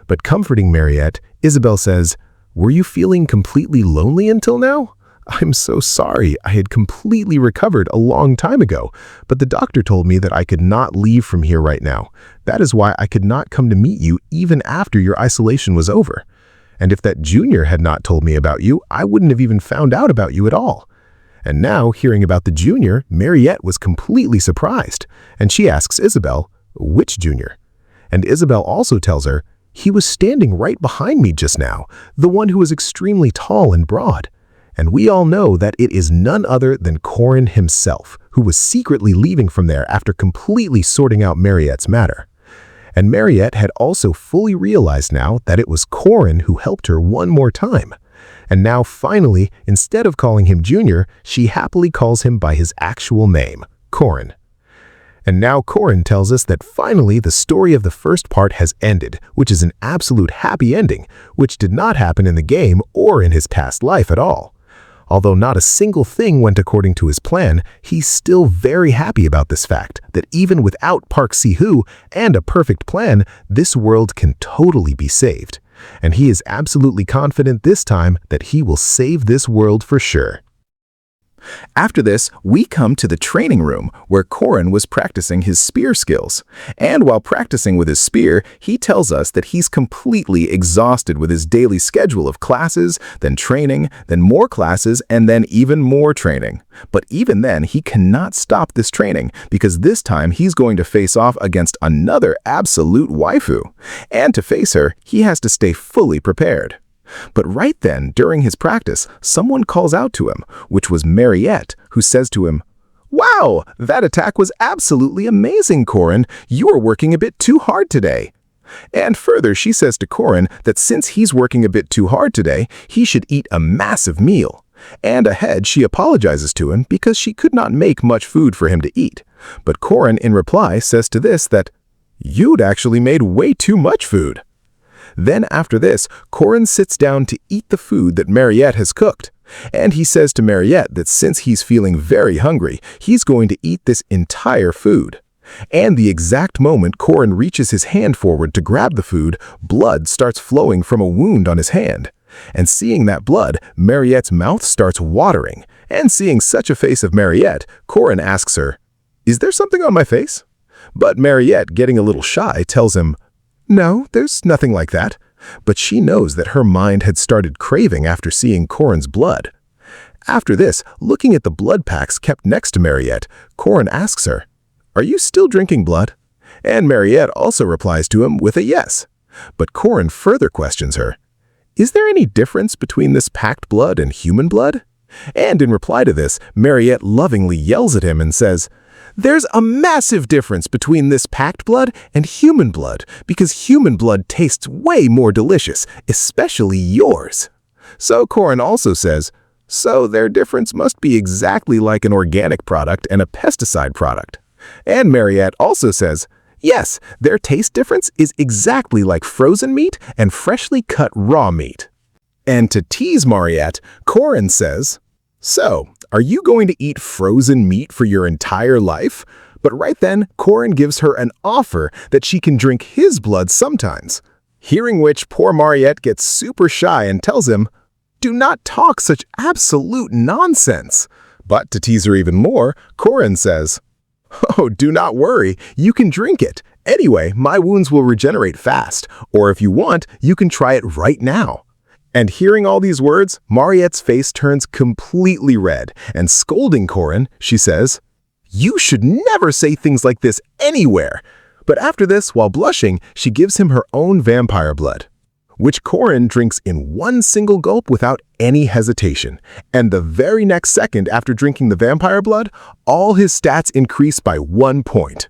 But comforting Mariette, Isabel says, "Were you feeling completely lonely until now? I'm so sorry. I had completely recovered a long time ago, but the doctor told me that I could not leave from here right now. That is why I could not come to meet you even after your isolation was over. And if that junior had not told me about you, I wouldn't have even found out about you at all." And now, hearing about the junior, Mariette was completely surprised, and she asks Isabel, "Which junior?" And Isabel also tells her, "He was standing right behind me just now, the one who was extremely tall and broad." And we all know that it is none other than Corin himself, who was secretly leaving from there after completely sorting out Mariette's matter. And Mariette had also fully realized now that it was Corin who helped her one more time. And now finally, instead of calling him Junior, she happily calls him by his actual name, Corin. And now Corin tells us that finally the story of the first part has ended, which is an absolute happy ending, which did not happen in the game or in his past life at all. Although not a single thing went according to his plan, he's still very happy about this fact, that even without Park Si-hoo and a perfect plan, this world can totally be saved. And he is absolutely confident this time that he will save this world for sure. After this, we come to the training room where Corin was practicing his spear skills. And while practicing with his spear, he tells us that he's completely exhausted with his daily schedule of classes, then training, then more classes, and then even more training. But even then, he cannot stop this training because this time he's going to face off against another absolute waifu. And to face her, he has to stay fully prepared. But right then, during his practice, someone calls out to him, which was Mariette, who says to him, "Wow, that attack was absolutely amazing, Corin. You are working a bit too hard today." And further, she says to Corin that since he's working a bit too hard today, he should eat a massive meal. And ahead, she apologizes to him because she could not make much food for him to eat. But Corin, in reply, says to this that, "You'd actually made way too much food." Then after this, Corin sits down to eat the food that Mariette has cooked. And he says to Mariette that since he's feeling very hungry, he's going to eat this entire food. And the exact moment Corin reaches his hand forward to grab the food, blood starts flowing from a wound on his hand. And seeing that blood, Mariette's mouth starts watering. And seeing such a face of Mariette, Corin asks her, "Is there something on my face?" But Mariette, getting a little shy, tells him, "No, there's nothing like that." But she knows that her mind had started craving after seeing Corin's blood. After this, looking at the blood packs kept next to Mariette, Corin asks her, "Are you still drinking blood?" And Mariette also replies to him with a yes. But Corin further questions her, "Is there any difference between this packed blood and human blood?" And in reply to this, Mariette lovingly yells at him and says, "There's a massive difference between this packed blood and human blood, because human blood tastes way more delicious, especially yours." So Corin also says, "So their difference must be exactly like an organic product and a pesticide product." And Mariette also says, "Yes, their taste difference is exactly like frozen meat and freshly cut raw meat." And to tease Mariette, Corin says, "So, are you going to eat frozen meat for your entire life?" But right then, Corin gives her an offer that she can drink his blood sometimes. Hearing which, poor Mariette gets super shy and tells him, "Do not talk such absolute nonsense." But to tease her even more, Corin says, "Oh, do not worry, you can drink it. Anyway, my wounds will regenerate fast, or if you want, you can try it right now." And hearing all these words, Mariette's face turns completely red, and scolding Corin, she says, "You should never say things like this anywhere." But after this, while blushing, she gives him her own vampire blood. which Korin drinks in one single gulp without any hesitation. And the very next second after drinking the vampire blood, all his stats increase by 1 point.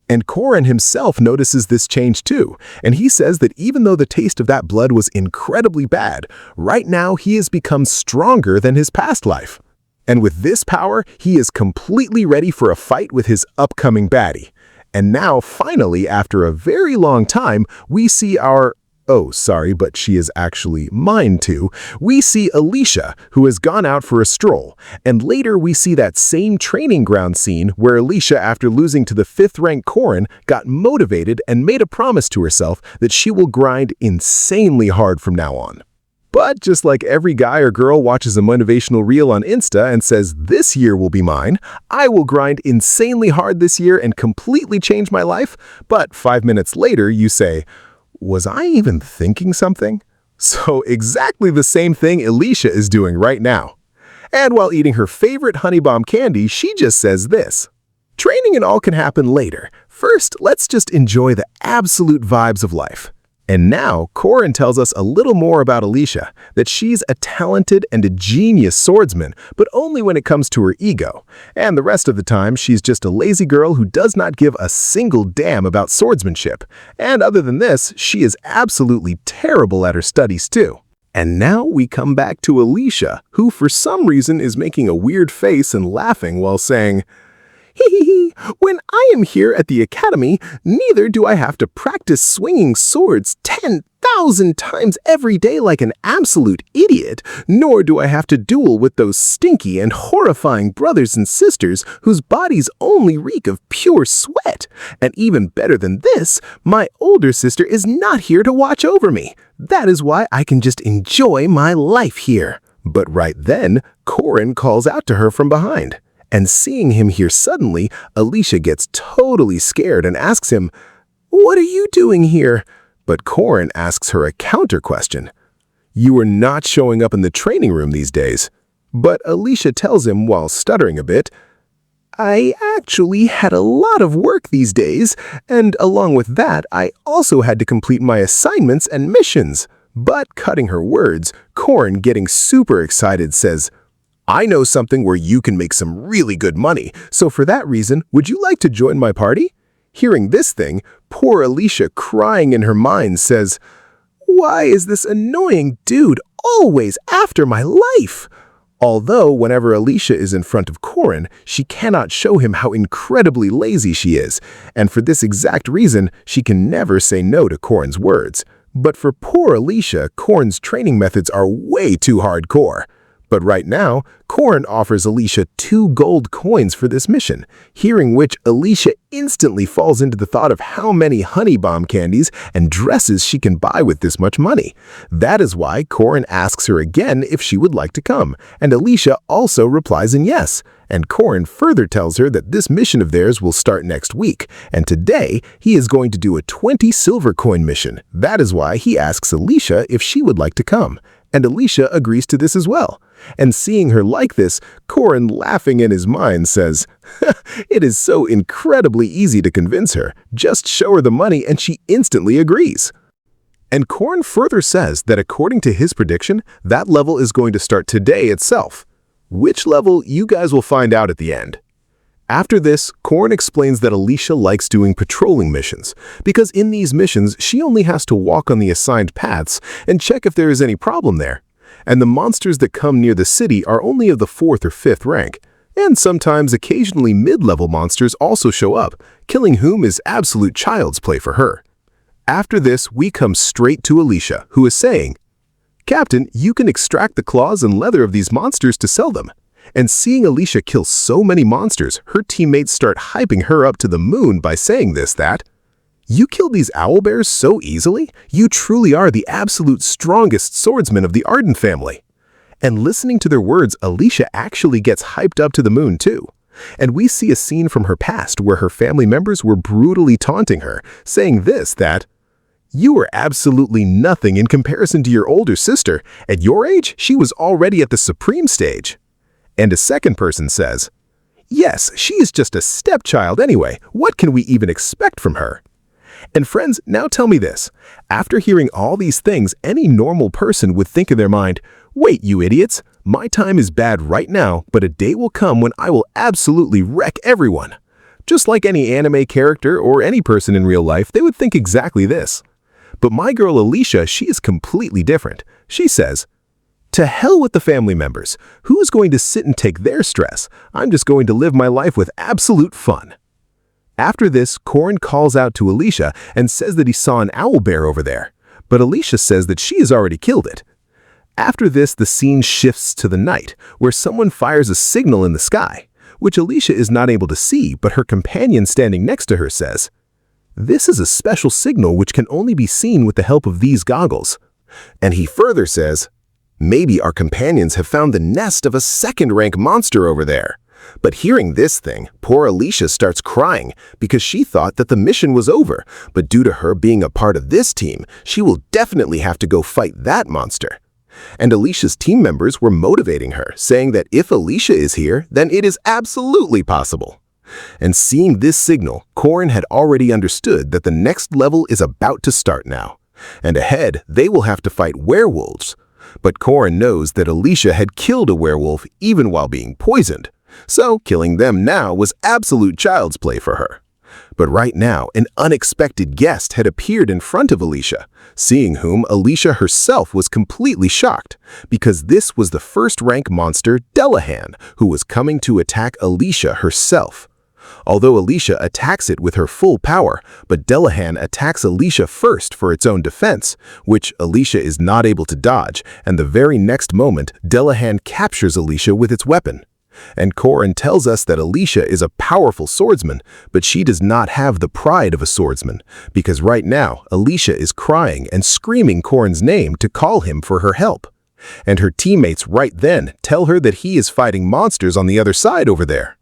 And Korin himself notices this change too, and he says that even though the taste of that blood was incredibly bad, right now he has become stronger than his past life. And with this power, he is completely ready for a fight with his upcoming baddie. And now, finally, after a very long time, we see our... Oh, sorry, but she is actually mine too. We see Alicia, who has gone out for a stroll. And later we see that same training ground scene where Alicia, after losing to the 5th-ranked Korin, got motivated and made a promise to herself that she will grind insanely hard from now on. But just like every guy or girl watches a motivational reel on Insta and says, "This year will be mine, I will grind insanely hard this year and completely change my life," but 5 minutes later you say, "Was I even thinking something?" So exactly the same thing Alicia is doing right now. And while eating her favorite honey bomb candy, she just says this: "Training and all can happen later. First, let's just enjoy the absolute vibes of life." And now, Korin tells us a little more about Alicia, that she's a talented and a genius swordsman, but only when it comes to her ego. And the rest of the time, she's just a lazy girl who does not give a single damn about swordsmanship. And other than this, she is absolutely terrible at her studies too. And now we come back to Alicia, who for some reason is making a weird face and laughing while saying, "Hee, when I am here at the academy, neither do I have to practice swinging swords 10,000 times every day like an absolute idiot, nor do I have to duel with those stinky and horrifying brothers and sisters whose bodies only reek of pure sweat. And even better than this, my older sister is not here to watch over me. That is why I can just enjoy my life here." But right then, Korin calls out to her from behind. And seeing him here suddenly, Alicia gets totally scared and asks him, "What are you doing here?" But Korin asks her a counter question. "You are not showing up in the training room these days." But Alicia tells him while stuttering a bit, "I actually had a lot of work these days, and along with that, I also had to complete my assignments and missions." But cutting her words, Korin, getting super excited, says, "I know something where you can make some really good money, so for that reason, would you like to join my party?" Hearing this thing, poor Alicia, crying in her mind, says, "Why is this annoying dude always after my life?" Although whenever Alicia is in front of Korin, she cannot show him how incredibly lazy she is, and for this exact reason, she can never say no to Korin's words. But for poor Alicia, Korin's training methods are way too hardcore. But right now, Korin offers Alicia 2 gold coins for this mission, hearing which Alicia instantly falls into the thought of how many honey bomb candies and dresses she can buy with this much money. That is why Korin asks her again if she would like to come, and Alicia also replies in yes. And Korin further tells her that this mission of theirs will start next week, and today he is going to do a 20 silver coin mission. That is why he asks Alicia if she would like to come. And Alicia agrees to this as well. And seeing her like this, Korin, laughing in his mind, says, "It is so incredibly easy to convince her. Just show her the money and she instantly agrees." And Korin further says that according to his prediction, that level is going to start today itself. Which level, you guys will find out at the end. After this, Korin explains that Alicia likes doing patrolling missions, because in these missions, she only has to walk on the assigned paths and check if there is any problem there. And the monsters that come near the city are only of the 4th or 5th rank, and sometimes occasionally mid-level monsters also show up, killing whom is absolute child's play for her. After this, we come straight to Alicia, who is saying, "Captain, you can extract the claws and leather of these monsters to sell them." And seeing Alicia kill so many monsters, her teammates start hyping her up to the moon by saying that, "You killed these owlbears so easily? You truly are the absolute strongest swordsman of the Arden family." And listening to their words, Alicia actually gets hyped up to the moon too. And we see a scene from her past where her family members were brutally taunting her, saying that, "You are absolutely nothing in comparison to your older sister. At your age, she was already at the supreme stage." And a second person says, "Yes, she is just a stepchild anyway. What can we even expect from her?" And friends, now tell me this. After hearing all these things, any normal person would think in their mind, wait, you idiots, my time is bad right now, but a day will come when I will absolutely wreck everyone. Just like any anime character or any person in real life, they would think exactly this. But my girl Alicia, she is completely different. She says, to hell with the family members. Who's going to sit and take their stress? I'm just going to live my life with absolute fun. After this, Korin calls out to Alicia and says that he saw an owlbear over there. But Alicia says that she has already killed it. After this, the scene shifts to the night, where someone fires a signal in the sky, which Alicia is not able to see, but her companion standing next to her says, this is a special signal which can only be seen with the help of these goggles. And he further says, maybe our companions have found the nest of a second-rank monster over there. But hearing this thing, poor Alicia starts crying because she thought that the mission was over, but due to her being a part of this team, she will definitely have to go fight that monster. And Alicia's team members were motivating her, saying that if Alicia is here, then it is absolutely possible. And seeing this signal, Korin had already understood that the next level is about to start now. And ahead, they will have to fight werewolves. But Korin knows that Alicia had killed a werewolf even while being poisoned. So killing them now was absolute child's play for her. But right now, an unexpected guest had appeared in front of Alicia, seeing whom Alicia herself was completely shocked, because this was the first-rank monster Delahan, who was coming to attack Alicia herself. Although Alicia attacks it with her full power, but Delahan attacks Alicia first for its own defense, which Alicia is not able to dodge, and the very next moment, Delahan captures Alicia with its weapon. And Korin tells us that Alicia is a powerful swordsman, but she does not have the pride of a swordsman, because right now, Alicia is crying and screaming Korin's name to call him for her help. And her teammates right then tell her that he is fighting monsters on the other side over there.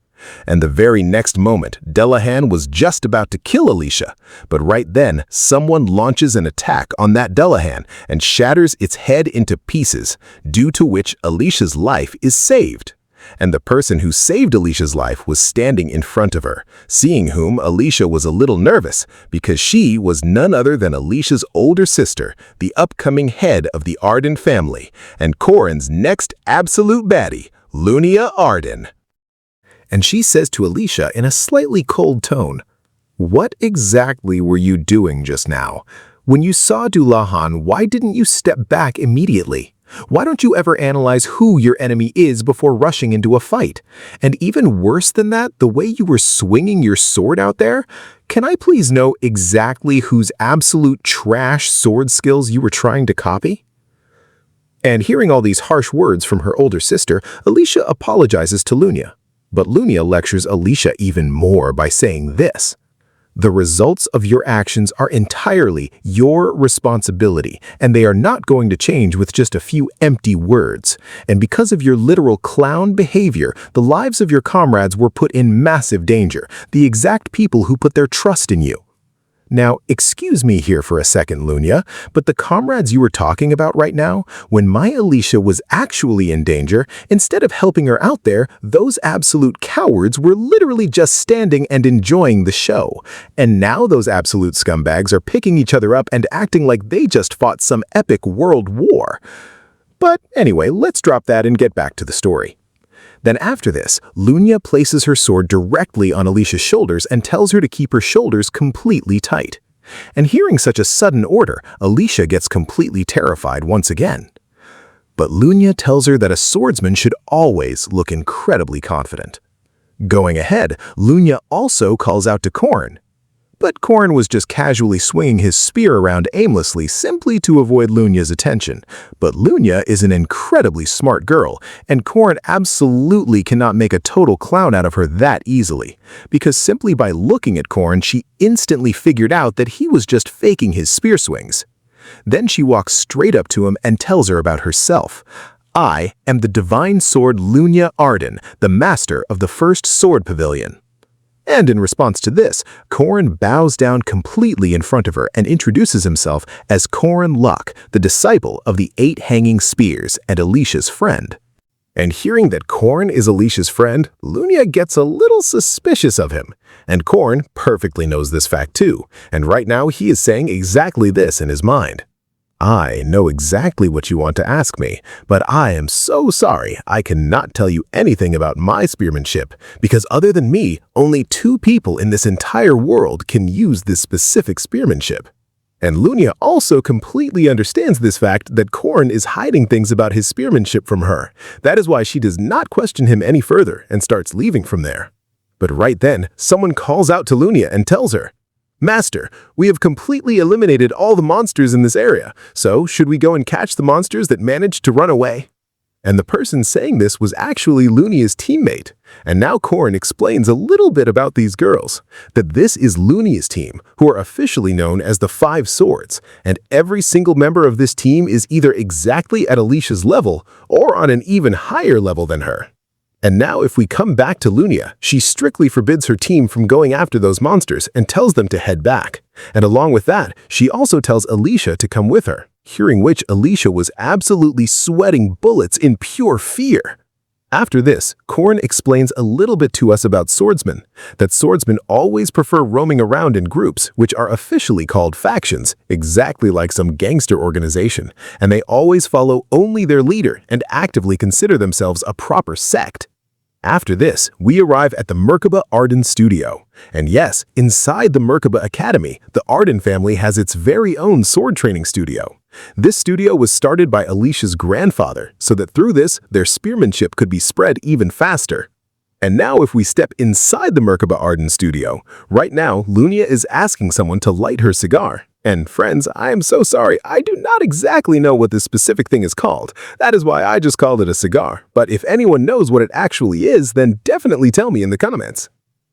And the very next moment, Delahan was just about to kill Alicia, but right then, someone launches an attack on that Delahan and shatters its head into pieces, due to which Alicia's life is saved. And the person who saved Alicia's life was standing in front of her, seeing whom Alicia was a little nervous because she was none other than Alicia's older sister, the upcoming head of the Arden family, and Korin's next absolute baddie, Lunia Arden. And she says to Alicia in a slightly cold tone, what exactly were you doing just now? When you saw Dulahan, why didn't you step back immediately? Why don't you ever analyze who your enemy is before rushing into a fight? And even worse than that, the way you were swinging your sword out there? Can I please know exactly whose absolute trash sword skills you were trying to copy? And hearing all these harsh words from her older sister, Alicia apologizes to Lunia. But Lunia lectures Alicia even more by saying this. The results of your actions are entirely your responsibility, and they are not going to change with just a few empty words. And because of your literal clown behavior, the lives of your comrades were put in massive danger, the exact people who put their trust in you. Now, excuse me here for a second, Lunia, but the comrades you were talking about right now, when my Alicia was actually in danger, instead of helping her out there, those absolute cowards were literally just standing and enjoying the show. And now those absolute scumbags are picking each other up and acting like they just fought some epic world war. But anyway, let's drop that and get back to the story. Then after this, Lunia places her sword directly on Alicia's shoulders and tells her to keep her shoulders completely tight. And hearing such a sudden order, Alicia gets completely terrified once again. But Lunia tells her that a swordsman should always look incredibly confident. Going ahead, Lunia also calls out to Korin. But Korin was just casually swinging his spear around aimlessly simply to avoid Lunia's attention. But Lunia is an incredibly smart girl, and Korin absolutely cannot make a total clown out of her that easily, because simply by looking at Korin, she instantly figured out that he was just faking his spear swings. Then she walks straight up to him and tells her about herself. I am the divine sword Lunia Arden, the master of the first sword pavilion. And in response to this, Korin bows down completely in front of her and introduces himself as Korin Luck, the disciple of the 8 hanging spears and Alicia's friend. And hearing that Korn is Alicia's friend, Lunia gets a little suspicious of him. And Korn perfectly knows this fact too, and right now he is saying exactly this in his mind. I know exactly what you want to ask me, but I am so sorry I cannot tell you anything about my spearmanship, because other than me, only 2 people in this entire world can use this specific spearmanship. And Lunia also completely understands this fact that Korn is hiding things about his spearmanship from her. That is why she does not question him any further and starts leaving from there. But right then, someone calls out to Lunia and tells her, "Master, we have completely eliminated all the monsters in this area, so should we go and catch the monsters that managed to run away?" And the person saying this was actually Lunia's teammate. And now Korn explains a little bit about these girls, that this is Lunia's team, who are officially known as the 5 Swords, and every single member of this team is either exactly at Alicia's level or on an even higher level than her. And now if we come back to Lunia, she strictly forbids her team from going after those monsters and tells them to head back. And along with that, she also tells Alicia to come with her, hearing which Alicia was absolutely sweating bullets in pure fear. After this, Korn explains a little bit to us about swordsmen, that swordsmen always prefer roaming around in groups, which are officially called factions, exactly like some gangster organization, and they always follow only their leader and actively consider themselves a proper sect. After this, we arrive at the Merkaba Arden studio. And yes, inside the Merkaba Academy, the Arden family has its very own sword training studio. This studio was started by Alicia's grandfather, so that through this, their spearmanship could be spread even faster. And now if we step inside the Merkaba Arden studio, right now Lunia is asking someone to light her cigar. And friends, I am so sorry, I do not exactly know what this specific thing is called. That is why I just called it a cigar. But if anyone knows what it actually is, then definitely tell me in the comments.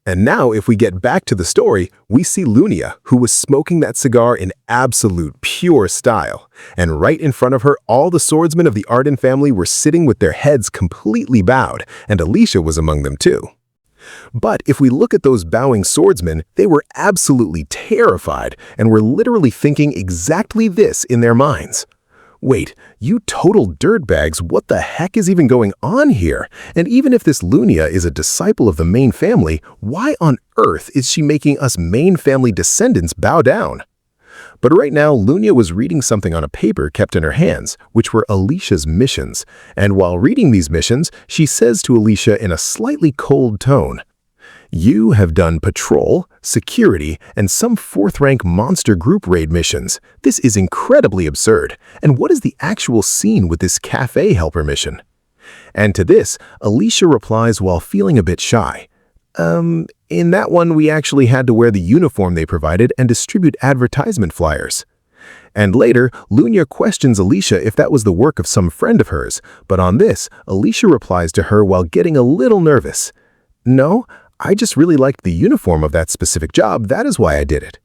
And now if we get back to the story, we see Lunia, who was smoking that cigar in absolute pure style. And right in front of her, all the swordsmen of the Arden family were sitting with their heads completely bowed, and Alicia was among them too. But if we look at those bowing swordsmen, they were absolutely terrified and were literally thinking exactly this in their minds. Wait, you total dirtbags, what the heck is even going on here? And even if this Lunia is a disciple of the main family, why on earth is she making us main family descendants bow down? But right now, Lunia was reading something on a paper kept in her hands, which were Alicia's missions. And while reading these missions, she says to Alicia in a slightly cold tone, "You have done patrol, security, and some 4th-rank monster group raid missions. This is incredibly absurd. And what is the actual scene with this cafe helper mission?" And to this, Alicia replies while feeling a bit shy. In that one, we actually had to wear the uniform they provided and distribute advertisement flyers." And later, Lunia questions Alicia if that was the work of some friend of hers, but on this, Alicia replies to her while getting a little nervous. "No, I just really liked the uniform of that specific job, that is why I did it."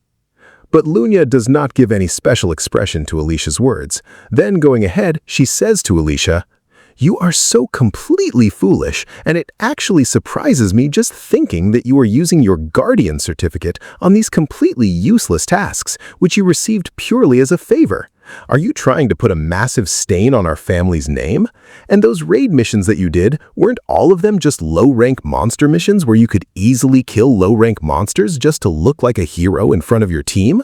But Lunia does not give any special expression to Alicia's words. Then going ahead, she says to Alicia, "You are so completely foolish, and it actually surprises me just thinking that you are using your guardian certificate on these completely useless tasks, which you received purely as a favor. Are you trying to put a massive stain on our family's name? And those raid missions that you did, weren't all of them just low-rank monster missions where you could easily kill low-rank monsters just to look like a hero in front of your team?"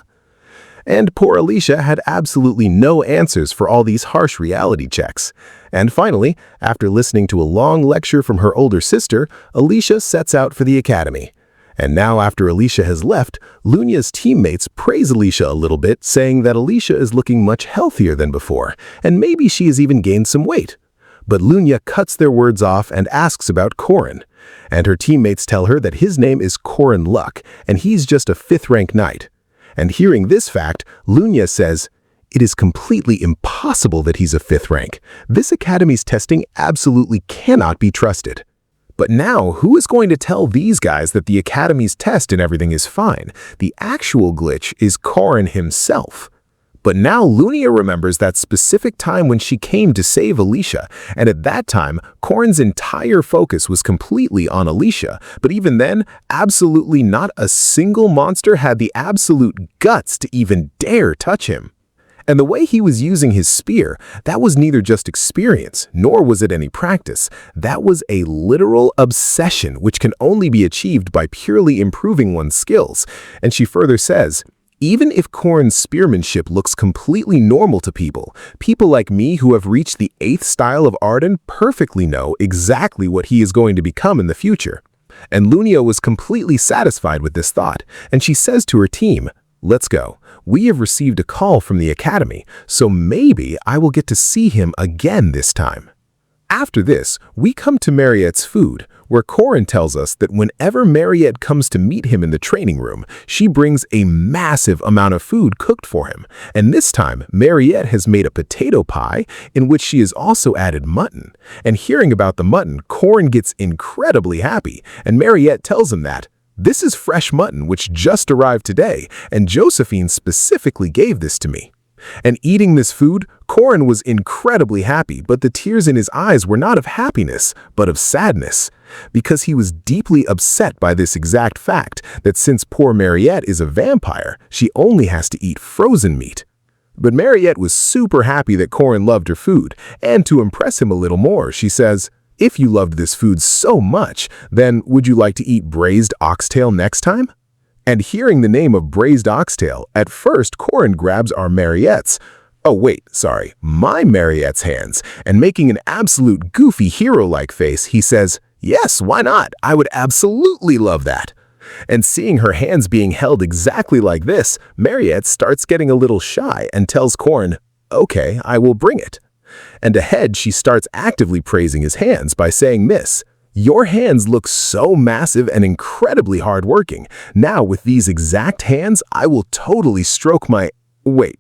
And poor Alicia had absolutely no answers for all these harsh reality checks. And finally, after listening to a long lecture from her older sister, Alicia sets out for the academy. And now after Alicia has left, Lunia's teammates praise Alicia a little bit, saying that Alicia is looking much healthier than before, and maybe she has even gained some weight. But Lunia cuts their words off and asks about Korn. And her teammates tell her that his name is Korn Luck, and he's just a 5th-rank knight. And hearing this fact, Lunia says, "It is completely impossible that he's a 5th rank. This academy's testing absolutely cannot be trusted." But now, who is going to tell these guys that the academy's test and everything is fine? The actual glitch is Korn himself. But now Lunia remembers that specific time when she came to save Alicia, and at that time, Korn's entire focus was completely on Alicia, but even then, absolutely not a single monster had the absolute guts to even dare touch him. And the way he was using his spear, that was neither just experience, nor was it any practice. That was a literal obsession, which can only be achieved by purely improving one's skills. And she further says, even if Korin's spearmanship looks completely normal to people, people like me who have reached the 8th style of Arden perfectly know exactly what he is going to become in the future. And Lunia was completely satisfied with this thought, and she says to her team, let's go. We have received a call from the academy, so maybe I will get to see him again this time. After this, we come to Mariette's food, where Korin tells us that whenever Mariette comes to meet him in the training room, she brings a massive amount of food cooked for him. And this time, Mariette has made a potato pie in which she has also added mutton. And hearing about the mutton, Korin gets incredibly happy, and Mariette tells him that this is fresh mutton which just arrived today, and Josephine specifically gave this to me. And eating this food, Korin was incredibly happy, but the tears in his eyes were not of happiness, but of sadness, because he was deeply upset by this exact fact that since poor Mariette is a vampire, she only has to eat frozen meat. But Mariette was super happy that Korin loved her food, and to impress him a little more, she says, if you loved this food so much, then would you like to eat braised oxtail next time? And hearing the name of braised oxtail, at first Korin grabs our Mariette's, my Mariette's hands, and making an absolute goofy hero-like face, he says, yes, why not? I would absolutely love that. And seeing her hands being held exactly like this, Mariette starts getting a little shy and tells Korin, okay, I will bring it. And ahead, she starts actively praising his hands by saying this, your hands look so massive and incredibly hardworking. Now with these exact hands, I will totally stroke my...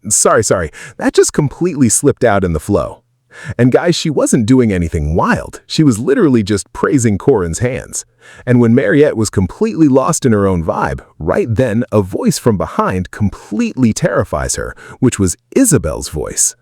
Sorry, that just completely slipped out in the flow. And guys, she wasn't doing anything wild. She was literally just praising Korin's hands. And when Mariette was completely lost in her own vibe, right then, a voice from behind completely terrifies her, which was Isabel's voice.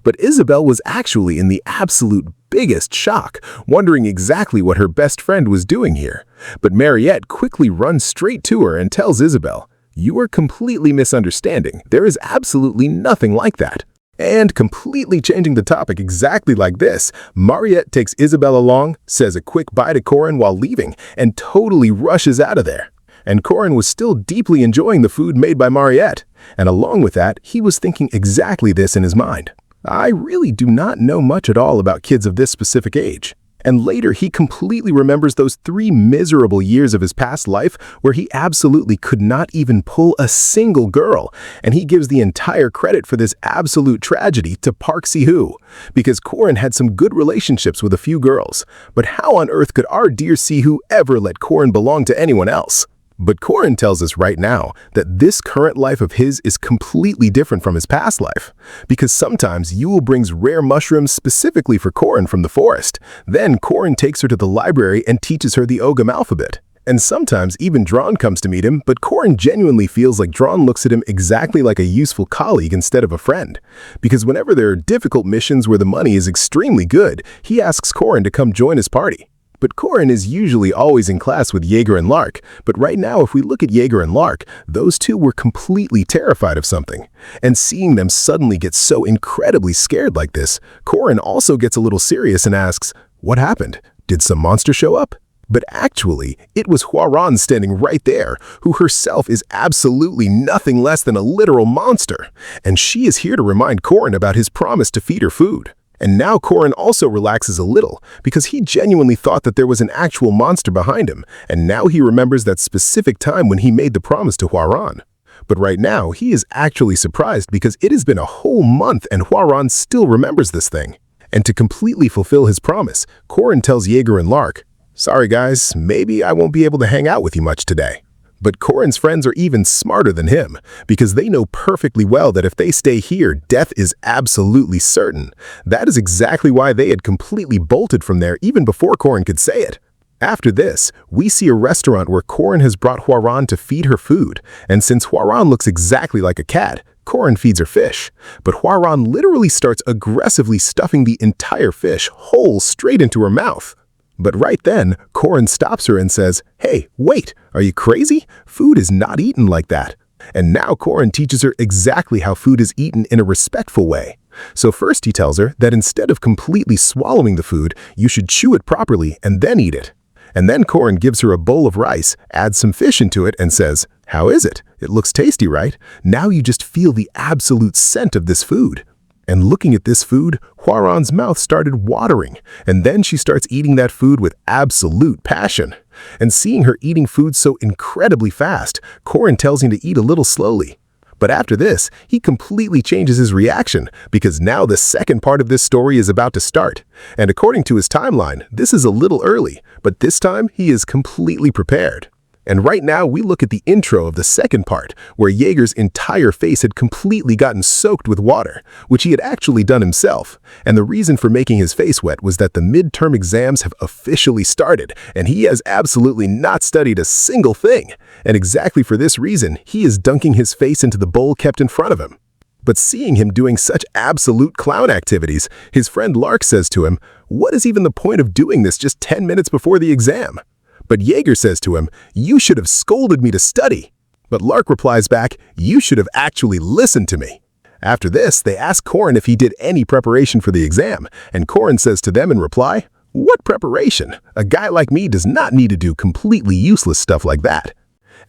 But Isabel was actually in the absolute biggest shock, wondering exactly what her best friend was doing here. But Mariette quickly runs straight to her and tells Isabel, you are completely misunderstanding. There is absolutely nothing like that. And completely changing the topic exactly like this, Mariette takes Isabel along, says a quick bye to Korin while leaving, and totally rushes out of there. And Korin was still deeply enjoying the food made by Mariette. And along with that, he was thinking exactly this in his mind. I really do not know much at all about kids of this specific age. And later, he completely remembers those 3 miserable years of his past life where he absolutely could not even pull a single girl. And he gives the entire credit for this absolute tragedy to Park Si-hoo, because Korin had some good relationships with a few girls. But how on earth could our dear Si-hoo ever let Korin belong to anyone else? But Korin tells us right now that this current life of his is completely different from his past life, because sometimes Yule brings rare mushrooms specifically for Korin from the forest. Then Korin takes her to the library and teaches her the Ogham alphabet. And sometimes even Drawn comes to meet him, but Korin genuinely feels like Drawn looks at him exactly like a useful colleague instead of a friend. Because whenever there are difficult missions where the money is extremely good, he asks Korin to come join his party. But Korin is usually always in class with Jaeger and Lark, but right now if we look at Jaeger and Lark, those two were completely terrified of something. And seeing them suddenly get so incredibly scared like this, Korin also gets a little serious and asks, what happened? Did some monster show up? But actually, it was Hwaran standing right there, who herself is absolutely nothing less than a literal monster. And she is here to remind Korin about his promise to feed her food. And now Korin also relaxes a little, because he genuinely thought that there was an actual monster behind him, and now he remembers that specific time when he made the promise to Hwaran. But right now, he is actually surprised because it has been a whole month and Hwaran still remembers this thing. And to completely fulfill his promise, Korin tells Jaeger and Lark, sorry guys, maybe I won't be able to hang out with you much today. But Korin's friends are even smarter than him, because they know perfectly well that if they stay here, death is absolutely certain. That is exactly why they had completely bolted from there even before Korin could say it. After this, we see a restaurant where Korin has brought Hwaran to feed her food, and since Hwaran looks exactly like a cat, Korin feeds her fish. But Hwaran literally starts aggressively stuffing the entire fish whole straight into her mouth. But right then, Korin stops her and says, hey, wait, are you crazy? Food is not eaten like that. And now Korin teaches her exactly how food is eaten in a respectful way. So first he tells her that instead of completely swallowing the food, you should chew it properly and then eat it. And then Korin gives her a bowl of rice, adds some fish into it, and says, "How is it? It looks tasty, right? Now you just feel the absolute scent of this food." And looking at this food, Hwaran's mouth started watering, and then she starts eating that food with absolute passion. And seeing her eating food so incredibly fast, Korin tells him to eat a little slowly. But after this, he completely changes his reaction, because now the second part of this story is about to start. And according to his timeline, this is a little early, but this time he is completely prepared. And right now we look at the intro of the second part, where Jaeger's entire face had completely gotten soaked with water, which he had actually done himself. And the reason for making his face wet was that the midterm exams have officially started, and he has absolutely not studied a single thing. And exactly for this reason, he is dunking his face into the bowl kept in front of him. But seeing him doing such absolute clown activities, his friend Lark says to him, "What is even the point of doing this just 10 minutes before the exam?" But Jaeger says to him, "You should have scolded me to study." But Lark replies back, "You should have actually listened to me." After this, they ask Korin if he did any preparation for the exam, and Korin says to them in reply, "What preparation? A guy like me does not need to do completely useless stuff like that."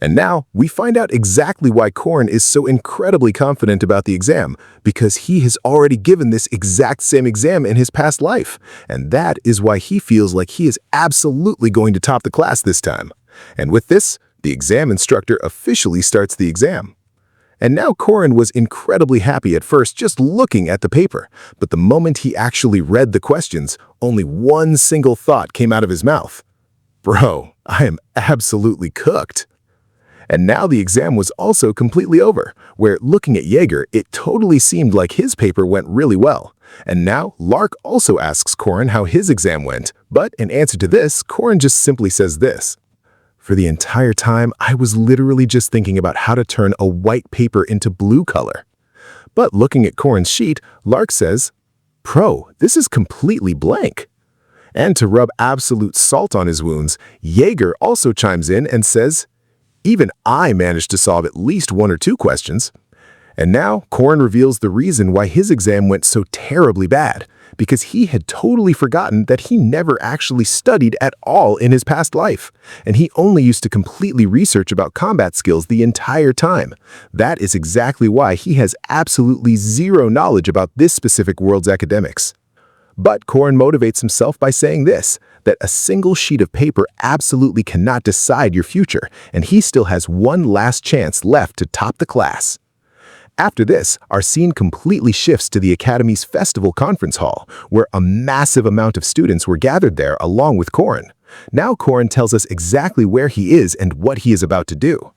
And now, we find out exactly why Korin is so incredibly confident about the exam, because he has already given this exact same exam in his past life. And that is why he feels like he is absolutely going to top the class this time. And with this, the exam instructor officially starts the exam. And now Korin was incredibly happy at first just looking at the paper, but the moment he actually read the questions, only one single thought came out of his mouth. "Bro, I am absolutely cooked." And now the exam was also completely over, where looking at Jaeger, it totally seemed like his paper went really well. And now Lark also asks Korin how his exam went, but in answer to this, Korin just simply says this: "For the entire time, I was literally just thinking about how to turn a white paper into blue color." But looking at Korin's sheet, Lark says, "Pro, this is completely blank." And to rub absolute salt on his wounds, Jaeger also chimes in and says, "Even I managed to solve at least one or two questions." And now Korin reveals the reason why his exam went so terribly bad, because he had totally forgotten that he never actually studied at all in his past life, and he only used to completely research about combat skills the entire time. That is exactly why he has absolutely zero knowledge about this specific world's academics. But Korin motivates himself by saying this, that a single sheet of paper absolutely cannot decide your future, and he still has one last chance left to top the class. After this, our scene completely shifts to the Academy's festival conference hall, where a massive amount of students were gathered there along with Korin. Now Korin tells us exactly where he is and what he is about to do.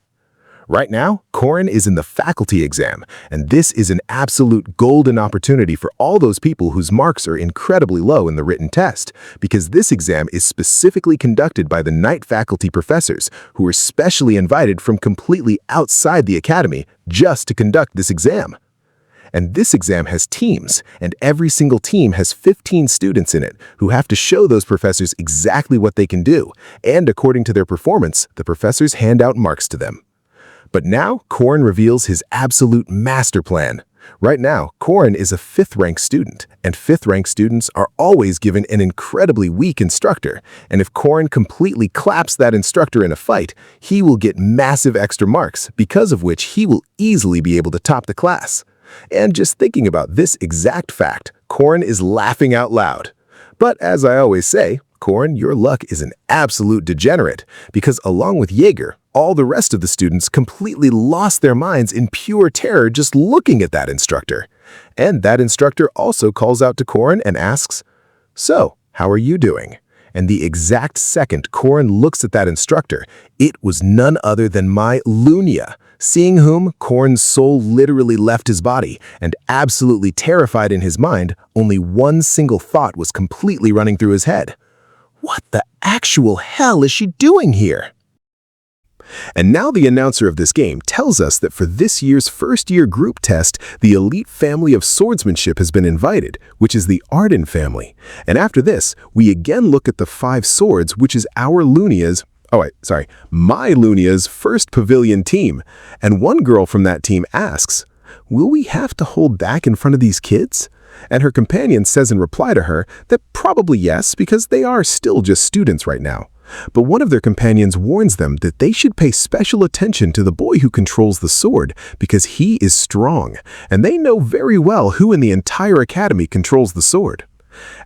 Right now, Korin is in the faculty exam, and this is an absolute golden opportunity for all those people whose marks are incredibly low in the written test, because this exam is specifically conducted by the night faculty professors who are specially invited from completely outside the academy just to conduct this exam. And this exam has teams, and every single team has 15 students in it who have to show those professors exactly what they can do, and according to their performance, the professors hand out marks to them. But now, Korin reveals his absolute master plan. Right now, Korin is a 5th-rank student, and 5th-rank students are always given an incredibly weak instructor, and if Korin completely claps that instructor in a fight, he will get massive extra marks, because of which he will easily be able to top the class. And just thinking about this exact fact, Korin is laughing out loud. But as I always say, Korin, your luck is an absolute degenerate, because along with Jaeger, all the rest of the students completely lost their minds in pure terror just looking at that instructor. And that instructor also calls out to Korin and asks, "So, how are you doing?" And the exact second Korin looks at that instructor, it was none other than my Lunia, seeing whom Korin's soul literally left his body, and absolutely terrified in his mind, only one single thought was completely running through his head. What the actual hell is she doing here? And now the announcer of this game tells us that for this year's first-year group test, the elite family of swordsmanship has been invited, which is the Arden family. And after this, we again look at the 5 swords, which is our Lunia's, My Lunia's first pavilion team. And one girl from that team asks, "Will we have to hold back in front of these kids?" And her companion says in reply to her that probably yes, because they are still just students right now. But one of their companions warns them that they should pay special attention to the boy who controls the sword because he is strong, and they know very well who in the entire academy controls the sword.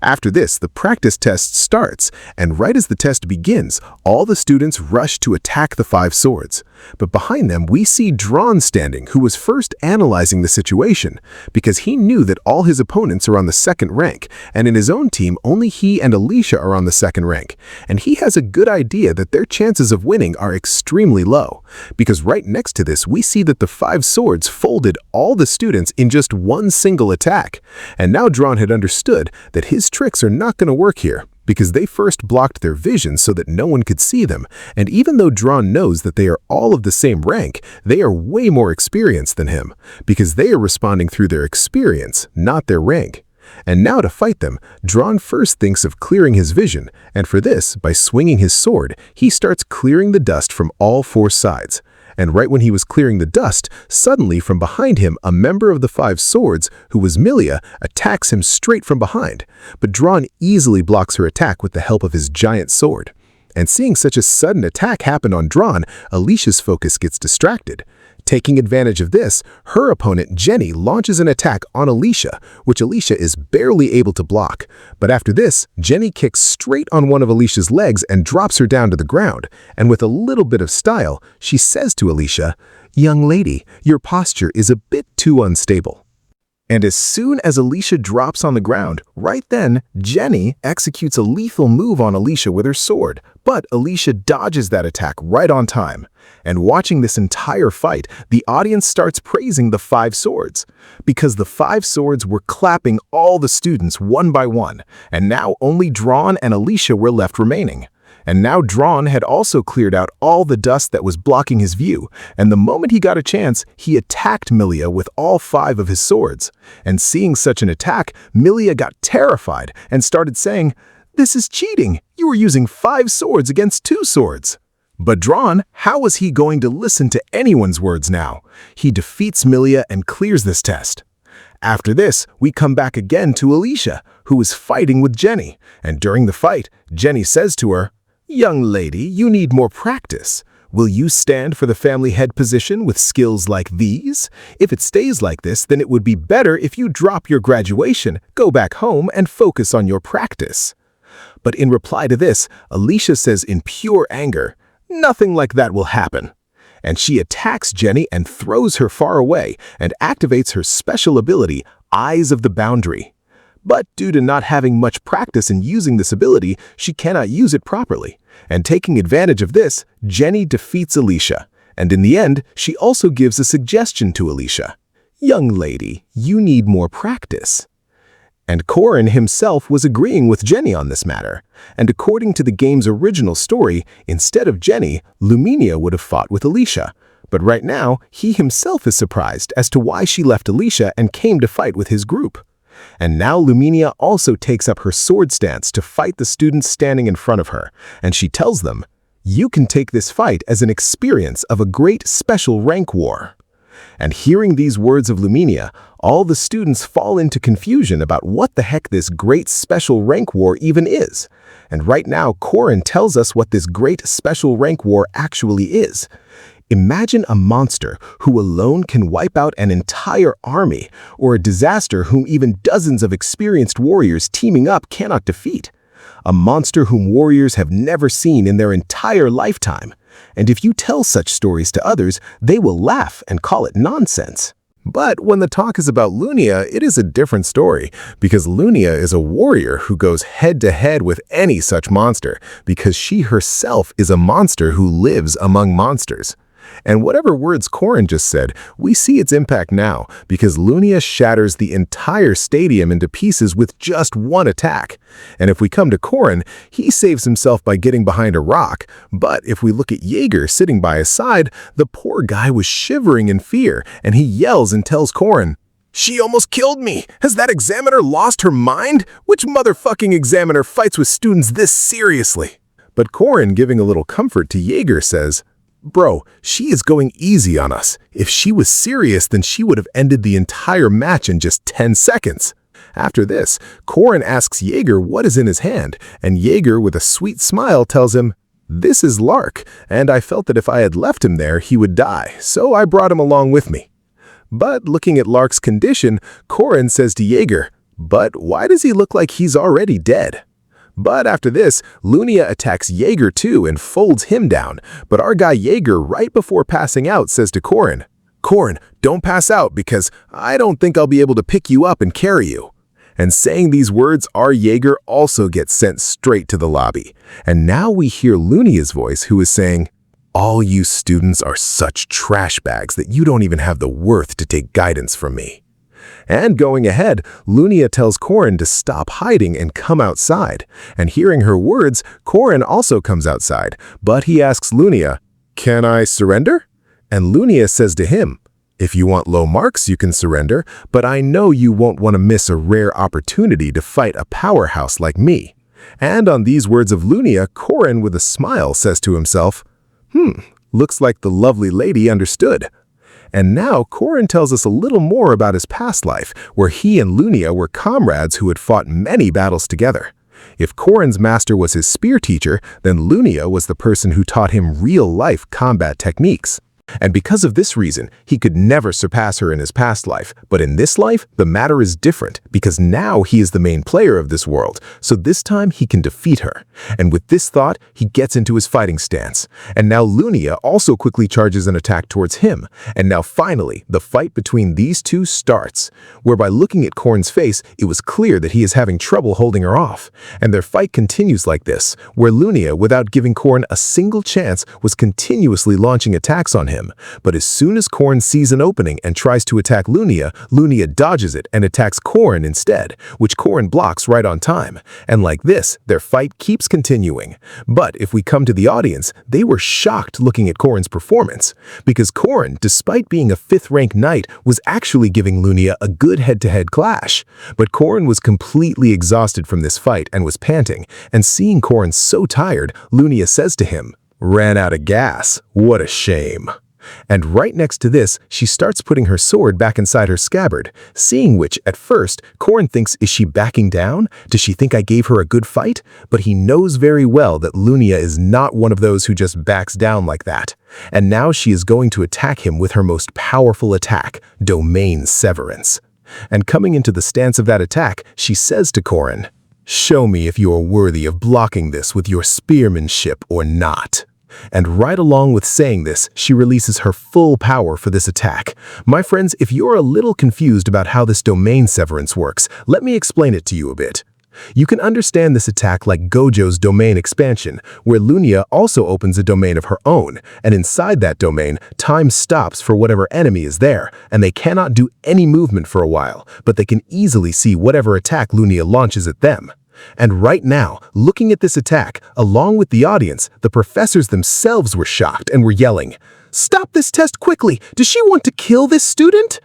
After this, the practice test starts, and right as the test begins, all the students rush to attack the 5 swords. But behind them, we see Drawn standing, who was first analyzing the situation, because he knew that all his opponents are on the 2nd rank, and in his own team, only he and Alicia are on the 2nd rank, and he has a good idea that their chances of winning are extremely low, because right next to this, we see that the 5 swords folded all the students in just one single attack, and now Drawn had understood that his tricks are not going to work here, because they first blocked their vision so that no one could see them, and even though Drawn knows that they are all of the same rank, they are way more experienced than him, because they are responding through their experience, not their rank. And now to fight them, Drawn first thinks of clearing his vision, and for this, by swinging his sword, he starts clearing the dust from all 4 sides. And right when he was clearing the dust, suddenly from behind him, a member of the 5 swords, who was Milia, attacks him straight from behind. But Drawn easily blocks her attack with the help of his giant sword. And seeing such a sudden attack happen on Drawn, Alicia's focus gets distracted. Taking advantage of this, her opponent Jenny launches an attack on Alicia, which Alicia is barely able to block. But after this, Jenny kicks straight on one of Alicia's legs and drops her down to the ground. And with a little bit of style, she says to Alicia, "Young lady, your posture is a bit too unstable." And as soon as Alicia drops on the ground, right then, Jenny executes a lethal move on Alicia with her sword, but Alicia dodges that attack right on time. And watching this entire fight, the audience starts praising the 5 swords, because the 5 swords were clapping all the students one by one, and now only Drawn and Alicia were left remaining. And now Drawn had also cleared out all the dust that was blocking his view, and the moment he got a chance, he attacked Milia with all 5 of his swords. And seeing such an attack, Milia got terrified and started saying, "This is cheating! You are using 5 swords against 2 swords!" But Drawn, how was he going to listen to anyone's words now? He defeats Milia and clears this test. After this, we come back again to Alicia, who is fighting with Jenny, and during the fight, Jenny says to her, "Young lady, you need more practice. Will you stand for the family head position with skills like these? If it stays like this, then it would be better if you drop your graduation, go back home, and focus on your practice." But in reply to this, Alicia says in pure anger, "Nothing like that will happen." And she attacks Jenny and throws her far away and activates her special ability, Eyes of the Boundary. But due to not having much practice in using this ability, she cannot use it properly. And taking advantage of this, Jenny defeats Alicia. And in the end, she also gives a suggestion to Alicia. "Young lady, you need more practice." And Corin himself was agreeing with Jenny on this matter. And according to the game's original story, instead of Jenny, Luminia would have fought with Alicia. But right now, he himself is surprised as to why she left Alicia and came to fight with his group. And now Luminia also takes up her sword stance to fight the students standing in front of her, and she tells them, "You can take this fight as an experience of a great special rank war." And hearing these words of Luminia, all the students fall into confusion about what the heck this great special rank war even is. And right now, Corin tells us what this great special rank war actually is. Imagine a monster who alone can wipe out an entire army, or a disaster whom even dozens of experienced warriors teaming up cannot defeat. A monster whom warriors have never seen in their entire lifetime. And if you tell such stories to others, they will laugh and call it nonsense. But when the talk is about Lunia, it is a different story, because Lunia is a warrior who goes head-to-head with any such monster, because she herself is a monster who lives among monsters. And whatever words Corin just said, we see its impact now, because Lunia shatters the entire stadium into pieces with just one attack. And if we come to Corin, he saves himself by getting behind a rock. But if we look at Jaeger sitting by his side, the poor guy was shivering in fear, and he yells and tells Corin, "She almost killed me! Has that examiner lost her mind? Which motherfucking examiner fights with students this seriously?" But Korin, giving a little comfort to Jaeger, says, "Bro, she is going easy on us. If she was serious, then she would have ended the entire match in just 10 seconds. After this, Korin asks Jaeger what is in his hand, and Jaeger, with a sweet smile, tells him, "This is Lark, and I felt that if I had left him there, he would die, so I brought him along with me." But looking at Lark's condition, Korin says to Jaeger, "But why does he look like he's already dead?" But after this, Lunia attacks Jaeger too and folds him down, but our guy Jaeger, right before passing out, says to Korin, "Korin, don't pass out because I don't think I'll be able to pick you up and carry you." And saying these words, our Jaeger also gets sent straight to the lobby. And now we hear Lunia's voice, who is saying, "All you students are such trash bags that you don't even have the worth to take guidance from me." And going ahead, Lunia tells Korin to stop hiding and come outside. And hearing her words, Korin also comes outside, but he asks Lunia, "Can I surrender?" And Lunia says to him, "If you want low marks, you can surrender, but I know you won't want to miss a rare opportunity to fight a powerhouse like me." And on these words of Lunia, Korin, with a smile, says to himself, "Looks like the lovely lady understood." And now Korin tells us a little more about his past life, where he and Lunia were comrades who had fought many battles together. If Korin's master was his spear teacher, then Lunia was the person who taught him real-life combat techniques. And because of this reason, he could never surpass her in his past life. But in this life, the matter is different, because now he is the main player of this world, so this time he can defeat her. And with this thought, he gets into his fighting stance. And now Lunia also quickly charges an attack towards him. And now finally, the fight between these two starts, where by looking at Korin's face, it was clear that he is having trouble holding her off. And their fight continues like this, where Lunia, without giving Korin a single chance, was continuously launching attacks on him. But as soon as Korin sees an opening and tries to attack Lunia, Lunia dodges it and attacks Korin instead, which Korin blocks right on time. And like this, their fight keeps continuing. But if we come to the audience, they were shocked looking at Korin's performance, because Korin, despite being a 5th-ranked knight, was actually giving Lunia a good head-to-head clash. But Korin was completely exhausted from this fight and was panting, and seeing Korin so tired, Lunia says to him, "Ran out of gas. What a shame." And right next to this, she starts putting her sword back inside her scabbard, seeing which, at first, Korin thinks, is she backing down? Does she think I gave her a good fight? But he knows very well that Lunia is not one of those who just backs down like that. And now she is going to attack him with her most powerful attack, Domain Severance. And coming into the stance of that attack, she says to Korin, "Show me if you are worthy of blocking this with your spearmanship or not." And right along with saying this, she releases her full power for this attack. My friends, if you're a little confused about how this domain severance works, let me explain it to you a bit. You can understand this attack like Gojo's domain expansion, where Lunia also opens a domain of her own, and inside that domain, time stops for whatever enemy is there, and they cannot do any movement for a while, but they can easily see whatever attack Lunia launches at them. And right now, looking at this attack, along with the audience, the professors themselves were shocked and were yelling, "Stop this test quickly! Does she want to kill this student?"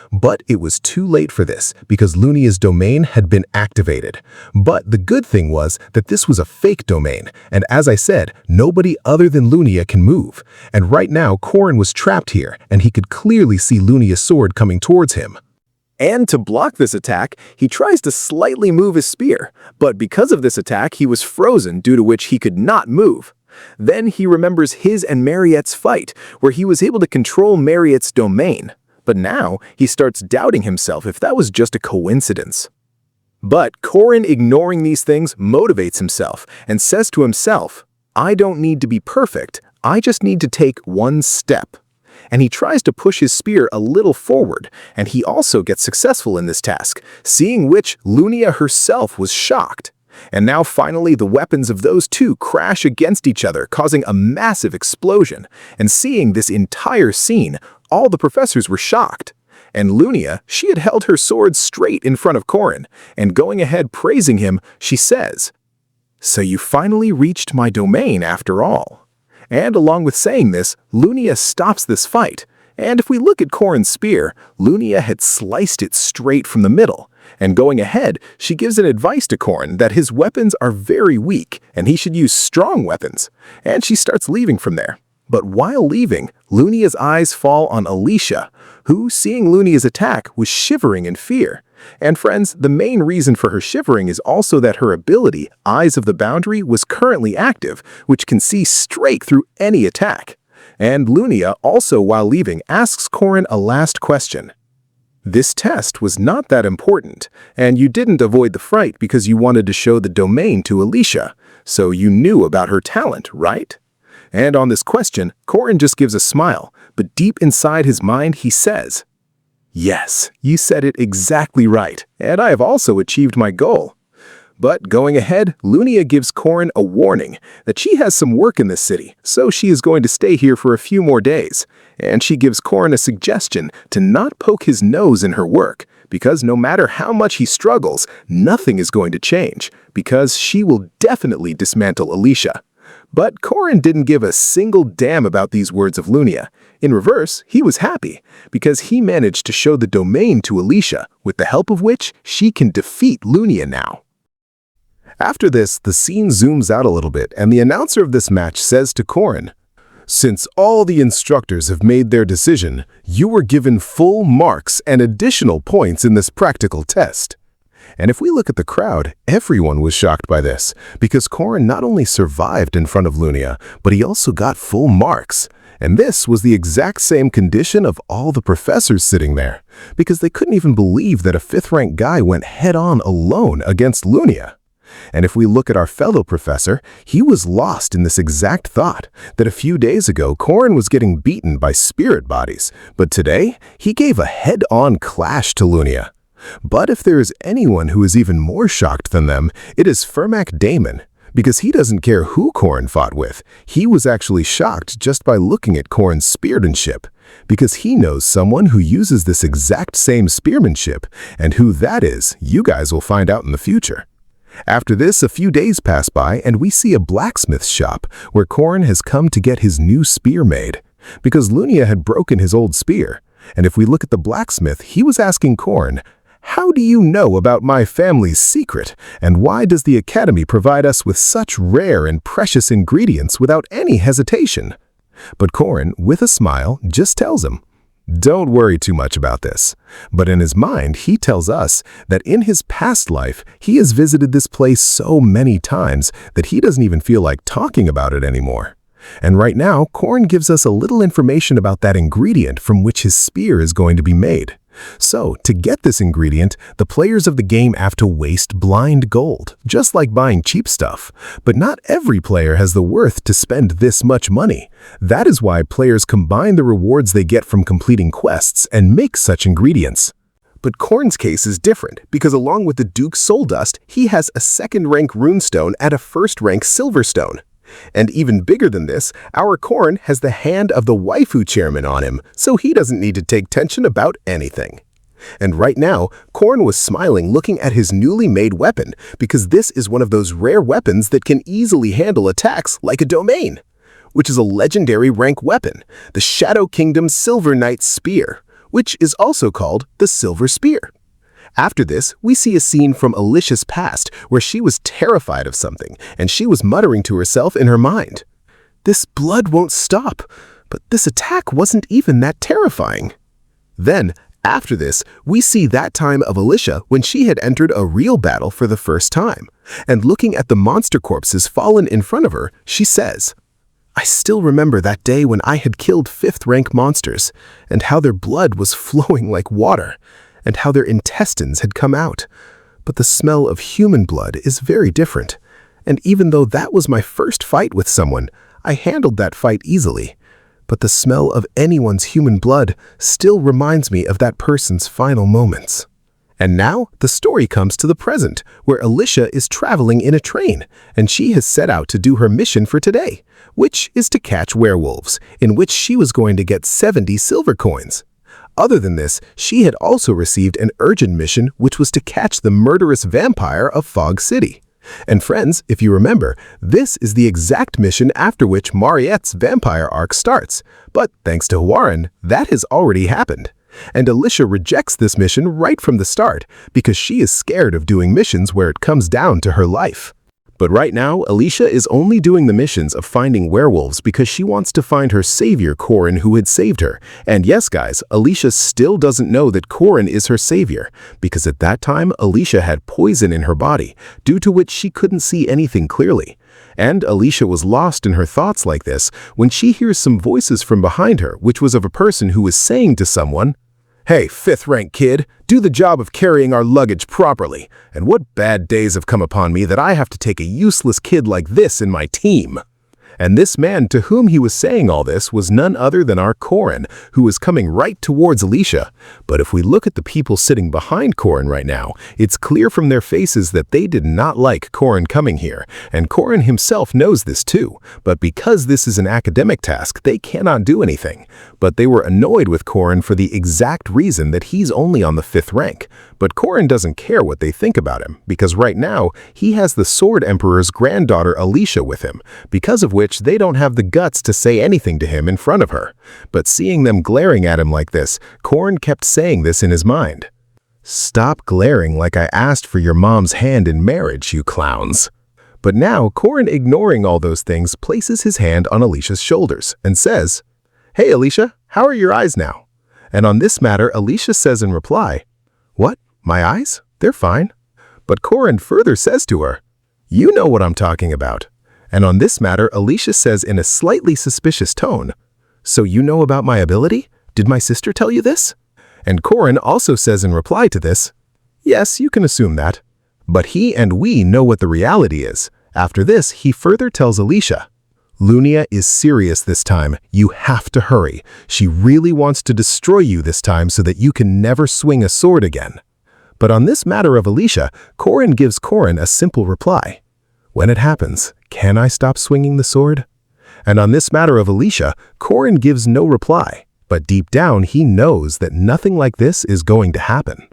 But it was too late for this, because Lunia's domain had been activated. But the good thing was that this was a fake domain, and as I said, nobody other than Lunia can move. And right now, Korin was trapped here, and he could clearly see Lunia's sword coming towards him. And to block this attack, he tries to slightly move his spear, but because of this attack, he was frozen, due to which he could not move. Then he remembers his and Mariette's fight, where he was able to control Mariette's domain. But now, he starts doubting himself if that was just a coincidence. But Korin, ignoring these things, motivates himself and says to himself, "I don't need to be perfect, I just need to take one step." And he tries to push his spear a little forward, and he also gets successful in this task, seeing which Lunia herself was shocked. And now finally the weapons of those two crash against each other, causing a massive explosion. And seeing this entire scene, all the professors were shocked. And Lunia, she had held her sword straight in front of Korin, and going ahead praising him, she says, "So you finally reached my domain after all." And along with saying this, Lunia stops this fight. And if we look at Korin's spear, Lunia had sliced it straight from the middle. And going ahead, she gives an advice to Korin that his weapons are very weak and he should use strong weapons. And she starts leaving from there. But while leaving, Lunia's eyes fall on Alicia, who, seeing Lunia's attack, was shivering in fear. And friends, the main reason for her shivering is also that her ability, Eyes of the Boundary, was currently active, which can see straight through any attack. And Lunia also, while leaving, asks Korin a last question. This test was not that important, and you didn't avoid the fight because you wanted to show the domain to Alicia, so you knew about her talent, right? And on this question, Korin just gives a smile, but deep inside his mind he says, "Yes, you said it exactly right, and I have also achieved my goal." But going ahead, Lunia gives Korin a warning that she has some work in this city, so she is going to stay here for a few more days. And she gives Korin a suggestion to not poke his nose in her work, because no matter how much he struggles, nothing is going to change, because she will definitely dismantle Alicia. But Korin didn't give a single damn about these words of Lunia. In reverse, he was happy, because he managed to show the domain to Alicia, with the help of which she can defeat Lunia now. After this, the scene zooms out a little bit, and the announcer of this match says to Korin, "Since all the instructors have made their decision, you were given full marks and additional points in this practical test." And if we look at the crowd, everyone was shocked by this, because Korin not only survived in front of Lunia, but he also got full marks. And this was the exact same condition of all the professors sitting there, because they couldn't even believe that a 5th-ranked guy went head-on alone against Lunia. And if we look at our fellow professor, he was lost in this exact thought, that a few days ago Korin was getting beaten by spirit bodies, but today he gave a head-on clash to Lunia. But if there is anyone who is even more shocked than them, it is Fermac Damon, because he doesn't care who Korin fought with. He was actually shocked just by looking at Korin's spearmanship, because he knows someone who uses this exact same spearmanship, and who that is, you guys will find out in the future. After this, a few days pass by, and we see a blacksmith's shop where Korin has come to get his new spear made, because Lunia had broken his old spear. And if we look at the blacksmith, he was asking Korin, "How do you know about my family's secret, and why does the Academy provide us with such rare and precious ingredients without any hesitation?" But Korin, with a smile, just tells him, "Don't worry too much about this." But in his mind, he tells us that in his past life, he has visited this place so many times that he doesn't even feel like talking about it anymore. And right now, Korin gives us a little information about that ingredient from which his spear is going to be made. So, to get this ingredient, the players of the game have to waste blind gold, just like buying cheap stuff. But not every player has the worth to spend this much money. That is why players combine the rewards they get from completing quests and make such ingredients. But Korin's case is different, because along with the Duke's Soul Dust, he has a 2nd-rank runestone and a 1st-rank silverstone. And even bigger than this, our Korin has the hand of the waifu chairman on him, so he doesn't need to take tension about anything. And right now, Korin was smiling looking at his newly made weapon, because this is one of those rare weapons that can easily handle attacks like a domain, which is a legendary rank weapon, the Shadow Kingdom's Silver Knight Spear, which is also called the Silver Spear. After this, we see a scene from Alicia's past where she was terrified of something, and she was muttering to herself in her mind, "This blood won't stop, but this attack wasn't even that terrifying." Then, after this, we see that time of Alicia when she had entered a real battle for the first time, and looking at the monster corpses fallen in front of her, she says, "I still remember that day when I had killed 5th-rank monsters, and how their blood was flowing like water, and how their intestines had come out. But the smell of human blood is very different, and even though that was my first fight with someone, I handled that fight easily. But the smell of anyone's human blood still reminds me of that person's final moments." And now, the story comes to the present, where Alicia is traveling in a train, and she has set out to do her mission for today, which is to catch werewolves, in which she was going to get 70 silver coins. Other than this, she had also received an urgent mission, which was to catch the murderous vampire of Fog City. And friends, if you remember, this is the exact mission after which Mariette's vampire arc starts. But thanks to Warren, that has already happened. And Alicia rejects this mission right from the start because she is scared of doing missions where it comes down to her life. But right now, Alicia is only doing the missions of finding werewolves because she wants to find her savior, Corin, who had saved her. And yes, guys, Alicia still doesn't know that Corin is her savior, because at that time, Alicia had poison in her body, due to which she couldn't see anything clearly. And Alicia was lost in her thoughts like this when she hears some voices from behind her, which was of a person who was saying to someone, "Hey, 5th rank kid, do the job of carrying our luggage properly. And what bad days have come upon me that I have to take a useless kid like this in my team?" And this man to whom he was saying all this was none other than our Corin, who was coming right towards Alicia. But if we look at the people sitting behind Corin right now, it's clear from their faces that they did not like Corin coming here, and Corin himself knows this too. But because this is an academic task, they cannot do anything. But they were annoyed with Corin for the exact reason that he's only on the 5th rank. But Corin doesn't care what they think about him, because right now, he has the Sword Emperor's granddaughter Alicia with him, because of which they don't have the guts to say anything to him in front of her. But seeing them glaring at him like this, Corin kept saying this in his mind. "Stop glaring like I asked for your mom's hand in marriage, you clowns." But now, Corin, ignoring all those things, places his hand on Alicia's shoulders and says, "Hey, Alicia, how are your eyes now?" And on this matter, Alicia says in reply, "What? My eyes? They're fine." But Corin further says to her, "You know what I'm talking about." And on this matter, Alicia says in a slightly suspicious tone, "So you know about my ability? Did my sister tell you this?" And Corin also says in reply to this, "Yes, you can assume that." But he and we know what the reality is. After this, he further tells Alicia, "Lunia is serious this time. You have to hurry. She really wants to destroy you this time so that you can never swing a sword again." But on this matter of Alicia, Corin gives Corin a simple reply. "When it happens, can I stop swinging the sword?" And on this matter of Alicia, Corin gives no reply, but deep down he knows that nothing like this is going to happen.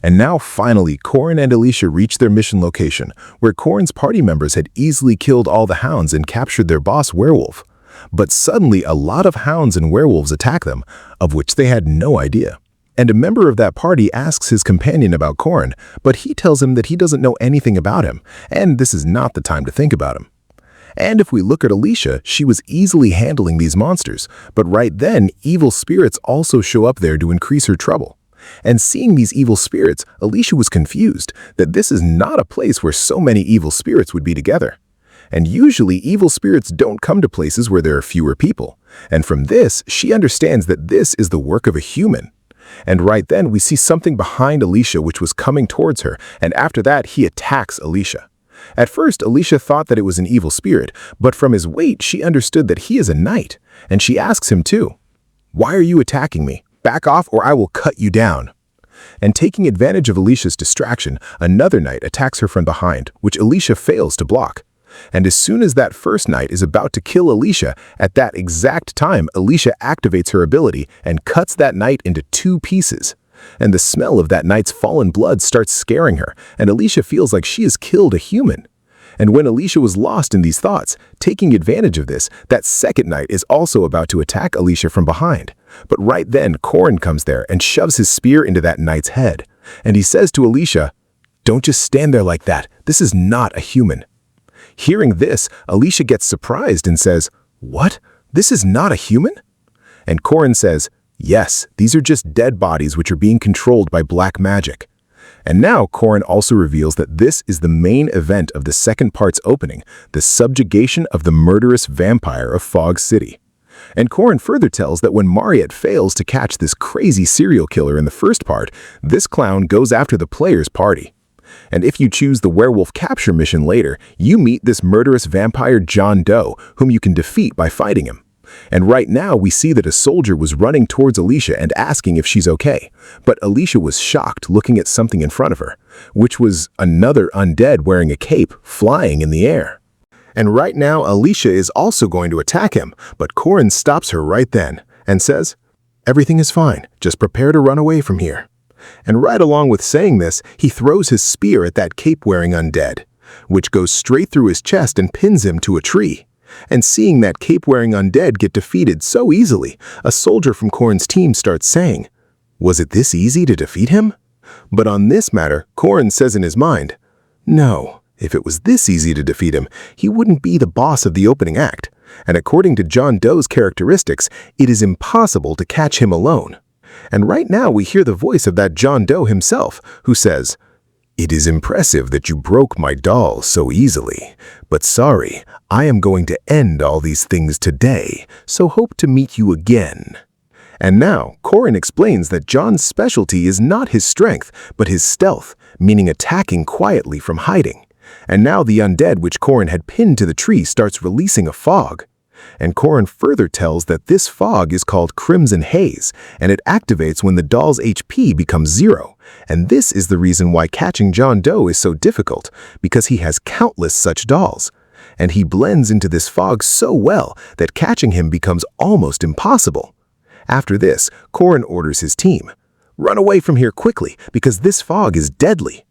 And now finally, Corin and Alicia reach their mission location, where Corin's party members had easily killed all the hounds and captured their boss, Werewolf. But suddenly a lot of hounds and werewolves attack them, of which they had no idea. And a member of that party asks his companion about Corin, but he tells him that he doesn't know anything about him, and this is not the time to think about him. And if we look at Alicia, she was easily handling these monsters, but right then, evil spirits also show up there to increase her trouble. And seeing these evil spirits, Alicia was confused that this is not a place where so many evil spirits would be together. And usually, evil spirits don't come to places where there are fewer people. And from this, she understands that this is the work of a human. And right then, we see something behind Alicia which was coming towards her, and after that, he attacks Alicia. At first, Alicia thought that it was an evil spirit, but from his weight, she understood that he is a knight, and she asks him too, "Why are you attacking me? Back off or I will cut you down." And taking advantage of Alicia's distraction, another knight attacks her from behind, which Alicia fails to block. And as soon as that first knight is about to kill Alicia, at that exact time, Alicia activates her ability and cuts that knight into 2 pieces. And the smell of that knight's fallen blood starts scaring her, and Alicia feels like she has killed a human. And when Alicia was lost in these thoughts, taking advantage of this, that second knight is also about to attack Alicia from behind. But right then, Corin comes there and shoves his spear into that knight's head. And he says to Alicia, "Don't just stand there like that. This is not a human." Hearing this, Alicia gets surprised and says, "What? This is not a human?" And Corin says, "Yes, these are just dead bodies which are being controlled by black magic." And now Corin also reveals that this is the main event of the second part's opening, the subjugation of the murderous vampire of Fog City. And Corin further tells that when Mariette fails to catch this crazy serial killer in the first part, this clown goes after the player's party. And if you choose the werewolf capture mission later, you meet this murderous vampire John Doe, whom you can defeat by fighting him. And right now we see that a soldier was running towards Alicia and asking if she's okay. But Alicia was shocked looking at something in front of her, which was another undead wearing a cape flying in the air. And right now Alicia is also going to attack him, but Corin stops her right then and says, "Everything is fine, just prepare to run away from here." And right along with saying this, he throws his spear at that cape-wearing undead, which goes straight through his chest and pins him to a tree. And seeing that cape-wearing undead get defeated so easily, a soldier from Corin's team starts saying, Was it this easy to defeat him? But on this matter, Korin says in his mind, no, if it was this easy to defeat him, he wouldn't be the boss of the opening act. And according to John Doe's characteristics, it is impossible to catch him alone. And right now we hear the voice of that John Doe himself, who says, "It is impressive that you broke my doll so easily. But sorry, I am going to end all these things today, so hope to meet you again." And now, Korin explains that John's specialty is not his strength, but his stealth, meaning attacking quietly from hiding. And now the undead which Korin had pinned to the tree starts releasing a fog. And Korin further tells that this fog is called Crimson Haze, and it activates when the doll's HP becomes 0. And this is the reason why catching John Doe is so difficult, because he has countless such dolls. And he blends into this fog so well that catching him becomes almost impossible. After this, Korin orders his team, "Run away from here quickly, because this fog is deadly."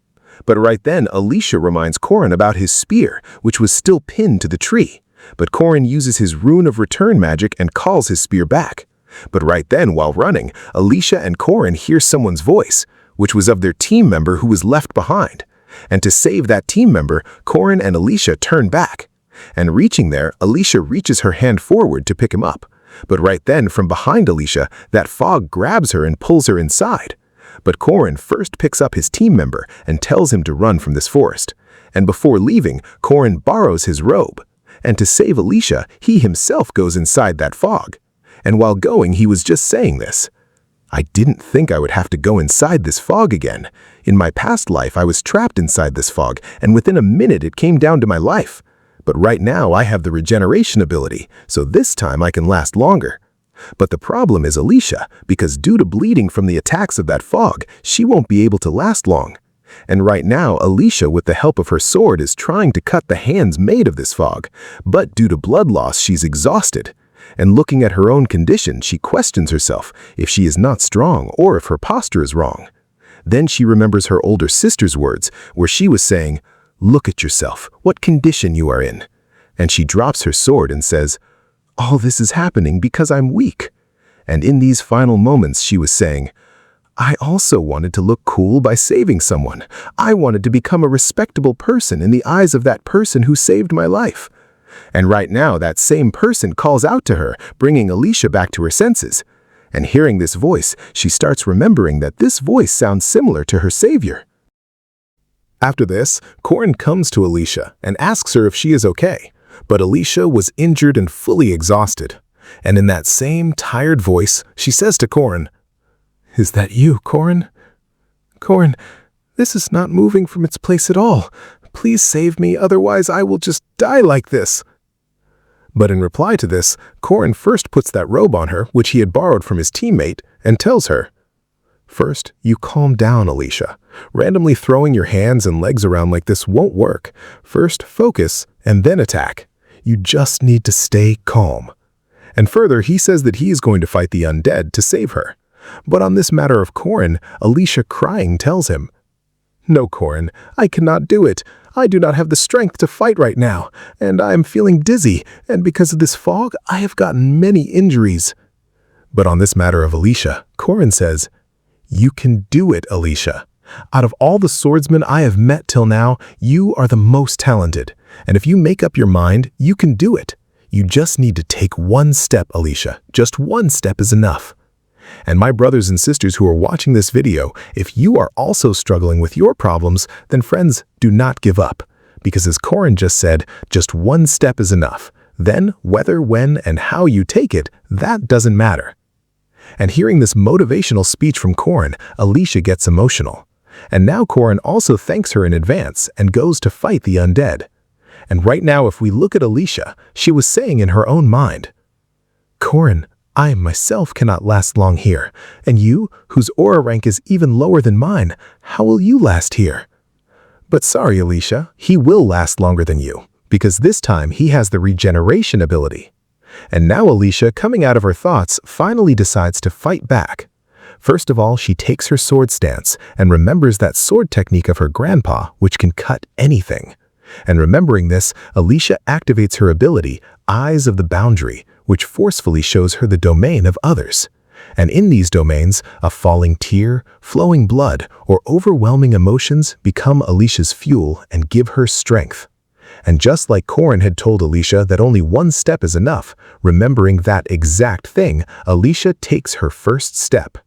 But right then, Alicia reminds Korin about his spear, which was still pinned to the tree. But Korin uses his rune of return magic and calls his spear back. But right then, while running, Alicia and Korin hear someone's voice, which was of their team member who was left behind. And to save that team member, Korin and Alicia turn back. And reaching there, Alicia reaches her hand forward to pick him up. But right then, from behind Alicia, that fog grabs her and pulls her inside. But Korin first picks up his team member and tells him to run from this forest. And before leaving, Korin borrows his robe. And to save Alicia, he himself goes inside that fog. And while going, he was just saying this, "I didn't think I would have to go inside this fog again. In my past life, I was trapped inside this fog, and within a minute it came down to my life. But right now I have the regeneration ability, so this time I can last longer." But the problem is Alicia, because due to bleeding from the attacks of that fog, she won't be able to last long. And right now, Alicia, with the help of her sword, is trying to cut the hands made of this fog. But due to blood loss, she's exhausted. And looking at her own condition, she questions herself if she is not strong or if her posture is wrong. Then she remembers her older sister's words, where she was saying, "Look at yourself, what condition you are in." And she drops her sword and says, "All this is happening because I'm weak." And in these final moments, she was saying, "I also wanted to look cool by saving someone. I wanted to become a respectable person in the eyes of that person who saved my life." And right now, that same person calls out to her, bringing Alicia back to her senses. And hearing this voice, she starts remembering that this voice sounds similar to her savior. After this, Korin comes to Alicia and asks her if she is okay. But Alicia was injured and fully exhausted. And in that same tired voice, she says to Korin, "Is that you, Korin? Korin, this is not moving from its place at all. Please save me, otherwise I will just die like this." But in reply to this, Korin first puts that robe on her, which he had borrowed from his teammate, and tells her, "First, you calm down, Alicia. Randomly throwing your hands and legs around like this won't work. First, focus, and then attack. You just need to stay calm." And further, he says that he is going to fight the undead to save her. But on this matter of Korin, Alicia crying tells him, "No, Korin, I cannot do it. I do not have the strength to fight right now, and I am feeling dizzy, and because of this fog, I have gotten many injuries." But on this matter of Alicia, Korin says, "You can do it, Alicia. Out of all the swordsmen I have met till now, you are the most talented. And if you make up your mind, you can do it. You just need to take one step, Alicia. Just one step is enough." And my brothers and sisters who are watching this video, if you are also struggling with your problems, then friends, do not give up. Because as Korin just said, just one step is enough. Then, whether, when, and how you take it, that doesn't matter. And hearing this motivational speech from Korin, Alicia gets emotional. And now Korin also thanks her in advance and goes to fight the undead. And right now, if we look at Alicia, she was saying in her own mind, "Korin, I myself cannot last long here, and you, whose aura rank is even lower than mine, how will you last here?" But sorry, Alicia, he will last longer than you, because this time he has the regeneration ability. And now Alicia, coming out of her thoughts, finally decides to fight back. First of all, she takes her sword stance and remembers that sword technique of her grandpa, which can cut anything. And remembering this, Alicia activates her ability, Eyes of the Boundary, which forcefully shows her the domain of others. And in these domains, a falling tear, flowing blood, or overwhelming emotions become Alicia's fuel and give her strength. And just like Corin had told Alicia that only one step is enough, remembering that exact thing, Alicia takes her first step.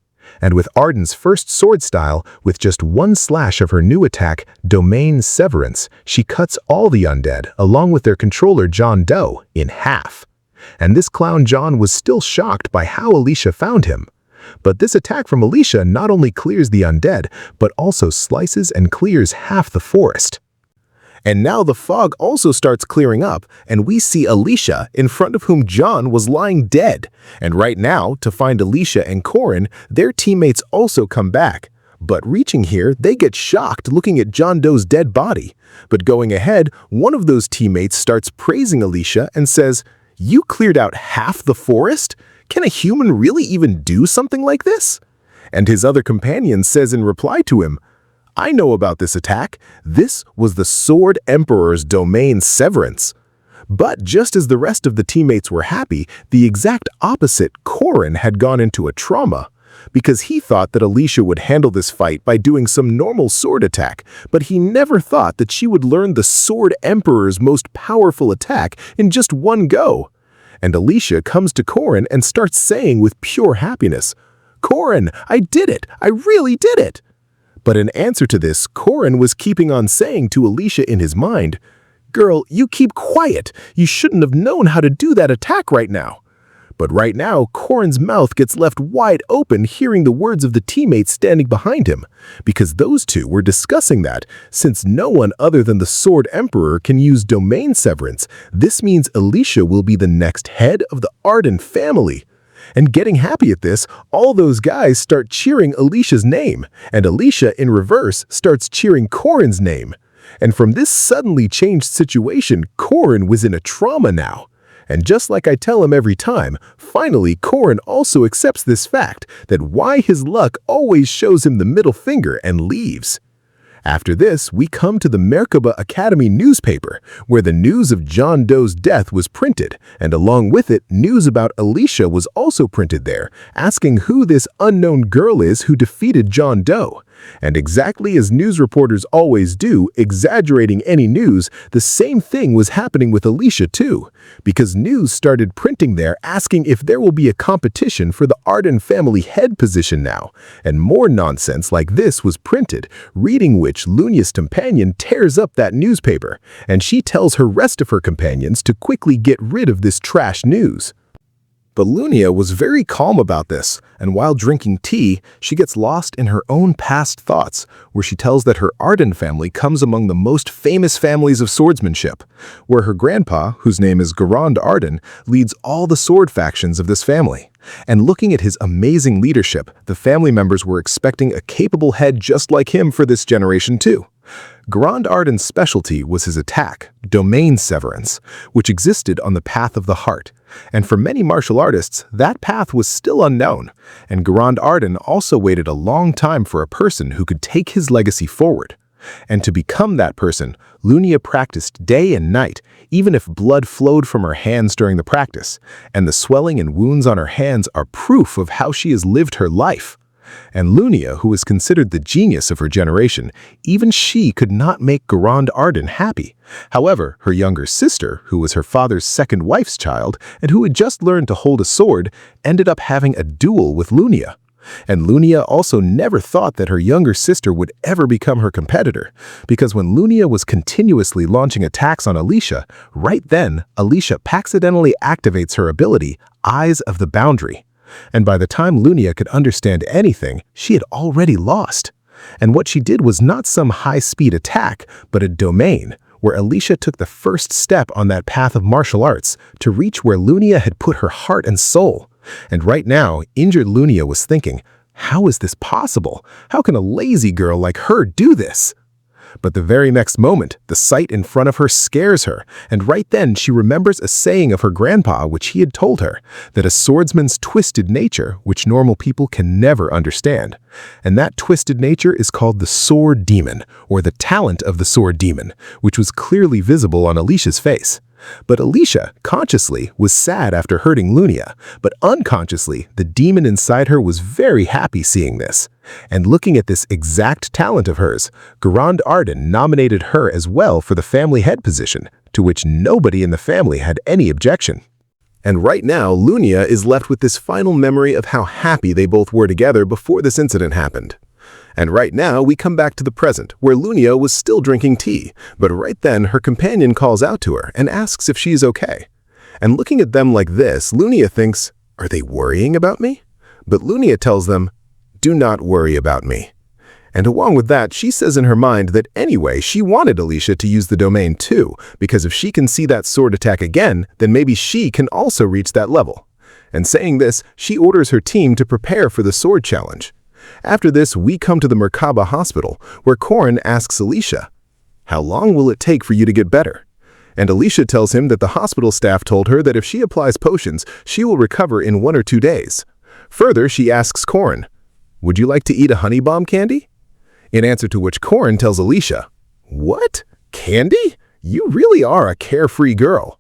And with Arden's first sword style, with just one slash of her new attack, Domain Severance, she cuts all the undead, along with their controller John Doe, in half. And this clown John was still shocked by how Alicia found him. But this attack from Alicia not only clears the undead, but also slices and clears half the forest. And now the fog also starts clearing up, and we see Alicia, in front of whom John was lying dead. And right now, to find Alicia and Corin, their teammates also come back. But reaching here, they get shocked looking at John Doe's dead body. But going ahead, one of those teammates starts praising Alicia and says, "You cleared out half the forest? Can a human really even do something like this?" And his other companion says in reply to him, "I know about this attack. This was the Sword Emperor's Domain Severance." But just as the rest of the teammates were happy, the exact opposite, Corin, had gone into a trauma. Because he thought that Alicia would handle this fight by doing some normal sword attack, but he never thought that she would learn the Sword Emperor's most powerful attack in just one go. And Alicia comes to Corin and starts saying with pure happiness, "Corin, I did it! I really did it!" But in answer to this, Corin was keeping on saying to Alicia in his mind, "Girl, you keep quiet. You shouldn't have known how to do that attack right now." But right now, Corin's mouth gets left wide open hearing the words of the teammates standing behind him, because those two were discussing that, since no one other than the Sword Emperor can use Domain Severance, this means Alicia will be the next head of the Arden family. And getting happy at this, all those guys start cheering Alicia's name, and Alicia, in reverse, starts cheering Corin's name. And from this suddenly changed situation, Corin was in a trauma now. And just like I tell him every time, finally Corin also accepts this fact that why his luck always shows him the middle finger and leaves. After this, we come to the Merkaba Academy newspaper, where the news of John Doe's death was printed, and along with it, news about Alicia was also printed there, asking who this unknown girl is who defeated John Doe. And exactly as news reporters always do, exaggerating any news, the same thing was happening with Alicia too, because news started printing there asking if there will be a competition for the Arden family head position now, and more nonsense like this was printed, reading which Lunia's companion tears up that newspaper, and she tells her rest of her companions to quickly get rid of this trash news. But Lunia was very calm about this, and while drinking tea, she gets lost in her own past thoughts, where she tells that her Arden family comes among the most famous families of swordsmanship, where her grandpa, whose name is Garand Arden, leads all the sword factions of this family. And looking at his amazing leadership, the family members were expecting a capable head just like him for this generation too. Garand Arden's specialty was his attack, Domain Severance, which existed on the path of the heart. And for many martial artists, that path was still unknown, and Garand Arden also waited a long time for a person who could take his legacy forward. And to become that person, Lunia practiced day and night, even if blood flowed from her hands during the practice, and the swelling and wounds on her hands are proof of how she has lived her life. And Lunia, who was considered the genius of her generation, even she could not make Garand Arden happy. However, her younger sister, who was her father's second wife's child, and who had just learned to hold a sword, ended up having a duel with Lunia. And Lunia also never thought that her younger sister would ever become her competitor, because when Lunia was continuously launching attacks on Alicia, right then, Alicia accidentally activates her ability, Eyes of the Boundary. And by the time Lunia could understand anything, she had already lost. And what she did was not some high-speed attack, but a domain, where Alicia took the first step on that path of martial arts to reach where Lunia had put her heart and soul. And right now, injured Lunia was thinking, how is this possible? How can a lazy girl like her do this? But the very next moment, the sight in front of her scares her, and right then she remembers a saying of her grandpa which he had told her, that a swordsman's twisted nature, which normal people can never understand. And that twisted nature is called the sword demon, or the talent of the sword demon, which was clearly visible on Alicia's face. But Alicia, consciously, was sad after hurting Lunia, but unconsciously, the demon inside her was very happy seeing this. And looking at this exact talent of hers, Grand Arden nominated her as well for the family head position, to which nobody in the family had any objection. And right now, Lunia is left with this final memory of how happy they both were together before this incident happened. And right now, we come back to the present, where Lunia was still drinking tea, but right then her companion calls out to her and asks if she's okay. And looking at them like this, Lunia thinks, are they worrying about me? But Lunia tells them, do not worry about me. And along with that, she says in her mind that anyway, she wanted Alicia to use the domain too, because if she can see that sword attack again, then maybe she can also reach that level. And saying this, she orders her team to prepare for the sword challenge. After this, we come to the Merkaba hospital, where Korin asks Alicia, how long will it take for you to get better? And Alicia tells him that the hospital staff told her that if she applies potions, she will recover in 1 or 2 days. Further, she asks Korin, would you like to eat a honey bomb candy? In answer to which Korin tells Alicia, what? Candy? You really are a carefree girl.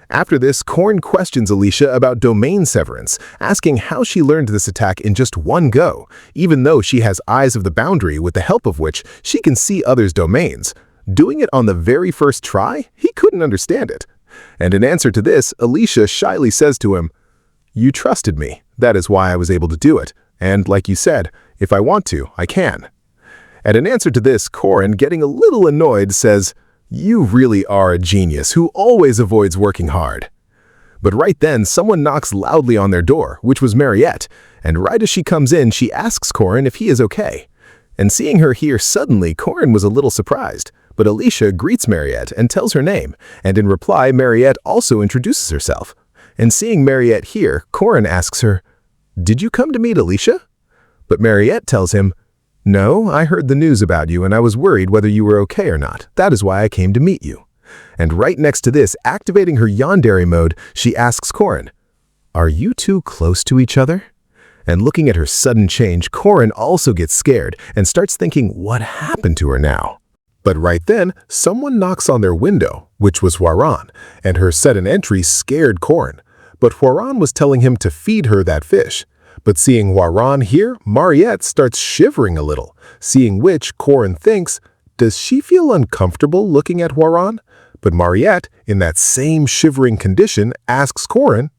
After this, Korin questions Alicia about domain severance, asking how she learned this attack in just one go, even though she has eyes of the boundary with the help of which she can see others' domains. Doing it on the very first try, he couldn't understand it. And in answer to this, Alicia shyly says to him, you trusted me. That is why I was able to do it. And like you said, if I want to, I can. And in answer to this, Korin, getting a little annoyed, says, you really are a genius who always avoids working hard. But right then, someone knocks loudly on their door, which was Mariette, and right as she comes in, she asks Korin if he is okay. And seeing her here suddenly, Korin was a little surprised, but Alicia greets Mariette and tells her name, and in reply, Mariette also introduces herself. And seeing Mariette here, Korin asks her, did you come to meet Alicia? But Mariette tells him, no, I heard the news about you and I was worried whether you were okay or not. That is why I came to meet you. And right next to this, activating her yandere mode, she asks Korin, are you two close to each other? And looking at her sudden change, Korin also gets scared and starts thinking what happened to her now. But right then, someone knocks on their window, which was Huaran, and her sudden entry scared Korin. But Huaran was telling him to feed her that fish. But seeing Huaran here, Mariette starts shivering a little, seeing which Korin thinks, does she feel uncomfortable looking at Huaran? But Mariette, in that same shivering condition, asks Korin,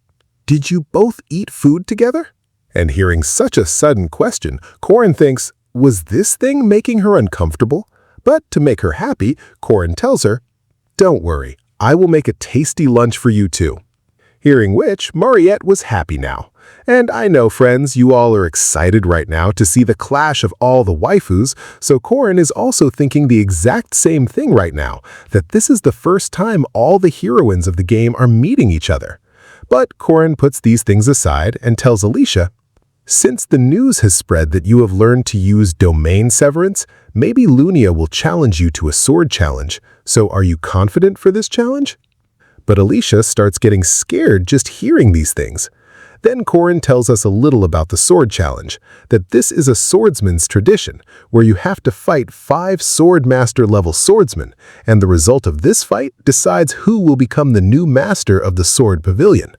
did you both eat food together? And hearing such a sudden question, Korin thinks, was this thing making her uncomfortable? But to make her happy, Korin tells her, don't worry, I will make a tasty lunch for you too. Hearing which, Mariette was happy now. And I know, friends, you all are excited right now to see the clash of all the waifus, so Korin is also thinking the exact same thing right now, that this is the first time all the heroines of the game are meeting each other. But Korin puts these things aside and tells Alicia, since the news has spread that you have learned to use domain severance, maybe Lunia will challenge you to a sword challenge, so are you confident for this challenge? But Alicia starts getting scared just hearing these things. Then Korin tells us a little about the sword challenge, that this is a swordsman's tradition, where you have to fight 5 sword master level swordsmen, and the result of this fight decides who will become the new master of the sword pavilion.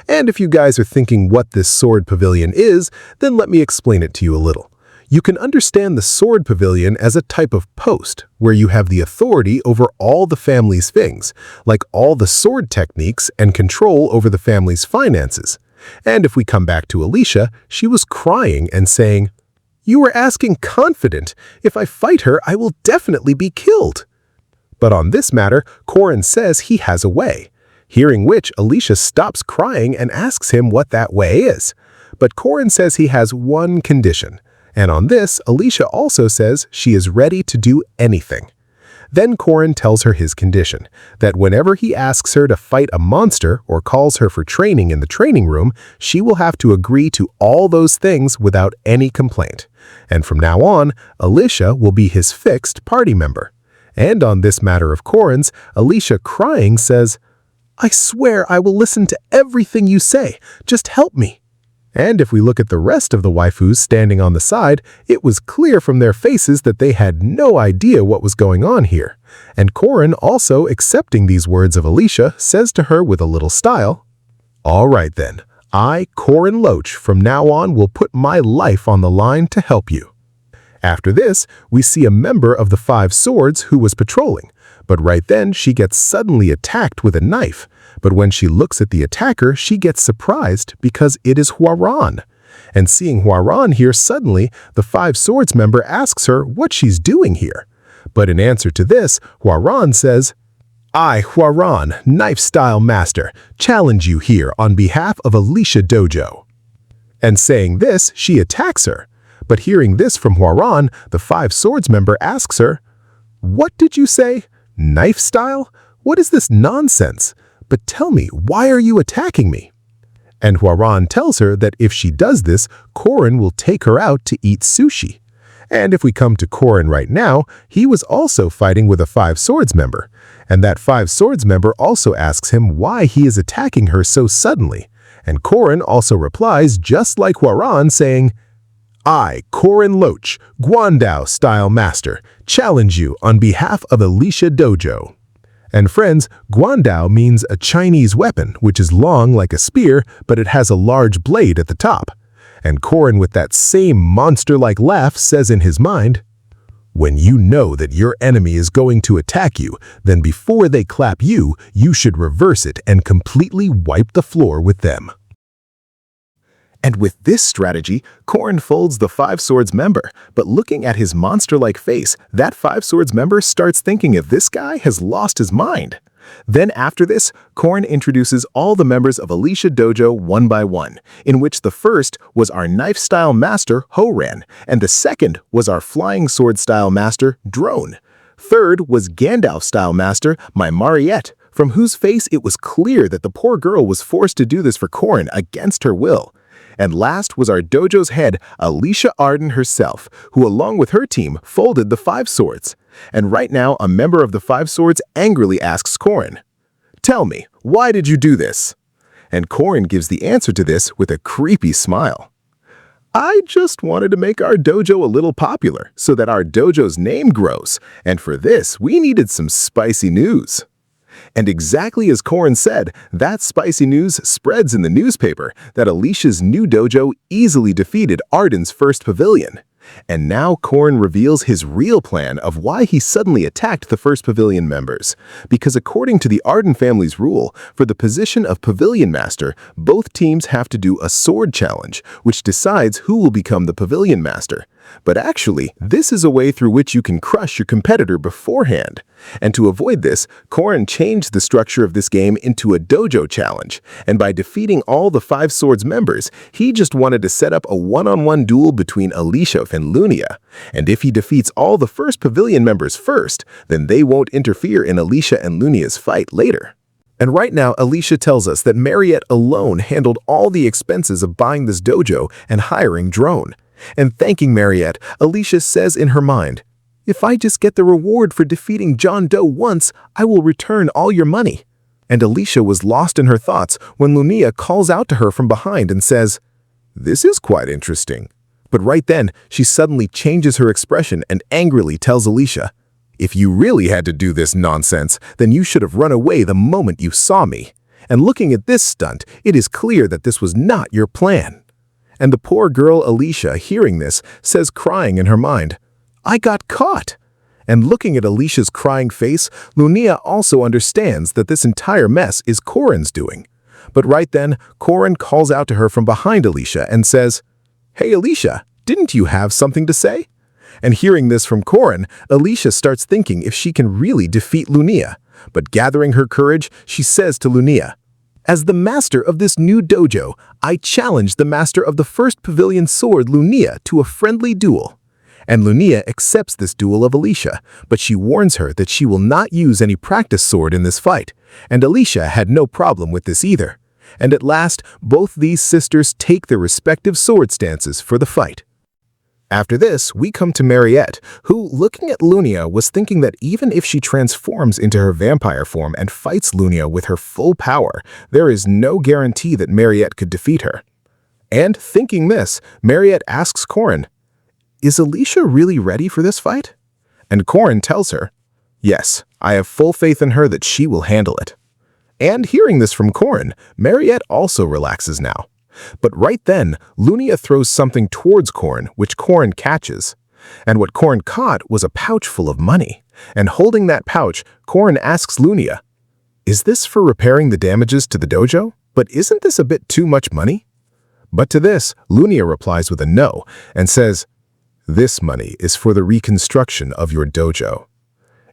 And if you guys are thinking what this sword pavilion is, then let me explain it to you a little. You can understand the sword pavilion as a type of post, where you have the authority over all the family's things, like all the sword techniques and control over the family's finances. And if we come back to Alicia, she was crying and saying, you are asking confident. If I fight her, I will definitely be killed. But on this matter, Korin says he has a way. Hearing which, Alicia stops crying and asks him what that way is. But Korin says he has one condition. And on this, Alicia also says she is ready to do anything. Then Korin tells her his condition, that whenever he asks her to fight a monster or calls her for training in the training room, she will have to agree to all those things without any complaint. And from now on, Alicia will be his fixed party member. And on this matter of Korin's, Alicia crying says, I swear I will listen to everything you say. Just help me. And if we look at the rest of the waifus standing on the side, it was clear from their faces that they had no idea what was going on here. And Corin, also accepting these words of Alicia, says to her with a little style, "All right then, I, Corin Loach, from now on will put my life on the line to help you." After this, we see a member of the Five Swords who was patrolling, but right then she gets suddenly attacked with a knife. But when she looks at the attacker, she gets surprised because it is Hwaran. And seeing Hwaran here suddenly, the Five Swords member asks her what she's doing here. But in answer to this, Hwaran says, "I, Hwaran, Knife-Style Master, challenge you here on behalf of Alicia Dojo." And saying this, she attacks her. But hearing this from Hwaran, the Five Swords member asks her, "What did you say? Knife style? What is this nonsense? But tell me, why are you attacking me?" And Hwaran tells her that if she does this, Corin will take her out to eat sushi. And if we come to Corin right now, he was also fighting with a Five Swords member. And that Five Swords member also asks him why he is attacking her so suddenly. And Corin also replies just like Hwaran, saying, "I, Corin Loach, Guandao-Style Master, challenge you on behalf of Alicia Dojo." And friends, Guandao means a Chinese weapon, which is long like a spear, but it has a large blade at the top. And Corin, with that same monster-like laugh, says in his mind, "When you know that your enemy is going to attack you, then before they clap you, you should reverse it and completely wipe the floor with them." And with this strategy, Corin folds the Five Swords member, but looking at his monster-like face, that Five Swords member starts thinking if this guy has lost his mind. Then after this, Corin introduces all the members of Alicia Dojo one by one, in which the first was our Knife-Style Master, Horan, and the second was our Flying Sword-Style Master, Drone. Third was Gandalf-Style Master, my Mariette, from whose face it was clear that the poor girl was forced to do this for Corin against her will. And last was our dojo's head, Alicia Arden herself, who along with her team folded the Five Swords. And right now, a member of the Five Swords angrily asks Corin, "Tell me, why did you do this?" And Corin gives the answer to this with a creepy smile. "I just wanted to make our dojo a little popular so that our dojo's name grows, and for this, we needed some spicy news." And exactly as Corin said, that spicy news spreads in the newspaper that Alicia's new dojo easily defeated Arden's first pavilion. And now Corin reveals his real plan of why he suddenly attacked the first pavilion members. Because according to the Arden family's rule, for the position of pavilion master, both teams have to do a sword challenge, which decides who will become the pavilion master. But actually, this is a way through which you can crush your competitor beforehand. And to avoid this, Corin changed the structure of this game into a dojo challenge. And by defeating all the Five Swords members, he just wanted to set up a one-on-one duel between Alicia and Lunia. And if he defeats all the first pavilion members first, then they won't interfere in Alicia and Lunia's fight later. And right now, Alicia tells us that Mariette alone handled all the expenses of buying this dojo and hiring Drone. And thanking Mariette, Alicia says in her mind, "If I just get the reward for defeating John Doe once, I will return all your money." And Alicia was lost in her thoughts when Lunia calls out to her from behind and says, "This is quite interesting." But right then, she suddenly changes her expression and angrily tells Alicia, "If you really had to do this nonsense, then you should have run away the moment you saw me." And looking at this stunt, it is clear that this was not your plan. And the poor girl Alicia, hearing this, says crying in her mind, "I got caught." And looking at Alicia's crying face, Lunia also understands that this entire mess is Corin's doing. But right then, Corin calls out to her from behind Alicia and says, "Hey Alicia, didn't you have something to say?" And hearing this from Corin, Alicia starts thinking if she can really defeat Lunia. But gathering her courage, she says to Lunia, "As the master of this new dojo, I challenge the master of the first pavilion sword, Lunia, to a friendly duel." And Lunia accepts this duel of Alicia, but she warns her that she will not use any practice sword in this fight. And Alicia had no problem with this either. And at last, both these sisters take their respective sword stances for the fight. After this, we come to Mariette, who, looking at Lunia, was thinking that even if she transforms into her vampire form and fights Lunia with her full power, there is no guarantee that Mariette could defeat her. And thinking this, Mariette asks Corin, "Is Alicia really ready for this fight?" And Corin tells her, "Yes, I have full faith in her that she will handle it." And hearing this from Corin, Mariette also relaxes now. But right then, Lunia throws something towards Corin, which Corin catches. And what Corin caught was a pouch full of money. And holding that pouch, Corin asks Lunia, "Is this for repairing the damages to the dojo? But isn't this a bit too much money?" But to this, Lunia replies with a no and says, "This money is for the reconstruction of your dojo."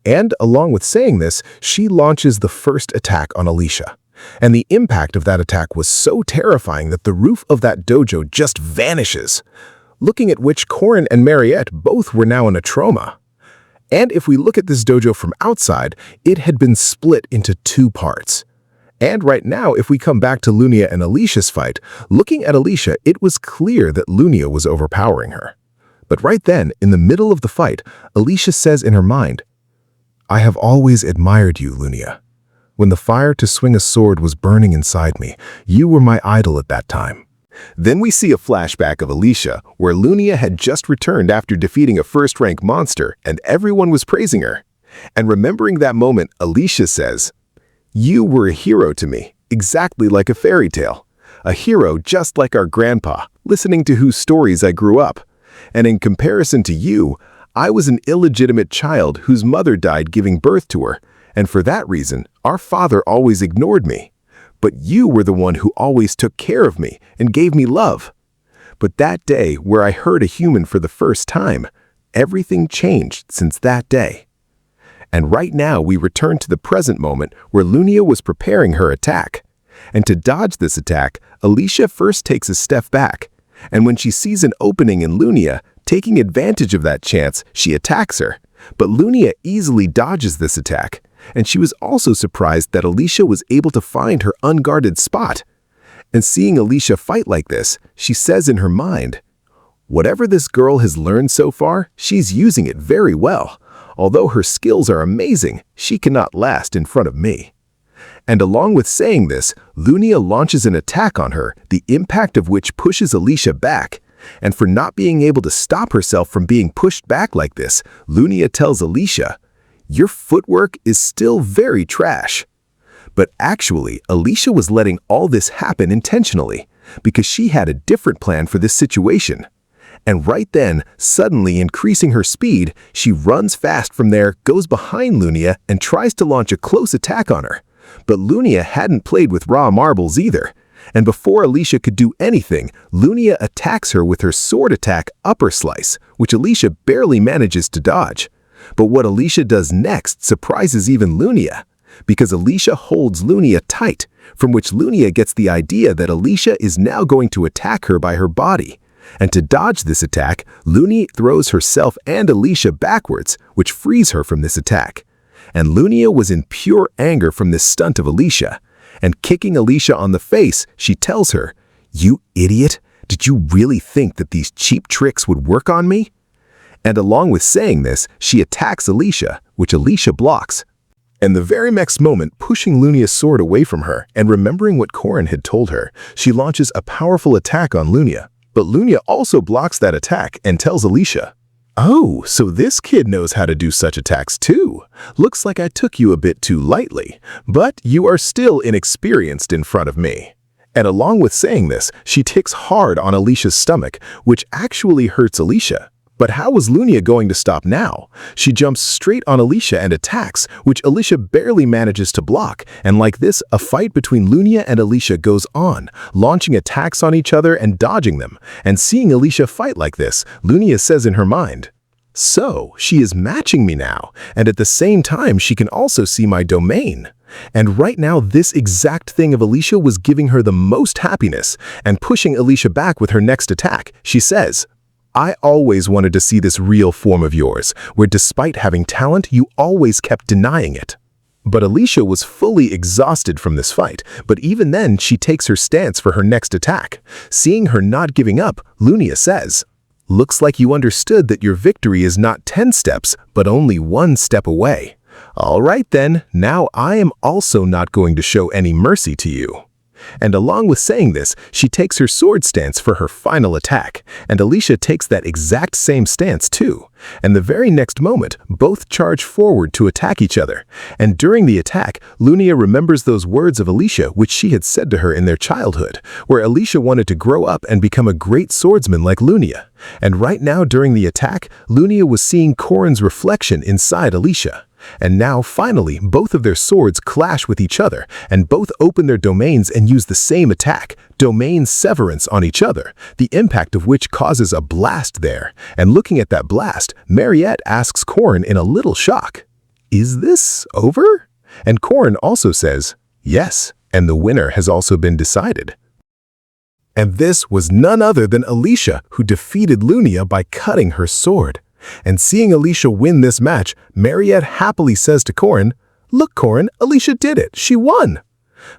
And along with saying this, she launches the first attack on Alicia. And the impact of that attack was so terrifying that the roof of that dojo just vanishes. Looking at which Corin and Mariette both were now in a trauma. And if we look at this dojo from outside, it had been split into two parts. And right now, if we come back to Lunia and Alicia's fight, looking at Alicia, it was clear that Lunia was overpowering her. But right then, in the middle of the fight, Alicia says in her mind, "I have always admired you, Lunia. When the fire to swing a sword was burning inside me, you were my idol at that time." Then we see a flashback of Alicia, where Lunia had just returned after defeating a first-rank monster, and everyone was praising her. And remembering that moment, Alicia says, "You were a hero to me, exactly like a fairy tale. A hero just like our grandpa, listening to whose stories I grew up. And in comparison to you, I was an illegitimate child whose mother died giving birth to her, and for that reason, our father always ignored me. But you were the one who always took care of me and gave me love. But that day where I heard a human for the first time, everything changed since that day." And right now we return to the present moment where Lunia was preparing her attack. And to dodge this attack, Alicia first takes a step back. And when she sees an opening in Lunia, taking advantage of that chance, she attacks her. But Lunia easily dodges this attack. And she was also surprised that Alicia was able to find her unguarded spot. And seeing Alicia fight like this, she says in her mind, "Whatever this girl has learned so far, she's using it very well. Although her skills are amazing, she cannot last in front of me." And along with saying this, Lunia launches an attack on her, the impact of which pushes Alicia back. And for not being able to stop herself from being pushed back like this, Lunia tells Alicia, "Your footwork is still very trash." But actually, Alicia was letting all this happen intentionally, because she had a different plan for this situation. And right then, suddenly increasing her speed, she runs fast from there, goes behind Lunia, and tries to launch a close attack on her. But Lunia hadn't played with raw marbles either. And before Alicia could do anything, Lunia attacks her with her sword attack upper slice, which Alicia barely manages to dodge. But what Alicia does next surprises even Lunia, because Alicia holds Lunia tight, from which Lunia gets the idea that Alicia is now going to attack her by her body. And to dodge this attack, Lunia throws herself and Alicia backwards, which frees her from this attack. And Lunia was in pure anger from this stunt of Alicia. And kicking Alicia on the face, she tells her, "You idiot, did you really think that these cheap tricks would work on me?" And along with saying this, she attacks Alicia, which Alicia blocks. And the very next moment, pushing Lunia's sword away from her and remembering what Corin had told her, she launches a powerful attack on Lunia. But Lunia also blocks that attack and tells Alicia, "Oh, so this kid knows how to do such attacks too. Looks like I took you a bit too lightly, but you are still inexperienced in front of me." And along with saying this, she ticks hard on Alicia's stomach, which actually hurts Alicia. But how was Lunia going to stop now? She jumps straight on Alicia and attacks, which Alicia barely manages to block. And like this, a fight between Lunia and Alicia goes on, launching attacks on each other and dodging them. And seeing Alicia fight like this, Lunia says in her mind, "So, she is matching me now, and at the same time she can also see my domain." And right now, this exact thing of Alicia was giving her the most happiness, and pushing Alicia back with her next attack, she says, "I always wanted to see this real form of yours, where despite having talent, you always kept denying it." But Alicia was fully exhausted from this fight, but even then she takes her stance for her next attack. Seeing her not giving up, Lunia says, "Looks like you understood that your victory is not 10 steps, but only 1 step away. All right then, now I am also not going to show any mercy to you." And along with saying this, she takes her sword stance for her final attack, and Alicia takes that exact same stance too. And the very next moment, both charge forward to attack each other. And during the attack, Lunia remembers those words of Alicia which she had said to her in their childhood, where Alicia wanted to grow up and become a great swordsman like Lunia. And right now during the attack, Lunia was seeing Corrin's reflection inside Alicia. And now, finally, both of their swords clash with each other, and both open their domains and use the same attack, domain severance, on each other, the impact of which causes a blast there. And looking at that blast, Mariette asks Corrin in a little shock, "Is this over?" And Corrin also says, "Yes, and the winner has also been decided." And this was none other than Alicia, who defeated Lunia by cutting her sword. And seeing Alicia win this match, Mariette happily says to Corrin, "Look, Corrin, Alicia did it. She won."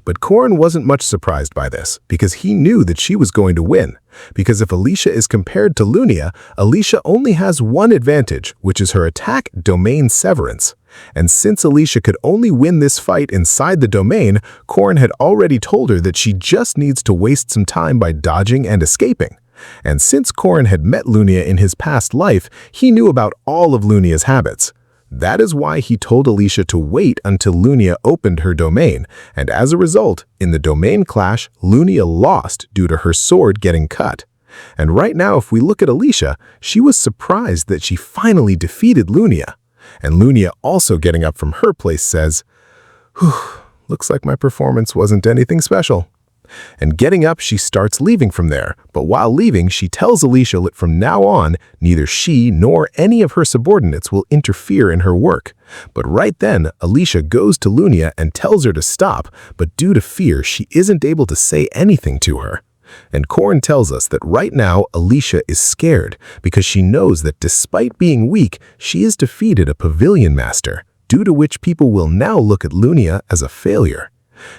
But Corrin wasn't much surprised by this, because he knew that she was going to win. Because if Alicia is compared to Lunia, Alicia only has one advantage, which is her attack domain severance. And since Alicia could only win this fight inside the domain, Corrin had already told her that she just needs to waste some time by dodging and escaping. And since Corrin had met Lunia in his past life, he knew about all of Lunia's habits. That is why he told Alicia to wait until Lunia opened her domain, and as a result, in the domain clash, Lunia lost due to her sword getting cut. And right now, if we look at Alicia, she was surprised that she finally defeated Lunia. And Lunia, also getting up from her place, says, "Whew, looks like my performance wasn't anything special." And getting up, she starts leaving from there, but while leaving, she tells Alicia that from now on, neither she nor any of her subordinates will interfere in her work. But right then, Alicia goes to Lunia and tells her to stop, but due to fear, she isn't able to say anything to her. And Corrin tells us that right now, Alicia is scared because she knows that despite being weak, she has defeated a pavilion master, due to which people will now look at Lunia as a failure.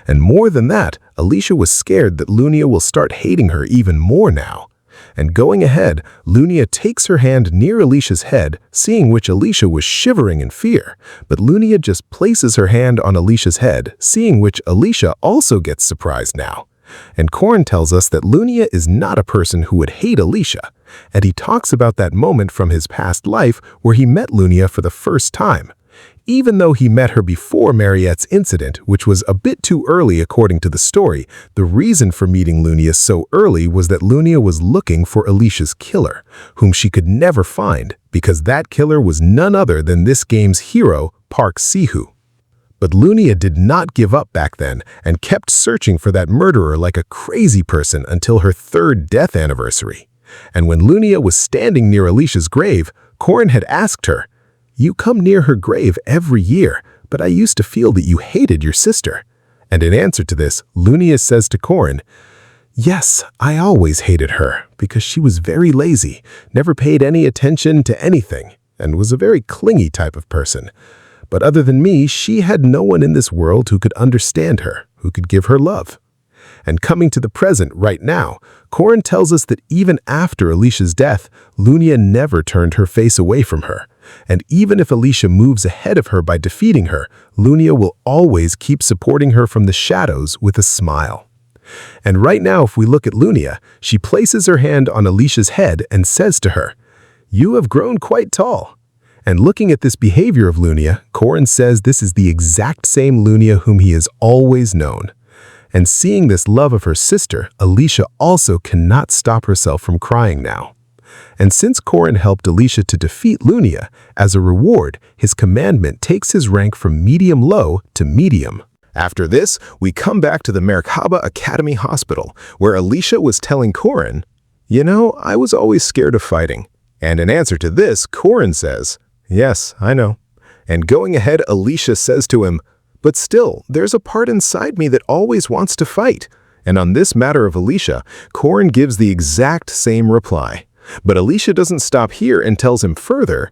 And more than that, Alicia was scared that Lunia will start hating her even more now. And going ahead, Lunia takes her hand near Alicia's head, seeing which Alicia was shivering in fear. But Lunia just places her hand on Alicia's head, seeing which Alicia also gets surprised now. And Corrin tells us that Lunia is not a person who would hate Alicia. And he talks about that moment from his past life where he met Lunia for the first time. Even though he met her before Mariette's incident, which was a bit too early according to the story, the reason for meeting Lunia so early was that Lunia was looking for Alicia's killer, whom she could never find, because that killer was none other than this game's hero, Park Sihu. But Lunia did not give up back then and kept searching for that murderer like a crazy person until her third death anniversary. And when Lunia was standing near Alicia's grave, Corrin had asked her, "You come near her grave every year, but I used to feel that you hated your sister." And in answer to this, Lunia says to Corrin, "Yes, I always hated her because she was very lazy, never paid any attention to anything, and was a very clingy type of person. But other than me, she had no one in this world who could understand her, who could give her love." And coming to the present right now, Corrin tells us that even after Alicia's death, Lunia never turned her face away from her. And even if Alicia moves ahead of her by defeating her, Lunia will always keep supporting her from the shadows with a smile. And right now, if we look at Lunia, she places her hand on Alicia's head and says to her, "You have grown quite tall." And looking at this behavior of Lunia, Corrin says this is the exact same Lunia whom he has always known. And seeing this love of her sister, Alicia also cannot stop herself from crying now. And since Corrin helped Alicia to defeat Lunia, as a reward, his commandment takes his rank from medium-low to medium. After this, we come back to the Merkaba Academy Hospital, where Alicia was telling Corrin, "You know, I was always scared of fighting." And in answer to this, Corrin says, "Yes, I know." And going ahead, Alicia says to him, "But still, there's a part inside me that always wants to fight." And on this matter of Alicia, Corrin gives the exact same reply. But Alicia doesn't stop here and tells him further,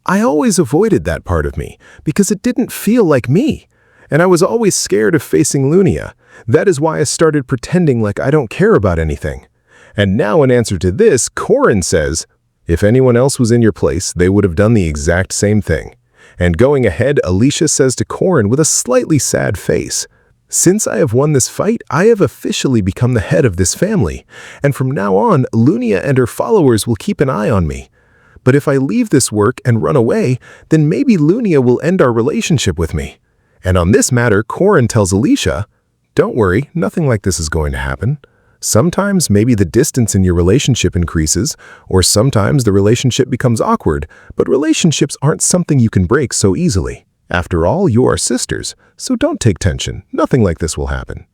"I always avoided that part of me because it didn't feel like me. And I was always scared of facing Lunia. That is why I started pretending like I don't care about anything." And now in answer to this, Corrin says, "If anyone else was in your place, they would have done the exact same thing." And going ahead, Alicia says to Corrin with a slightly sad face, Since I have won this fight, I have officially become the head of this family, and from now on, Lunia and her followers will keep an eye on me. But if I leave this work and run away, then maybe Lunia will end our relationship with me. And on this matter, Corin tells Alicia, "Don't worry, nothing like this is going to happen. Sometimes maybe the distance in your relationship increases, or sometimes the relationship becomes awkward, but relationships aren't something you can break so easily. After all, you are sisters, so don't take tension. Nothing like this will happen."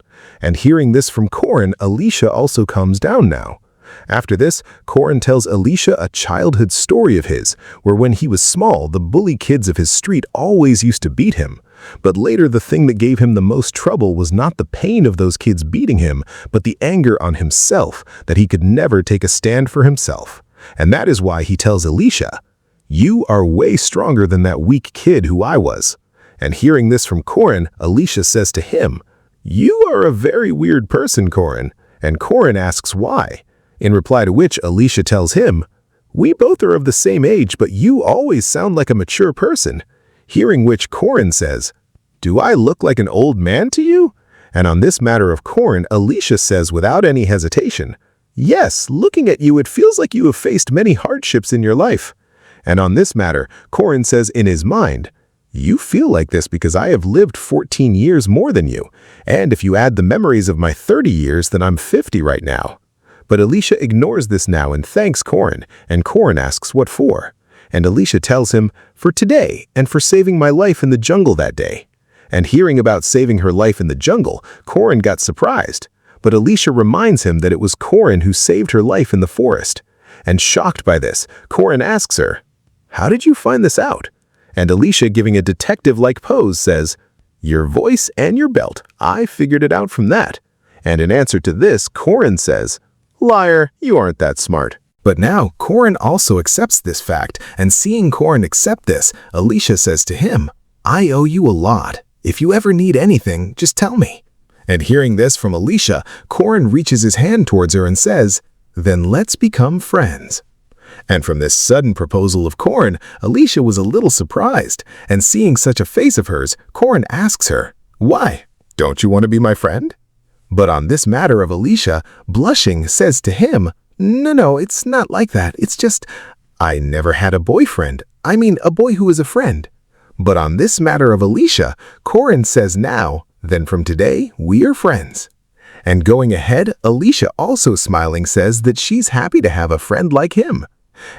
And hearing this from Corin, Alicia also calms down now. After this, Corin tells Alicia a childhood story of his, where when he was small, the bully kids of his street always used to beat him. But later, the thing that gave him the most trouble was not the pain of those kids beating him, but the anger on himself, that he could never take a stand for himself. And that is why he tells Alicia, "You are way stronger than that weak kid who I was." And hearing this from Corin, Alicia says to him, "You are a very weird person, Corin." And Corin asks why. In reply to which, Alicia tells him, "We both are of the same age, but you always sound like a mature person." Hearing which, Corin says, "Do I look like an old man to you?" And on this matter of Corin, Alicia says without any hesitation, "Yes, looking at you, it feels like you have faced many hardships in your life." And on this matter, Corin says in his mind, "You feel like this because I have lived 14 years more than you, and if you add the memories of my 30 years, then I'm 50 right now." But Alicia ignores this now and thanks Corin, and Corin asks what for. And Alicia tells him, "For today, and for saving my life in the jungle that day." And hearing about saving her life in the jungle, Corin got surprised. But Alicia reminds him that it was Corin who saved her life in the forest. And shocked by this, Corin asks her, "How did you find this out?" And Alicia, giving a detective-like pose, says, "Your voice and your belt. I figured it out from that." And in answer to this, Corin says, "Liar, you aren't that smart." But now, Corin also accepts this fact, and seeing Corin accept this, Alicia says to him, "I owe you a lot. If you ever need anything, just tell me." And hearing this from Alicia, Corin reaches his hand towards her and says, "Then let's become friends." And from this sudden proposal of Corin, Alicia was a little surprised, and seeing such a face of hers, Corin asks her, "Why? Don't you want to be my friend?" But on this matter of Alicia, blushing, says to him, No, it's not like that. It's just, I never had a boyfriend. I mean, a boy who is a friend." But on this matter of Alicia, Corin says now, "Then from today, we are friends." And going ahead, Alicia also smiling says that she's happy to have a friend like him.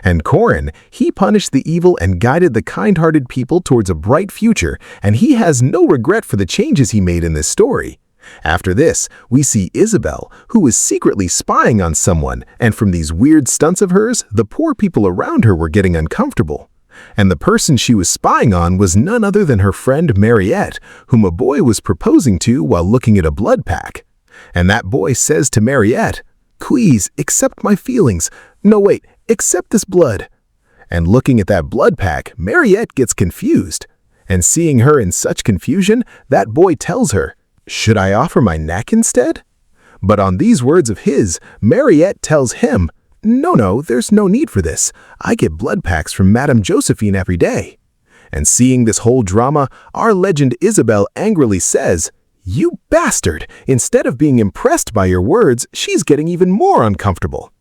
And Corin, he punished the evil and guided the kind-hearted people towards a bright future, and he has no regret for the changes he made in this story. After this, we see Isabel, who is secretly spying on someone, and from these weird stunts of hers, the poor people around her were getting uncomfortable. And the person she was spying on was none other than her friend Mariette, whom a boy was proposing to while looking at a blood pack. And that boy says to Mariette, "Please, accept my feelings. No, wait, accept this blood." And looking at that blood pack, Mariette gets confused. And seeing her in such confusion, that boy tells her, "Should I offer my neck instead?" But on these words of his, Mariette tells him, No, there's no need for this. I get blood packs from Madame Josephine every day." And seeing this whole drama, our legend Isabel angrily says, "You bastard! Instead of being impressed by your words, she's getting even more uncomfortable."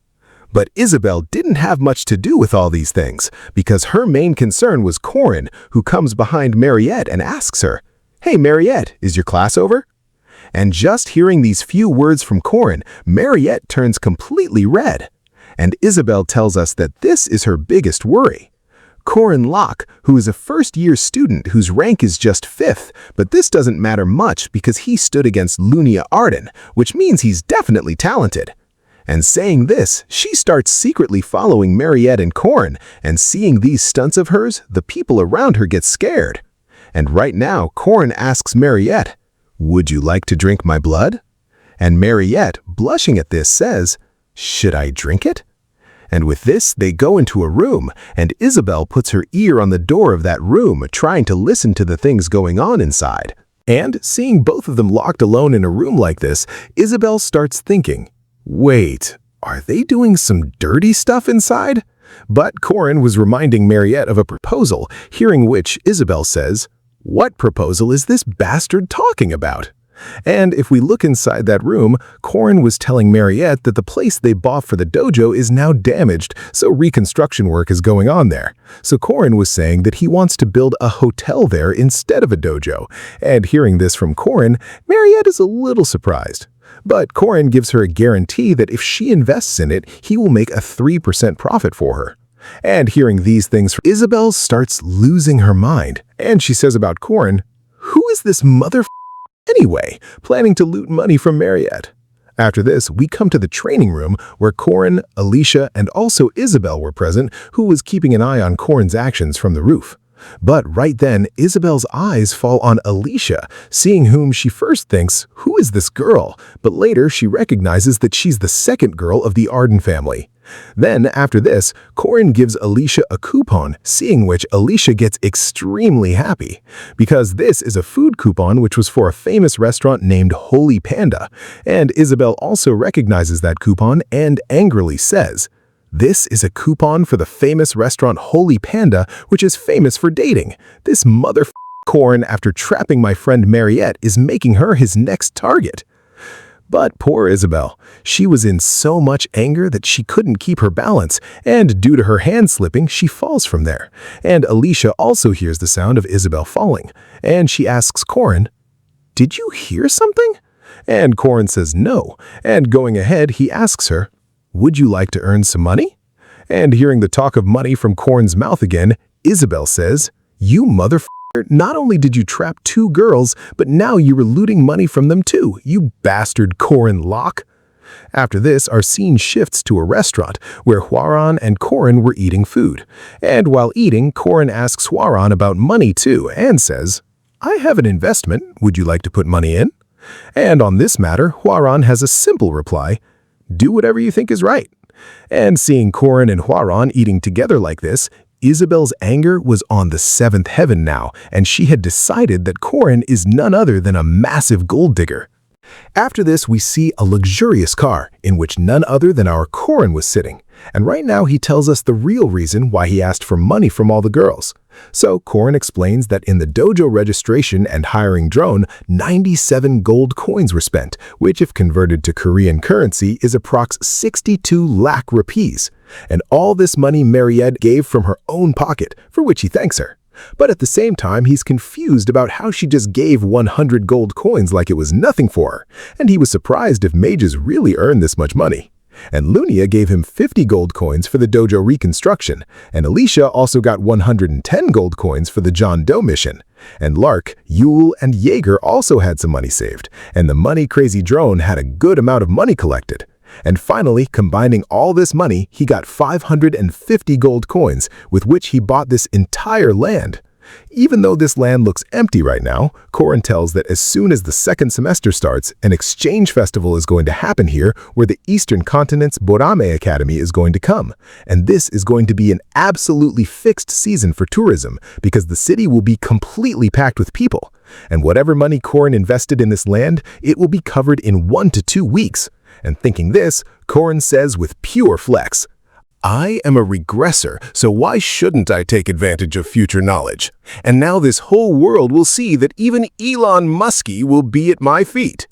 But Isabel didn't have much to do with all these things, because her main concern was Corin, who comes behind Mariette and asks her, "Hey Mariette, is your class over?" And just hearing these few words from Corin, Mariette turns completely red. And Isabel tells us that this is her biggest worry. Corin Locke, who is a first-year student whose rank is just 5th, but this doesn't matter much because he stood against Lunia Arden, which means he's definitely talented. And saying this, she starts secretly following Mariette and Corin, and seeing these stunts of hers, the people around her get scared. And right now, Corin asks Mariette, "Would you like to drink my blood?" And Mariette, blushing at this, says, "Should I drink it?" And with this, they go into a room, and Isabel puts her ear on the door of that room, trying to listen to the things going on inside. And seeing both of them locked alone in a room like this, Isabel starts thinking, wait, are they doing some dirty stuff inside? But Corin was reminding Mariette of a proposal, hearing which Isabel says, "What proposal is this bastard talking about?" And if we look inside that room, Corin was telling Mariette that the place they bought for the dojo is now damaged, so reconstruction work is going on there. So Corin was saying that he wants to build a hotel there instead of a dojo. And hearing this from Corin, Mariette is a little surprised. But Corin gives her a guarantee that if she invests in it, he will make a 3% profit for her. And hearing these things, Isabel starts losing her mind. And she says about Corin, "Who is this anyway, planning to loot money from Mariette?" After this, we come to the training room where Corin, Alicia, and also Isabel were present, who was keeping an eye on Corin's actions from the roof. But right then, Isabel's eyes fall on Alicia, seeing whom she first thinks, "Who is this girl?" But later she recognizes that she's the second girl of the Arden family. Then, after this, Corin gives Alicia a coupon, seeing which Alicia gets extremely happy, because this is a food coupon which was for a famous restaurant named Holy Panda, and Isabel also recognizes that coupon and angrily says, "This is a coupon for the famous restaurant Holy Panda, which is famous for dating. This Corin, after trapping my friend Mariette, is making her his next target." But poor Isabel, she was in so much anger that she couldn't keep her balance, and due to her hand slipping, she falls from there. And Alicia also hears the sound of Isabel falling, and she asks Corin, "Did you hear something?" And Corin says no, and going ahead, he asks her, "Would you like to earn some money?" And hearing the talk of money from Corin's mouth again, Isabel says, "You not only did you trap 2 girls, but now you were looting money from them too, you bastard Corin Locke." After this, our scene shifts to a restaurant where Hwaran and Corin were eating food. And while eating, Corin asks Hwaran about money too and says, "I have an investment. Would you like to put money in?" And on this matter, Hwaran has a simple reply, "Do whatever you think is right." And seeing Corin and Hwaran eating together like this, Isabel's anger was on the 7th heaven now, and she had decided that Corin is none other than a massive gold digger. After this, we see a luxurious car in which none other than our Corin was sitting. And right now he tells us the real reason why he asked for money from all the girls. So Corin explains that in the dojo registration and hiring drone, 97 gold coins were spent, which if converted to Korean currency is approx 62 lakh rupees. And all this money Mariette gave from her own pocket, for which he thanks her. But at the same time, he's confused about how she just gave 100 gold coins like it was nothing for her, and he was surprised if mages really earned this much money. And Lunia gave him 50 gold coins for the dojo reconstruction, and Alicia also got 110 gold coins for the John Doe mission. And Lark, Yule, and Jaeger also had some money saved, and the money-crazy drone had a good amount of money collected. And finally, combining all this money, he got 550 gold coins, with which he bought this entire land. Even though this land looks empty right now, Corin tells that as soon as the second semester starts, an exchange festival is going to happen here where the Eastern Continent's Borame Academy is going to come. And this is going to be an absolutely fixed season for tourism because the city will be completely packed with people. And whatever money Corin invested in this land, it will be covered in 1 to 2 weeks. And thinking this, Corin says with pure flex, "I am a regressor, so why shouldn't I take advantage of future knowledge? And now this whole world will see that even Elon Muskie will be at my feet."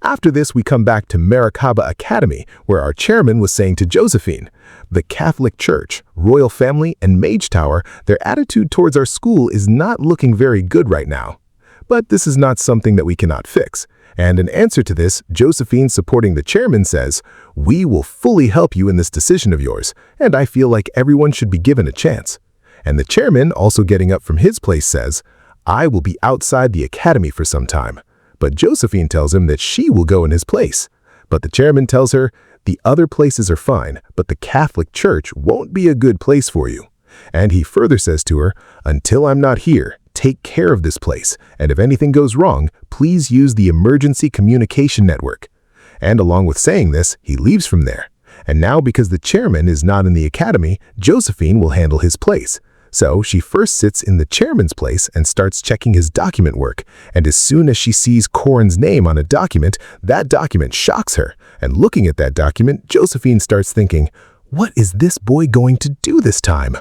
After this, we come back to Maracaba Academy, where our chairman was saying to Josephine, "The Catholic Church, Royal Family, and Mage Tower, their attitude towards our school is not looking very good right now. But this is not something that we cannot fix." And in answer to this, Josephine, supporting the chairman, says, "We will fully help you in this decision of yours, and I feel like everyone should be given a chance." And the chairman, also getting up from his place, says, "I will be outside the academy for some time." But Josephine tells him that she will go in his place. But the chairman tells her, "The other places are fine, but the Catholic Church won't be a good place for you." And he further says to her, "Until I'm not here, take care of this place, and if anything goes wrong, please use the emergency communication network." And along with saying this, he leaves from there. And now because the chairman is not in the academy, Josephine will handle his place. So she first sits in the chairman's place and starts checking his document work. And as soon as she sees Corin's name on a document, that document shocks her. And looking at that document, Josephine starts thinking, "What is this boy going to do this time?"